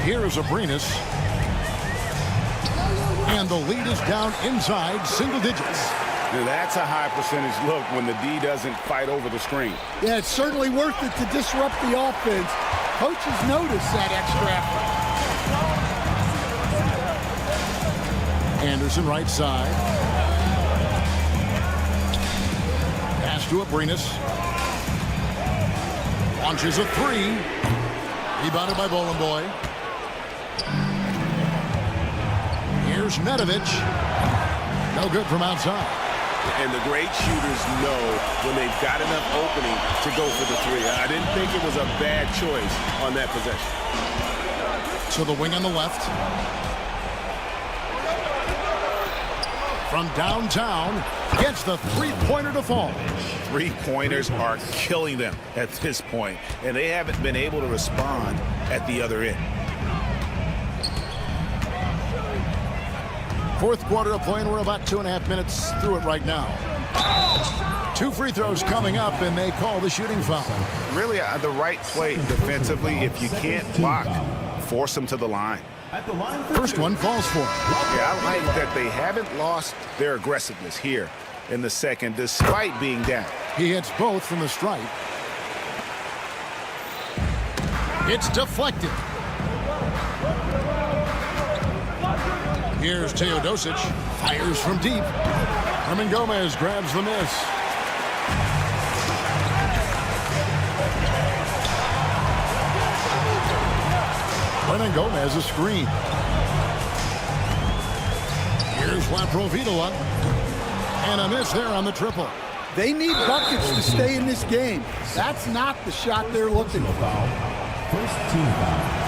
Here's Abrinas. And the lead is down inside single digits. Dude, that's a high percentage look when the D doesn't fight over the screen. Yeah, it's certainly worth it to disrupt the offense. Coaches notice that extra effort. Anderson right side. Pass to Abrinas. Launches a 3. Rebounded by Boy. Here's Nedovic. No good from outside. And the great shooters know when they've got enough opening to go for the 3. I didn't think it was a bad choice on that possession. To the wing on the left. From downtown, gets the three-pointer to fall. Three-pointers are killing them at this point, and they haven't been able to respond at the other end. Fourth quarter of play, and we're about 2.5 minutes through it right now. 2 free throws coming up, and they call the shooting foul. Really, the right play defensively. If you can't block, force them to the line. First one falls for him. Yeah, I like that they haven't lost their aggressiveness here in the second, despite being down. He hits both from the stripe. It's deflected. Here's Teodosic. Fires from deep. Hernan Gomez grabs the miss. Hernan Gomez a screen. Here's Laprovitola. And a miss there on the triple. They need buckets to stay in this game. That's not the shot they're looking for. First team foul.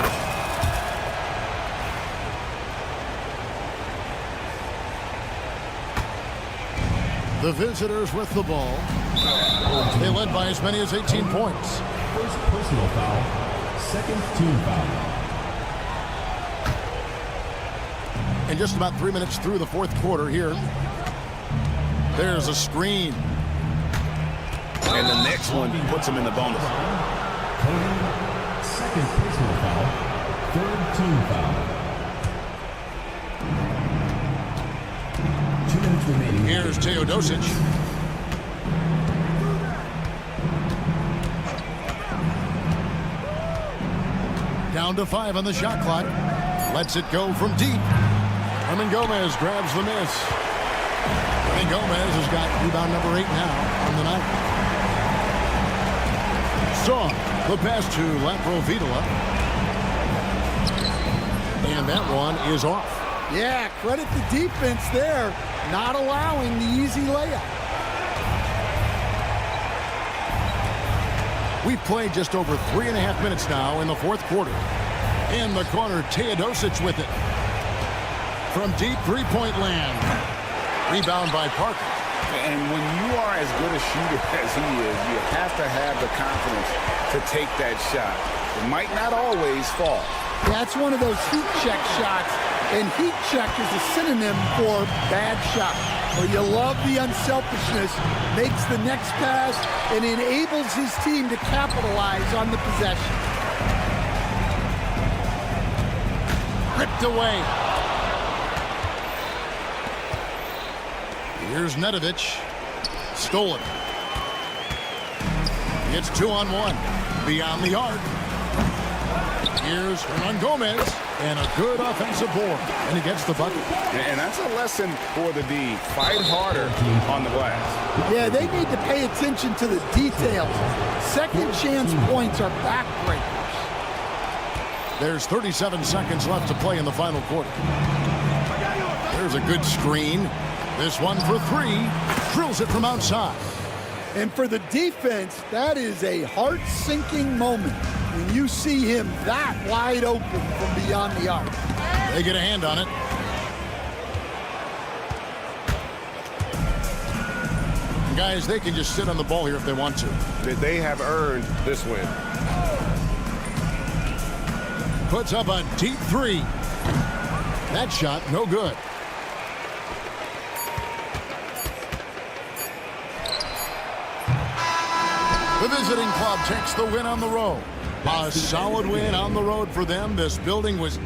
The visitors with the ball. They led by as many as 18 points. First personal foul, second team foul. And just about 3 minutes through the fourth quarter here. There's a screen. And the next one puts him in the bonus. Second personal foul, third team foul. 2 minutes remaining. Here's Teodosic. Down to 5 on the shot clock. Lets it go from deep. Herman Gomez grabs the miss. Herman Gomez has got rebound number 8 now on the night. Saw the pass to Laprovitola. And that one is off. Yeah, credit the defense there, not allowing the easy layup. We've played just over 3.5 minutes now in the fourth quarter. In the corner, Teodosic with it. From deep three-point land. Rebound by Parker. And when you are as good a shooter as he is, you have to have the confidence to take that shot. It might not always fall. That's one of those heat check shots, and heat check is a synonym for bad shot. Where you love the unselfishness, makes the next pass, and enables his team to capitalize on the possession. Ripped away. Here's Nedovic. Stolen. It's 2-on-1. Beyond the arc. Here's Hernan Gomez. And a good offensive board. And he gets the bucket. And that's a lesson for the D. Fight harder on the glass. Yeah, they need to pay attention to the details. Second chance points are backbreakers. There's 37 seconds left to play in the final quarter. There's a good screen. This one for 3. Drills it from outside. And for the defense, that is a heart-sinking moment when you see him that wide open from beyond the arc. They get a hand on it. Guys, they can just sit on the ball here if they want to. They have earned this win. Puts up a deep 3. That shot, no good. The visiting club takes the win on the road. A solid win on the road for them. This building was...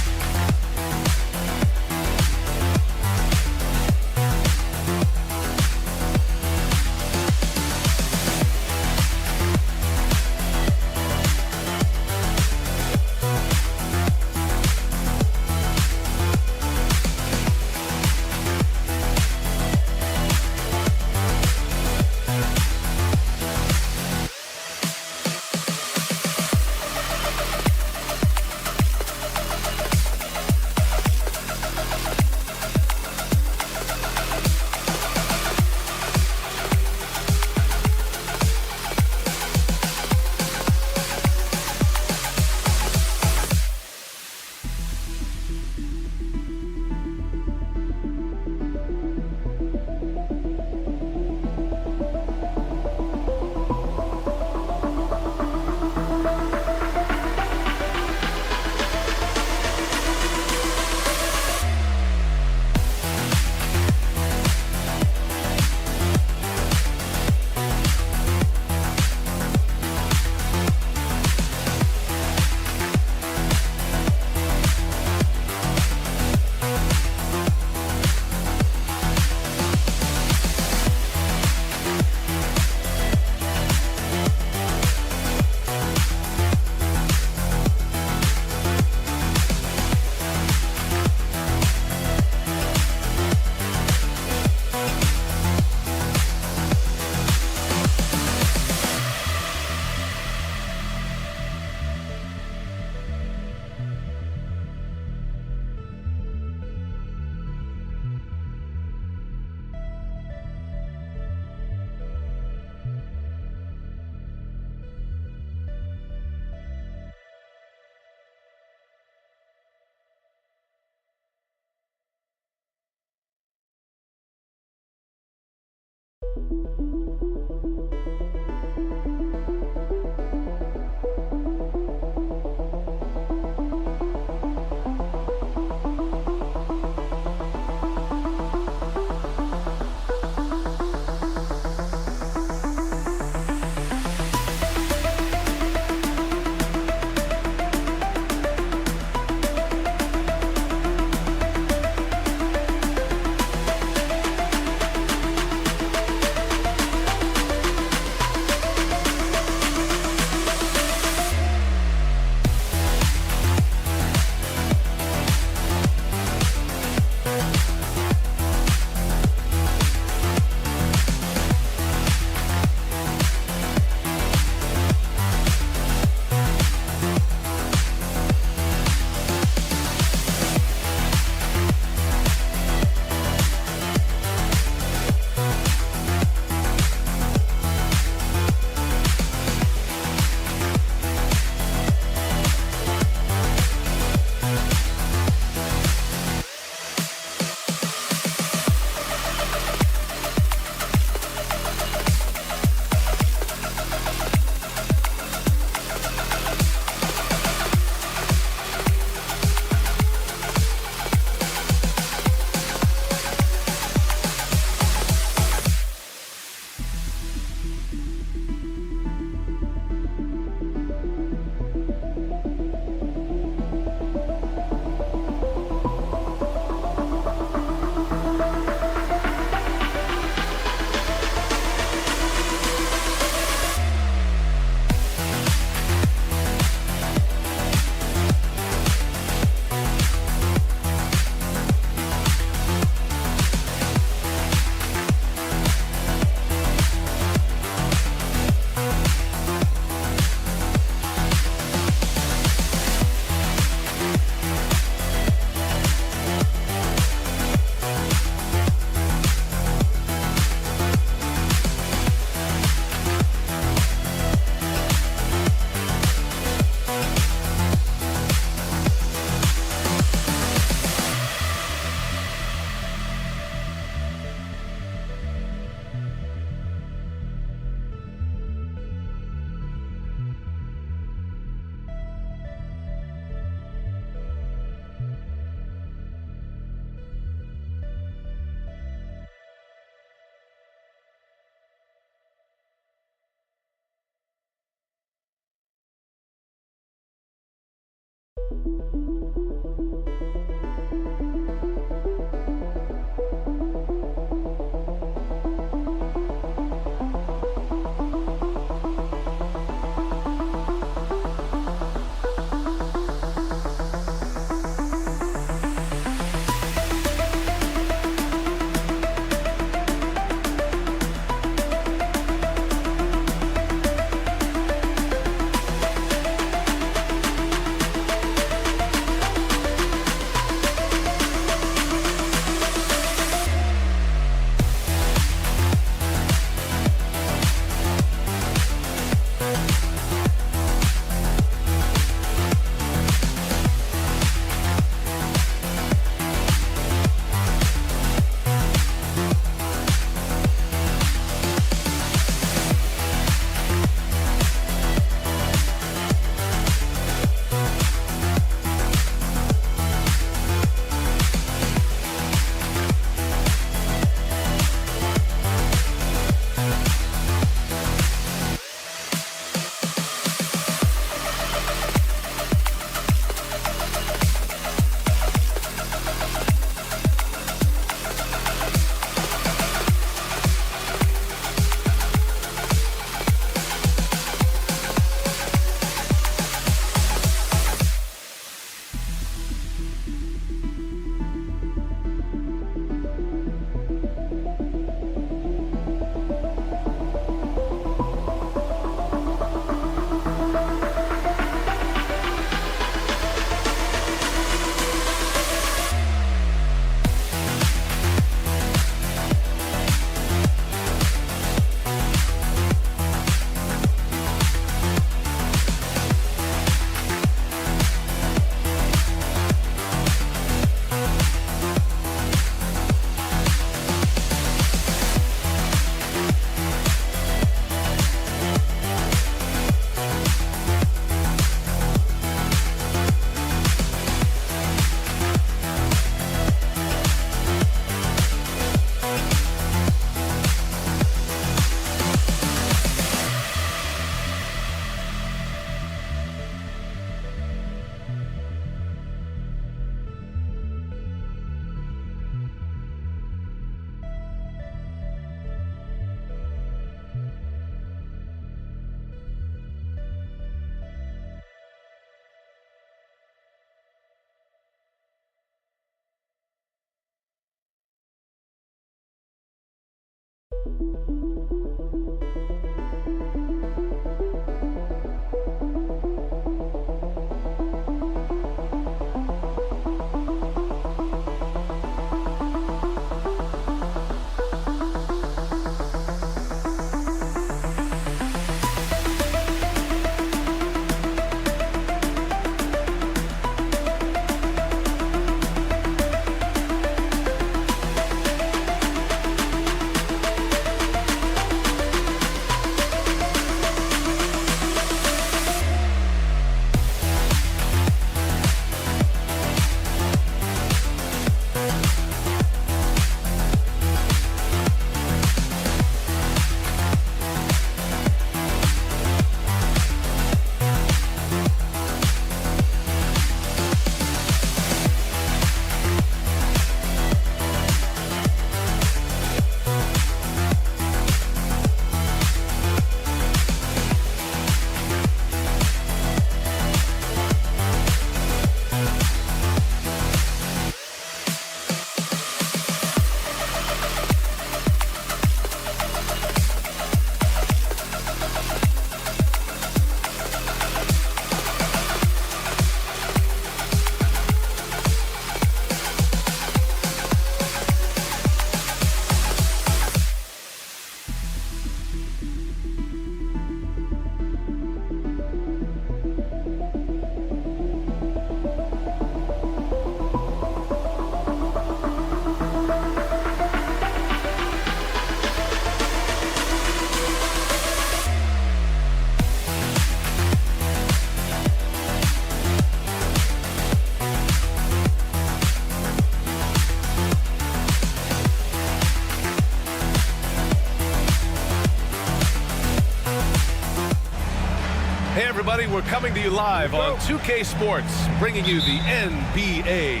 Hey everybody, we're coming to you live on 2K Sports, bringing you the NBA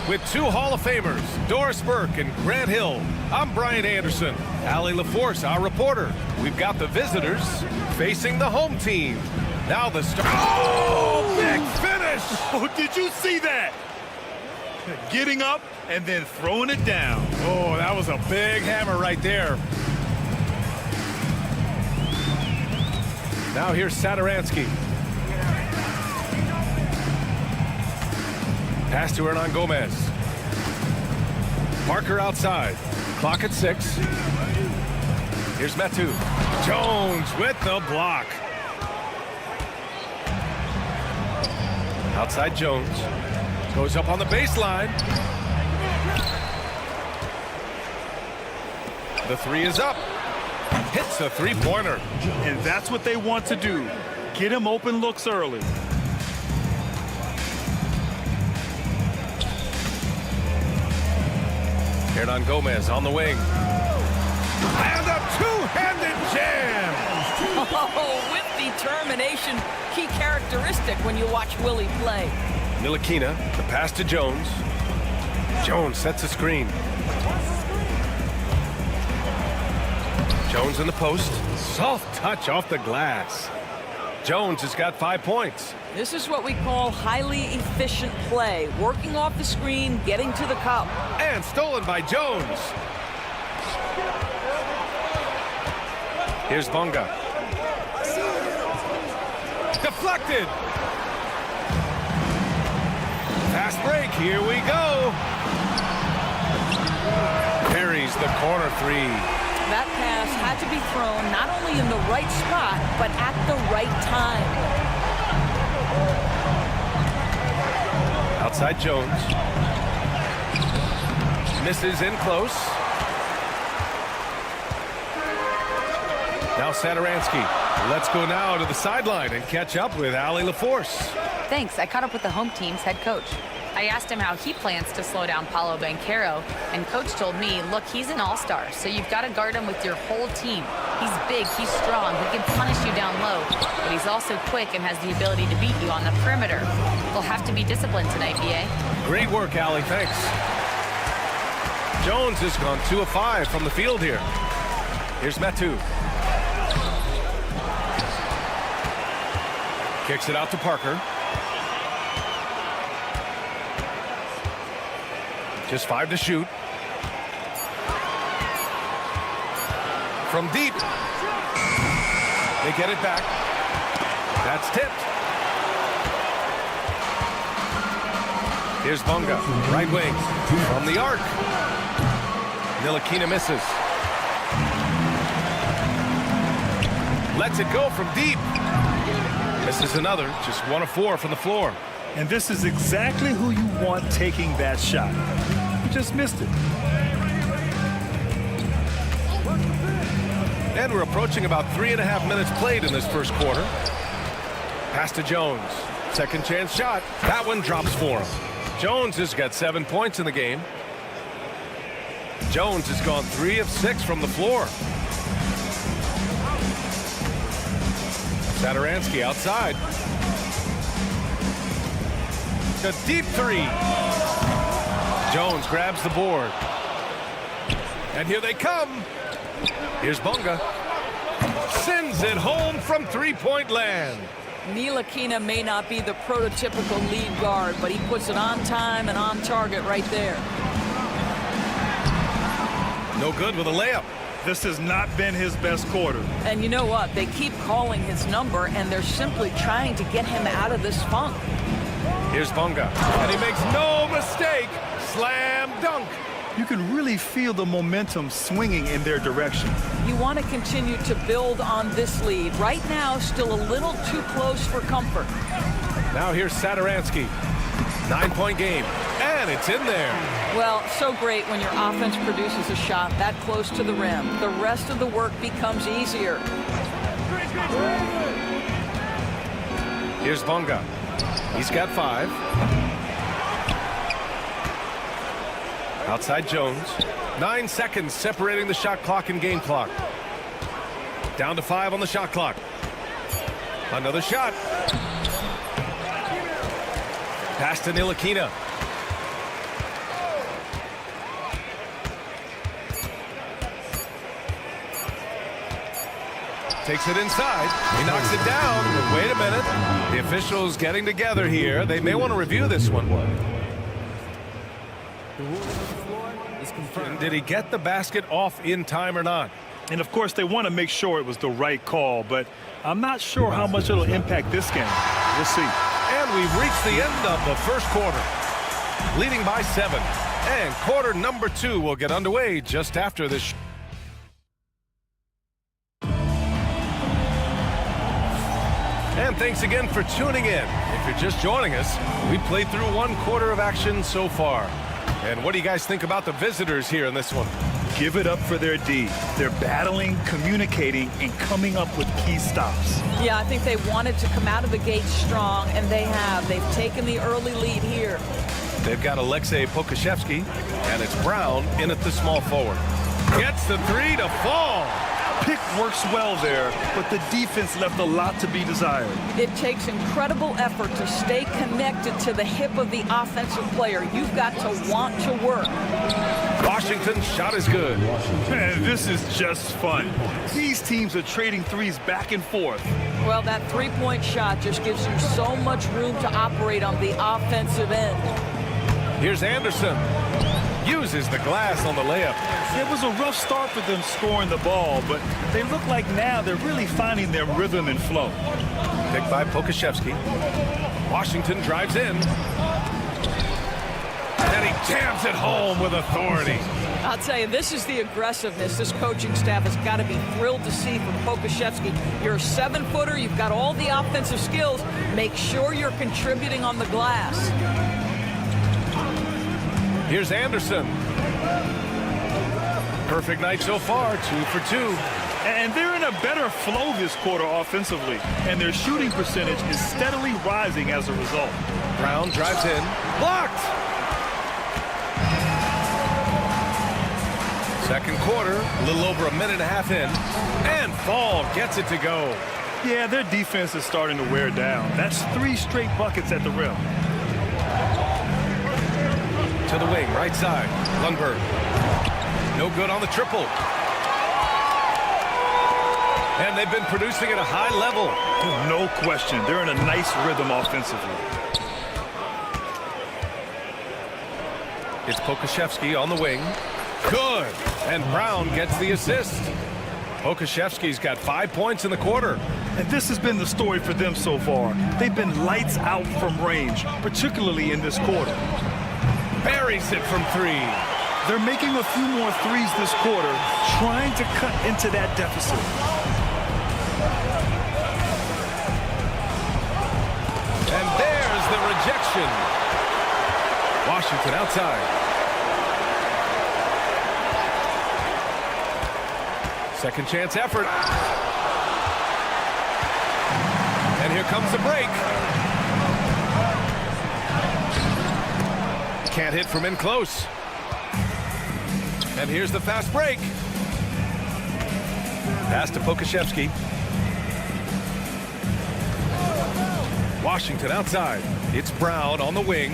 with two Hall of Famers, Doris Burke and Grant Hill. I'm Brian Anderson. Allie LaForce, our reporter. We've got the visitors facing the home team. Now the start. Oh, big finish! Oh, did you see that? Getting up and then throwing it down. Oh, that was a big hammer right there. Now here's Satoransky. Pass to Hernan Gomez. Parker outside. Clock at 6. Here's Metu. Jones with the block. Outside Jones. Goes up on the baseline. The three is up. Hits a three-pointer. And that's what they want to do. Get him open looks early. Hernan Gomez on the wing. And a two-handed jam. Oh, with determination. Key characteristic when you watch Willie play. Ntilikina, the pass to Jones. Jones sets a screen. Jones in the post. Soft touch off the glass. Jones has got 5 points. This is what we call highly efficient play. Working off the screen, getting to the cup. And stolen by Jones. Here's Bonga. Deflected. Fast break. Here we go. Parries the corner three. That pass had to be thrown not only in the right spot, but at the right time. Outside Jones. Misses in close. Now Satoransky. Let's go now to the sideline and catch up with Allie LaForce. Thanks. I caught up with the home team's head coach. I asked him how he plans to slow down Paolo Banchero, and coach told me, look, he's an all-star, so you've got to guard him with your whole team. He's big, he's strong, he can punish you down low, but he's also quick and has the ability to beat you on the perimeter. We'll have to be disciplined tonight, B.A. Great work, Allie, thanks. Jones has gone 2 of 5 from the field here. Here's Metu. Kicks it out to Parker. Just 5 to shoot. From deep. They get it back. That's tipped. Here's Bunga, right wing, from the arc. Ntilikina misses. Lets it go from deep. This is another, just 1 of 4 from the floor. And this is exactly who you want taking that shot. You just missed it. And we're approaching about 3.5 minutes played in this first quarter. Pass to Jones. Second chance shot. That one drops for him. Jones has got 7 points in the game. Jones has gone 3 of 6 from the floor. Satoransky outside. A deep 3. Jones grabs the board. And here they come. Here's Bunga. Sends it home from three-point land. Ntilikina may not be the prototypical lead guard, but he puts it on time and on target right there. No good with a layup. This has not been his best quarter. And you know what? They keep calling his number, and they're simply trying to get him out of this funk. Here's Bunga, and he makes no mistake. Slam dunk. You can really feel the momentum swinging in their direction. You want to continue to build on this lead. Right now, still a little too close for comfort. Now here's Satoransky. 9-point game, and it's in there. Well, so great when your offense produces a shot that close to the rim. The rest of the work becomes easier. Here's Bunga. He's got 5. Outside Jones. 9 seconds separating the shot clock and game clock. Down to 5 on the shot clock. Another shot. Pass to Ntilikina. Takes it inside. He knocks it down. But wait a minute. The officials getting together here. They may want to review this one. Did he get the basket off in time or not? And of course, they want to make sure it was the right call, but I'm not sure how much it'll impact this game. We'll see. And we've reached the end of the first quarter, leading by 7. And quarter number 2 will get underway just after this. And thanks again for tuning in. If you're just joining us, we played through 1 quarter of action so far. And what do you guys think about the visitors here in this one? Give it up for their D. They're battling, communicating, and coming up with key stops. Yeah, I think they wanted to come out of the gate strong, and they have. They've taken the early lead here. They've got Aleksej Pokusevski, and it's Brown in at the small forward. Gets the 3 to fall. Pick works well there, but the defense left a lot to be desired. It takes incredible effort to stay connected to the hip of the offensive player. You've got to want to work. Washington's shot is good. Man, this is just fun. These teams are trading threes back and forth. Well, that three-point shot just gives you so much room to operate on the offensive end. Here's Anderson. Uses the glass on the layup. It was a rough start for them scoring the ball, but they look like now they're really finding their rhythm and flow. Picked by Pokusevski. Washington drives in. And he jams it home with authority. I'll tell you, this is the aggressiveness this coaching staff has got to be thrilled to see from Pokusevski. You're a 7-footer. You've got all the offensive skills. Make sure you're contributing on the glass. Here's Anderson. Perfect night so far, 2 for 2. And they're in a better flow this quarter offensively, and their shooting percentage is steadily rising as a result. Brown drives in. Blocked! Second quarter, a little over a minute and a half in. And Fall gets it to go. Yeah, their defense is starting to wear down. That's 3 straight buckets at the rim. To the wing, right side. Lundberg. No good on the triple. And they've been producing at a high level. No question. They're in a nice rhythm offensively. It's Pokusevski on the wing. Good. And Brown gets the assist. Pokuševski's got 5 points in the quarter. And this has been the story for them so far. They've been lights out from range, particularly in this quarter. Buries it from 3. They're making a few more threes this quarter, trying to cut into that deficit. And there's the rejection. Washington outside. Second chance effort. And here comes the break. Can't hit from in close. And here's the fast break. Pass to Pokuševski. Washington outside. It's Brown on the wing.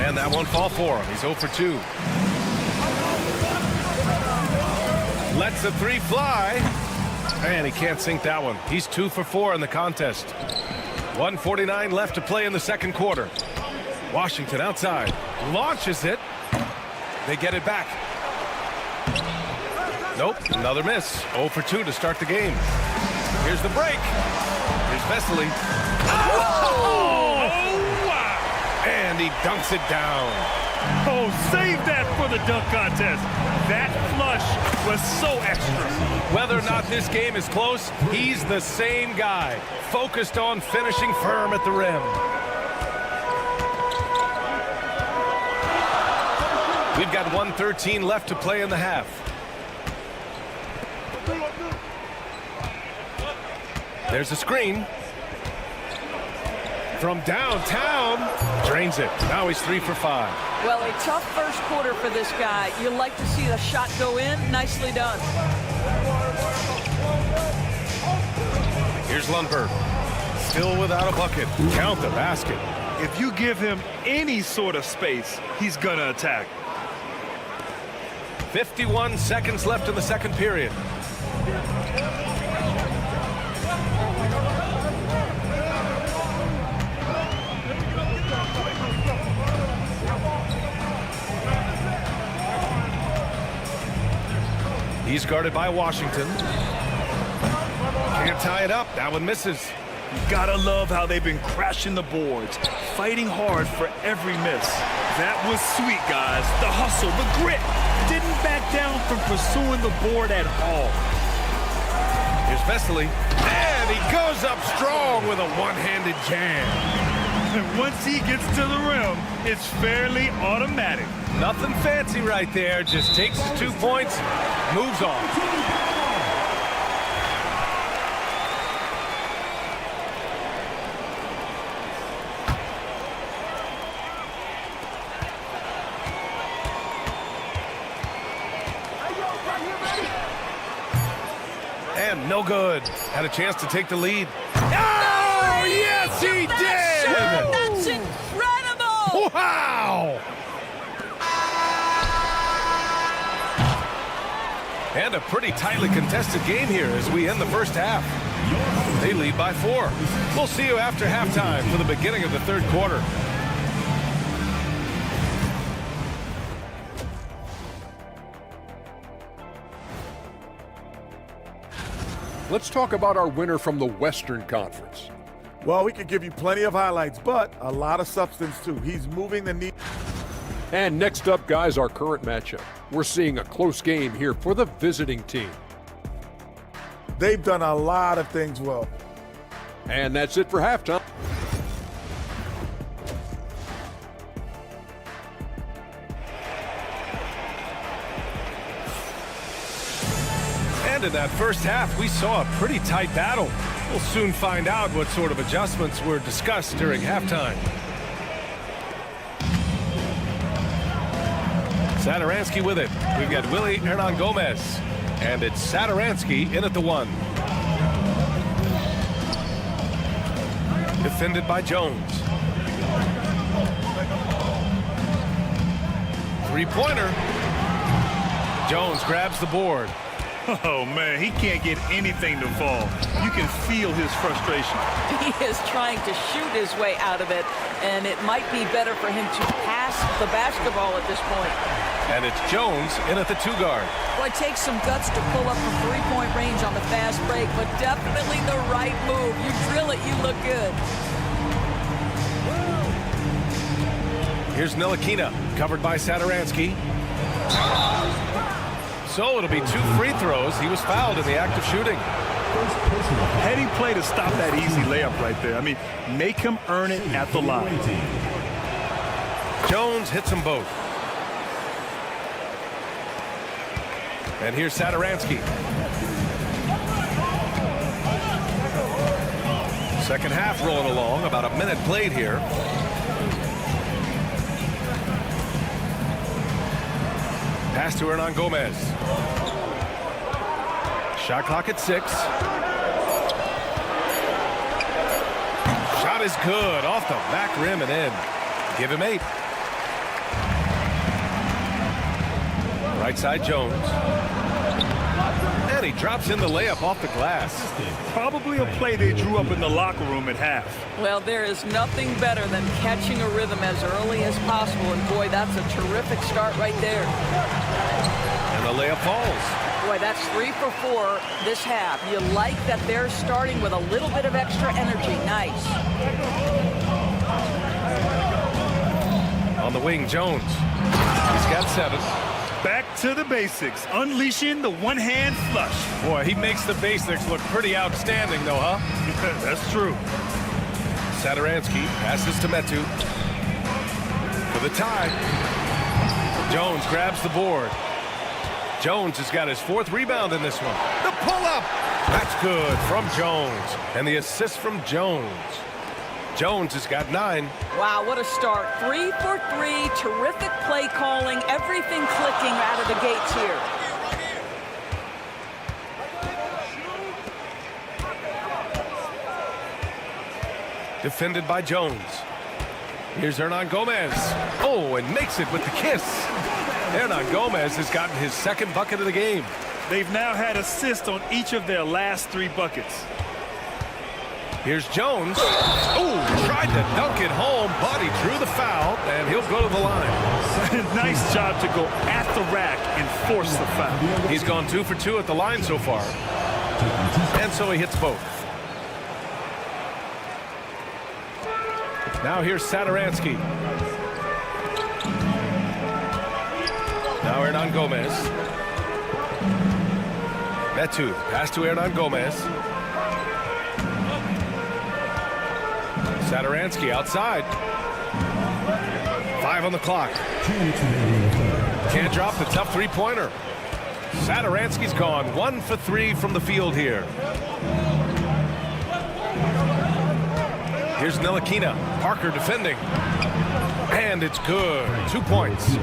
And that won't fall for him. He's 0 for 2. Lets the 3 fly. And he can't sink that one. He's 2 for 4 in the contest. 1:49 left to play in the second quarter. Washington outside. Launches it. They get it back. Nope, another miss. 0 for 2 to start the game. Here's the break. Here's Vesely. Oh! And he dunks it down. Oh, save that for the dunk contest. That flush was so extra. Whether or not this game is close, he's the same guy. Focused on finishing firm at the rim. We've got 1:13 left to play in the half. There's a screen. From downtown, drains it. Now he's 3 for 5. Well, a tough first quarter for this guy. You like to see the shot go in. Nicely done. Here's Lundberg. Still without a bucket. Count the basket. If you give him any sort of space, he's gonna attack. 51 seconds left in the second period. He's guarded by Washington. Can't tie it up. That one misses. You gotta love how they've been crashing the boards, fighting hard for every miss. That was sweet, guys. The hustle, the grit. Didn't back down from pursuing the board at all. Here's Vesely. And he goes up strong with a one-handed jam. And once he gets to the rim, it's fairly automatic. Nothing fancy right there. Just takes his 2 points, moves on. And no good. Had a chance to take the lead. Oh, yes, he did! That's incredible! Wow! And a pretty tightly contested game here as we end the first half. They lead by 4. We'll see you after halftime for the beginning of the third quarter. Let's talk about our winner from the Western Conference. Well, we could give you plenty of highlights, but a lot of substance too. He's moving the knee. And next up, guys, our current matchup. We're seeing a close game here for the visiting team. They've done a lot of things well. And that's it for halftime. And in that first half, we saw a pretty tight battle. We'll soon find out what sort of adjustments were discussed during halftime. Satoransky with it. We've got Willie Hernan Gomez. And it's Satoransky in at the 1. Defended by Jones. Three-pointer. Jones grabs the board. Oh, man, he can't get anything to fall. You can feel his frustration. He is trying to shoot his way out of it, and it might be better for him to pass the basketball at this point. And it's Jones in at the 2-guard. Well, it takes some guts to pull up from three-point range on the fast break, but definitely the right move. You drill it, you look good. Here's Ntilikina, covered by Satoransky. So it'll be 2 free throws. He was fouled in the act of shooting. Heady play to stop that easy layup right there. I mean, make him earn it at the line. Jones hits them both. And here's Satoransky. Second half rolling along, about a minute played here. Pass to Hernan Gomez. Shot clock at 6. Shot is good, off the back rim and in. Give him 8. Right side Jones. And he drops in the layup off the glass. Probably a play they drew up in the locker room at half. Well, there is nothing better than catching a rhythm as early as possible. And boy, that's a terrific start right there. And the layup falls. Boy, that's 3 for 4 this half. You like that they're starting with a little bit of extra energy. Nice. On the wing, Jones. He's got 7. Back to the basics, unleashing the one-hand flush. Boy, he makes the basics look pretty outstanding, though, huh? That's true. Satoransky passes to Metu for the tie. Jones grabs the board. Jones has got his 4th rebound in this one. The pull-up! That's good from Jones. And the assist from Jones. Jones has got 9. Wow, what a start. 3 for 3. Terrific play calling. Everything clicking out of the gates here. Defended by Jones. Here's Hernan Gomez. Oh, and makes it with the kiss. Hernan Gomez has gotten his 2nd bucket of the game. They've now had assists on each of their last 3 buckets. Here's Jones. Oh, tried to dunk it home, but he drew the foul, and he'll go to the line. Nice job to go at the rack and force the foul. He's gone 2 for 2 at the line so far. And so he hits both. Now here's Satoransky. Now Hernan Gomez. Metu, pass to Hernan Gomez. Satoransky outside. 5 on the clock. Can't drop the tough 3-pointer. Satoransky's gone 1 for 3 from the field here. Here's Ntilikina. Parker defending. And it's good. 2 points.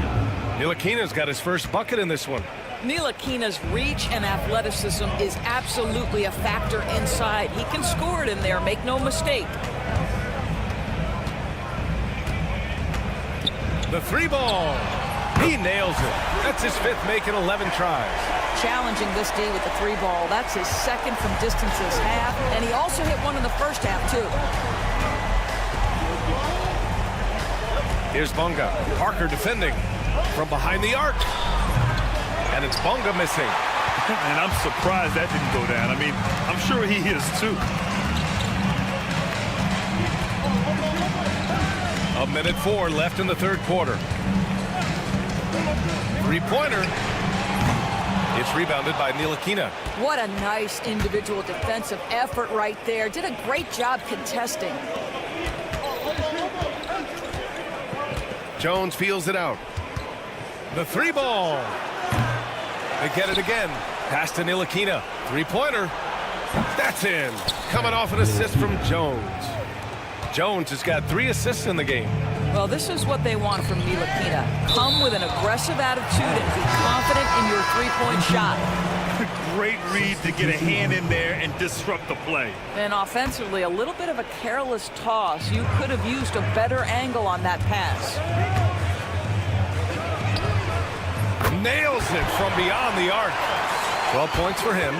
Ntilikina's got his first bucket in this one. Ntilikina's reach and athleticism is absolutely a factor inside. He can score it in there, make no mistake. The 3-ball. He nails it. That's his 5th make in 11 tries. Challenging this D with the 3-ball. That's his 2nd from distance this half. And he also hit one in the first half, too. Here's Bunga. Parker defending from behind the arc. And it's Bunga missing. And I'm surprised that didn't go down. I mean, I'm sure he is, too. 1:04 left in the 3rd quarter. 3-pointer. It's rebounded by Ntilikina. What a nice individual defensive effort right there. Did a great job contesting. Jones feels it out. The 3-ball. They get it again. Pass to Ntilikina. 3-pointer. That's in. Coming off an assist from Jones. Jones has got 3 assists in the game. Well, this is what they want from Ntilikina. Come with an aggressive attitude and be confident in your 3-point shot. Great read to get a hand in there and disrupt the play. And offensively, a little bit of a careless toss. You could have used a better angle on that pass. Nails it from beyond the arc. 12 points for him.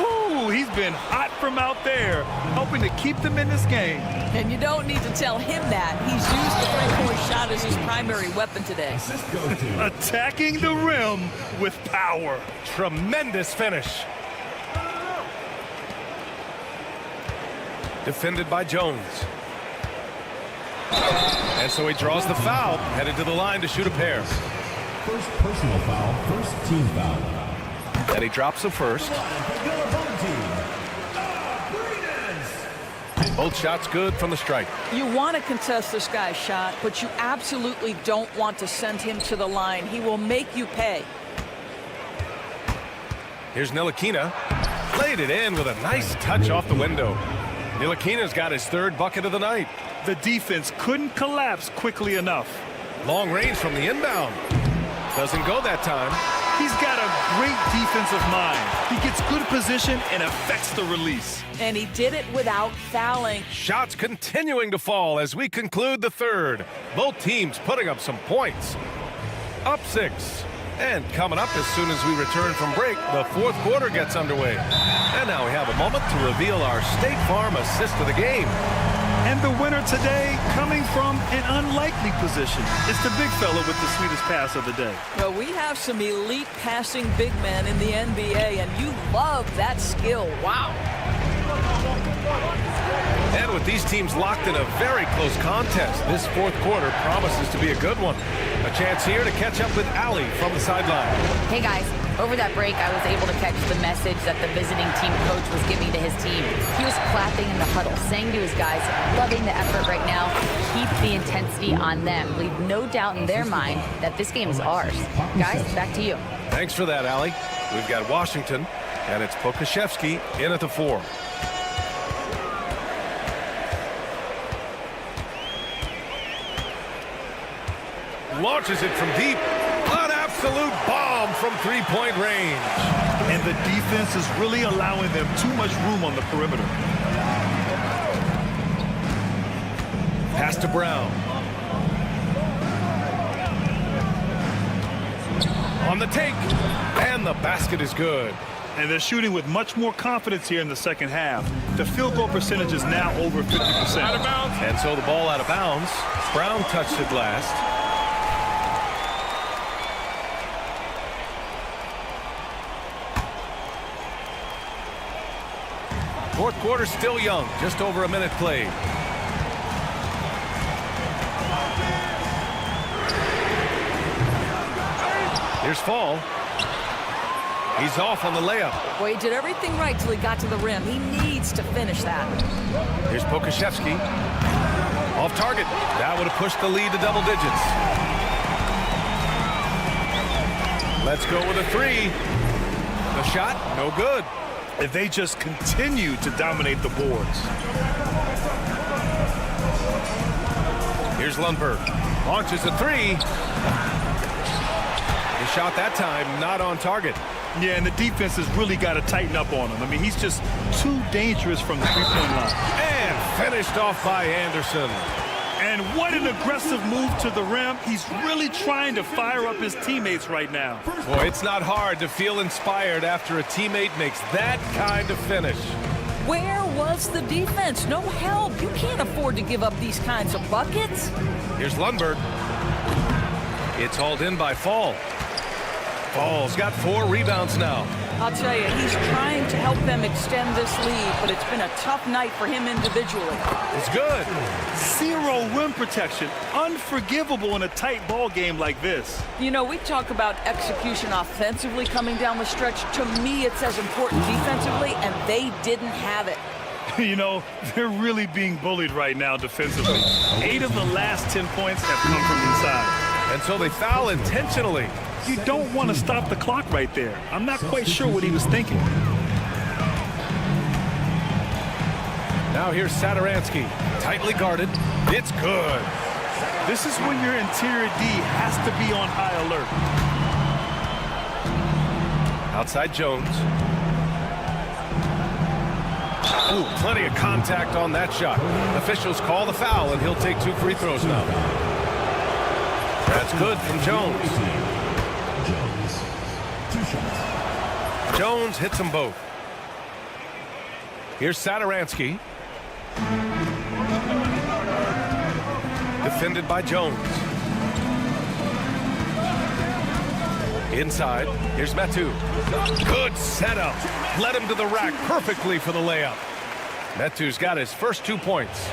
Ooh, he's been hot from out there, helping to keep them in this game. And you don't need to tell him that. He's used the 3-point shot as his primary. primary weapon today. Attacking the rim with power. Tremendous finish. Defended by Jones. And so he draws the foul, headed to the line to shoot a pair. First personal foul, first team foul. And he drops the first. Both shots good from the strike. You want to contest this guy's shot, but you absolutely don't want to send him to the line. He will make you pay. Here's Ntilikina. Laid it in with a nice touch off the window. Ntilikina's got his third bucket of the night. The defense couldn't collapse quickly enough. Long range from the inbound. Doesn't go that time. He's got a great defensive mind. He gets good position and affects the release. And he did it without fouling. Shots continuing to fall as we conclude the third. Both teams putting up some points. Up 6. And coming up as soon as we return from break, the fourth quarter gets underway. And now we have a moment to reveal our State Farm assist of the game. And the winner today coming from an unlikely position. It's the big fella with the sweetest pass of the day. Well, we have some elite passing big men in the NBA, and you love that skill. Wow. And with these teams locked in a very close contest, this fourth quarter promises to be a good one. A chance here to catch up with Allie from the sideline. Hey guys, over that break I was able to catch the message that the visiting team coach was giving to his team. He was clapping in the huddle, saying to his guys, loving the effort right now, keep the intensity on them. Leave no doubt in their mind that this game is ours. Guys, back to you. Thanks for that, Allie. We've got Washington, and it's Pokusevski in at the 4. Launches it from deep. An absolute bomb from three-point range. And the defense is really allowing them too much room on the perimeter. Pass to Brown. On the take. And the basket is good. And they're shooting with much more confidence here in the second half. The field goal percentage is now over 50%. Out of bounds. And so the ball out of bounds. Brown touched it last. Fourth quarter still young, just over a minute played. Here's Fall. He's off on the layup. Boy, he did everything right till he got to the rim. He needs to finish that. Here's Pokusevski. Off target. That would have pushed the lead to double digits. Let's go with a 3. The shot, no good. And they just continue to dominate the boards. Here's Lundberg. Launches a 3. He shot that time, not on target. Yeah, and the defense has really got to tighten up on him. I mean, he's just too dangerous from the three-point line. And finished off by Anderson. And what an aggressive move to the rim. He's really trying to fire up his teammates right now. Boy, it's not hard to feel inspired after a teammate makes that kind of finish. Where was the defense? No help. You can't afford to give up these kinds of buckets. Here's Lundberg. It's hauled in by Fall. Fall's got 4 rebounds now. I'll tell you, he's trying to help them extend this lead, but it's been a tough night for him individually. It's good. 0 rim protection. Unforgivable in a tight ball game like this. You know, we talk about execution offensively coming down the stretch. To me, it's as important defensively, and they didn't have it. You know, they're really being bullied right now defensively. 8 of the last 10 points have come from inside. And so they foul intentionally. You don't want to stop the clock right there. I'm not quite sure what he was thinking. Now here's Satoransky. Tightly guarded. It's good. This is when your interior D has to be on high alert. Outside Jones. Ooh, plenty of contact on that shot. Officials call the foul, and he'll take 2 free throws now. That's good from Jones. Jones hits them both. Here's Satoransky. Defended by Jones. Inside, here's Metu. Good setup. Led him to the rack perfectly for the layup. Metu's got his first 2 points.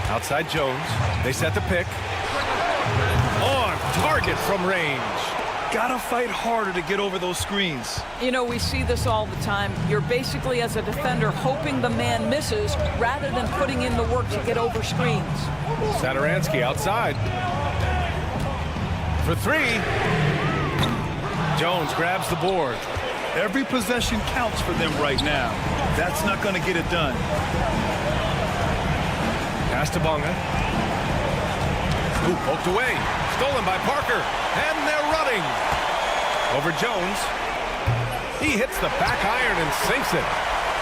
Outside Jones. They set the pick. On target from range. Gotta fight harder to get over those screens. You know, we see this all the time. You're basically, as a defender, hoping the man misses rather than putting in the work to get over screens. Satoransky outside. For three. Jones grabs the board. Every possession counts for them right now. That's not going to get it done. Pass to Bonga. Ooh, poked away. Stolen by Parker. And they're running. Over Jones. He hits the back iron and sinks it.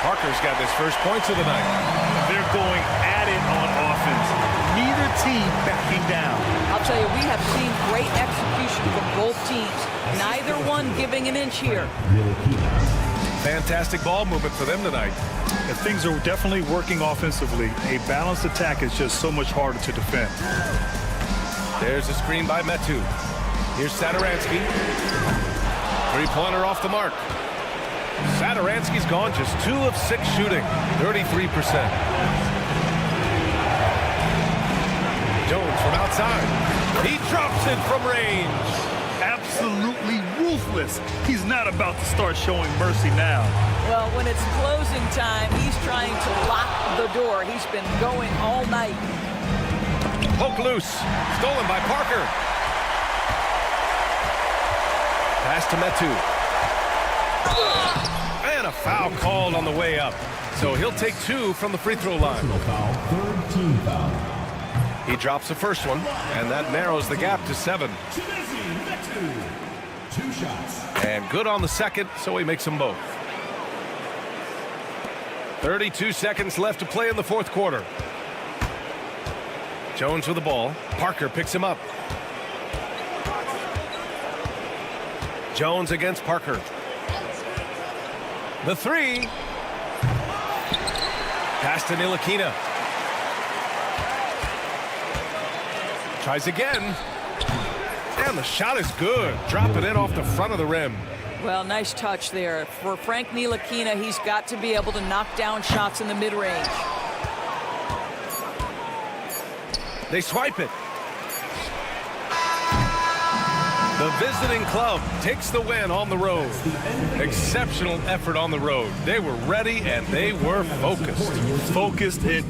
Parker's got his first points of the night. They're going at it on offense. Neither team backing down. I'll tell you, we have seen great execution from both teams. Neither one giving an inch here. Fantastic ball movement for them tonight. And things are definitely working offensively. A balanced attack is just so much harder to defend. There's a screen by Metu. Here's Satoransky. Three-pointer off the mark. Satoransky's gone just 2 of 6 shooting, 33%. Jones from outside. He drops it from range. Absolutely ruthless. He's not about to start showing mercy now. Well, when it's closing time, he's trying to lock the door. He's been going all night. Poke loose. Stolen by Parker. Pass to Metu. And a foul called on the way up. So he'll take 2 from the free throw line. Third team foul. He drops the first one, and that narrows the gap to 7. 2 shots. And good on the second, so he makes them both. 32 seconds left to play in the fourth quarter. Jones with the ball. Parker picks him up. Jones against Parker. The three. Pass to Ntilikina. Tries again. And the shot is good. Drop it in off the front of the rim. Well, nice touch there. For Frank Ntilikina, he's got to be able to knock down shots in the mid-range. They swipe it. The visiting club takes the win on the road. Exceptional effort on the road. They were ready and they were focused. Focused and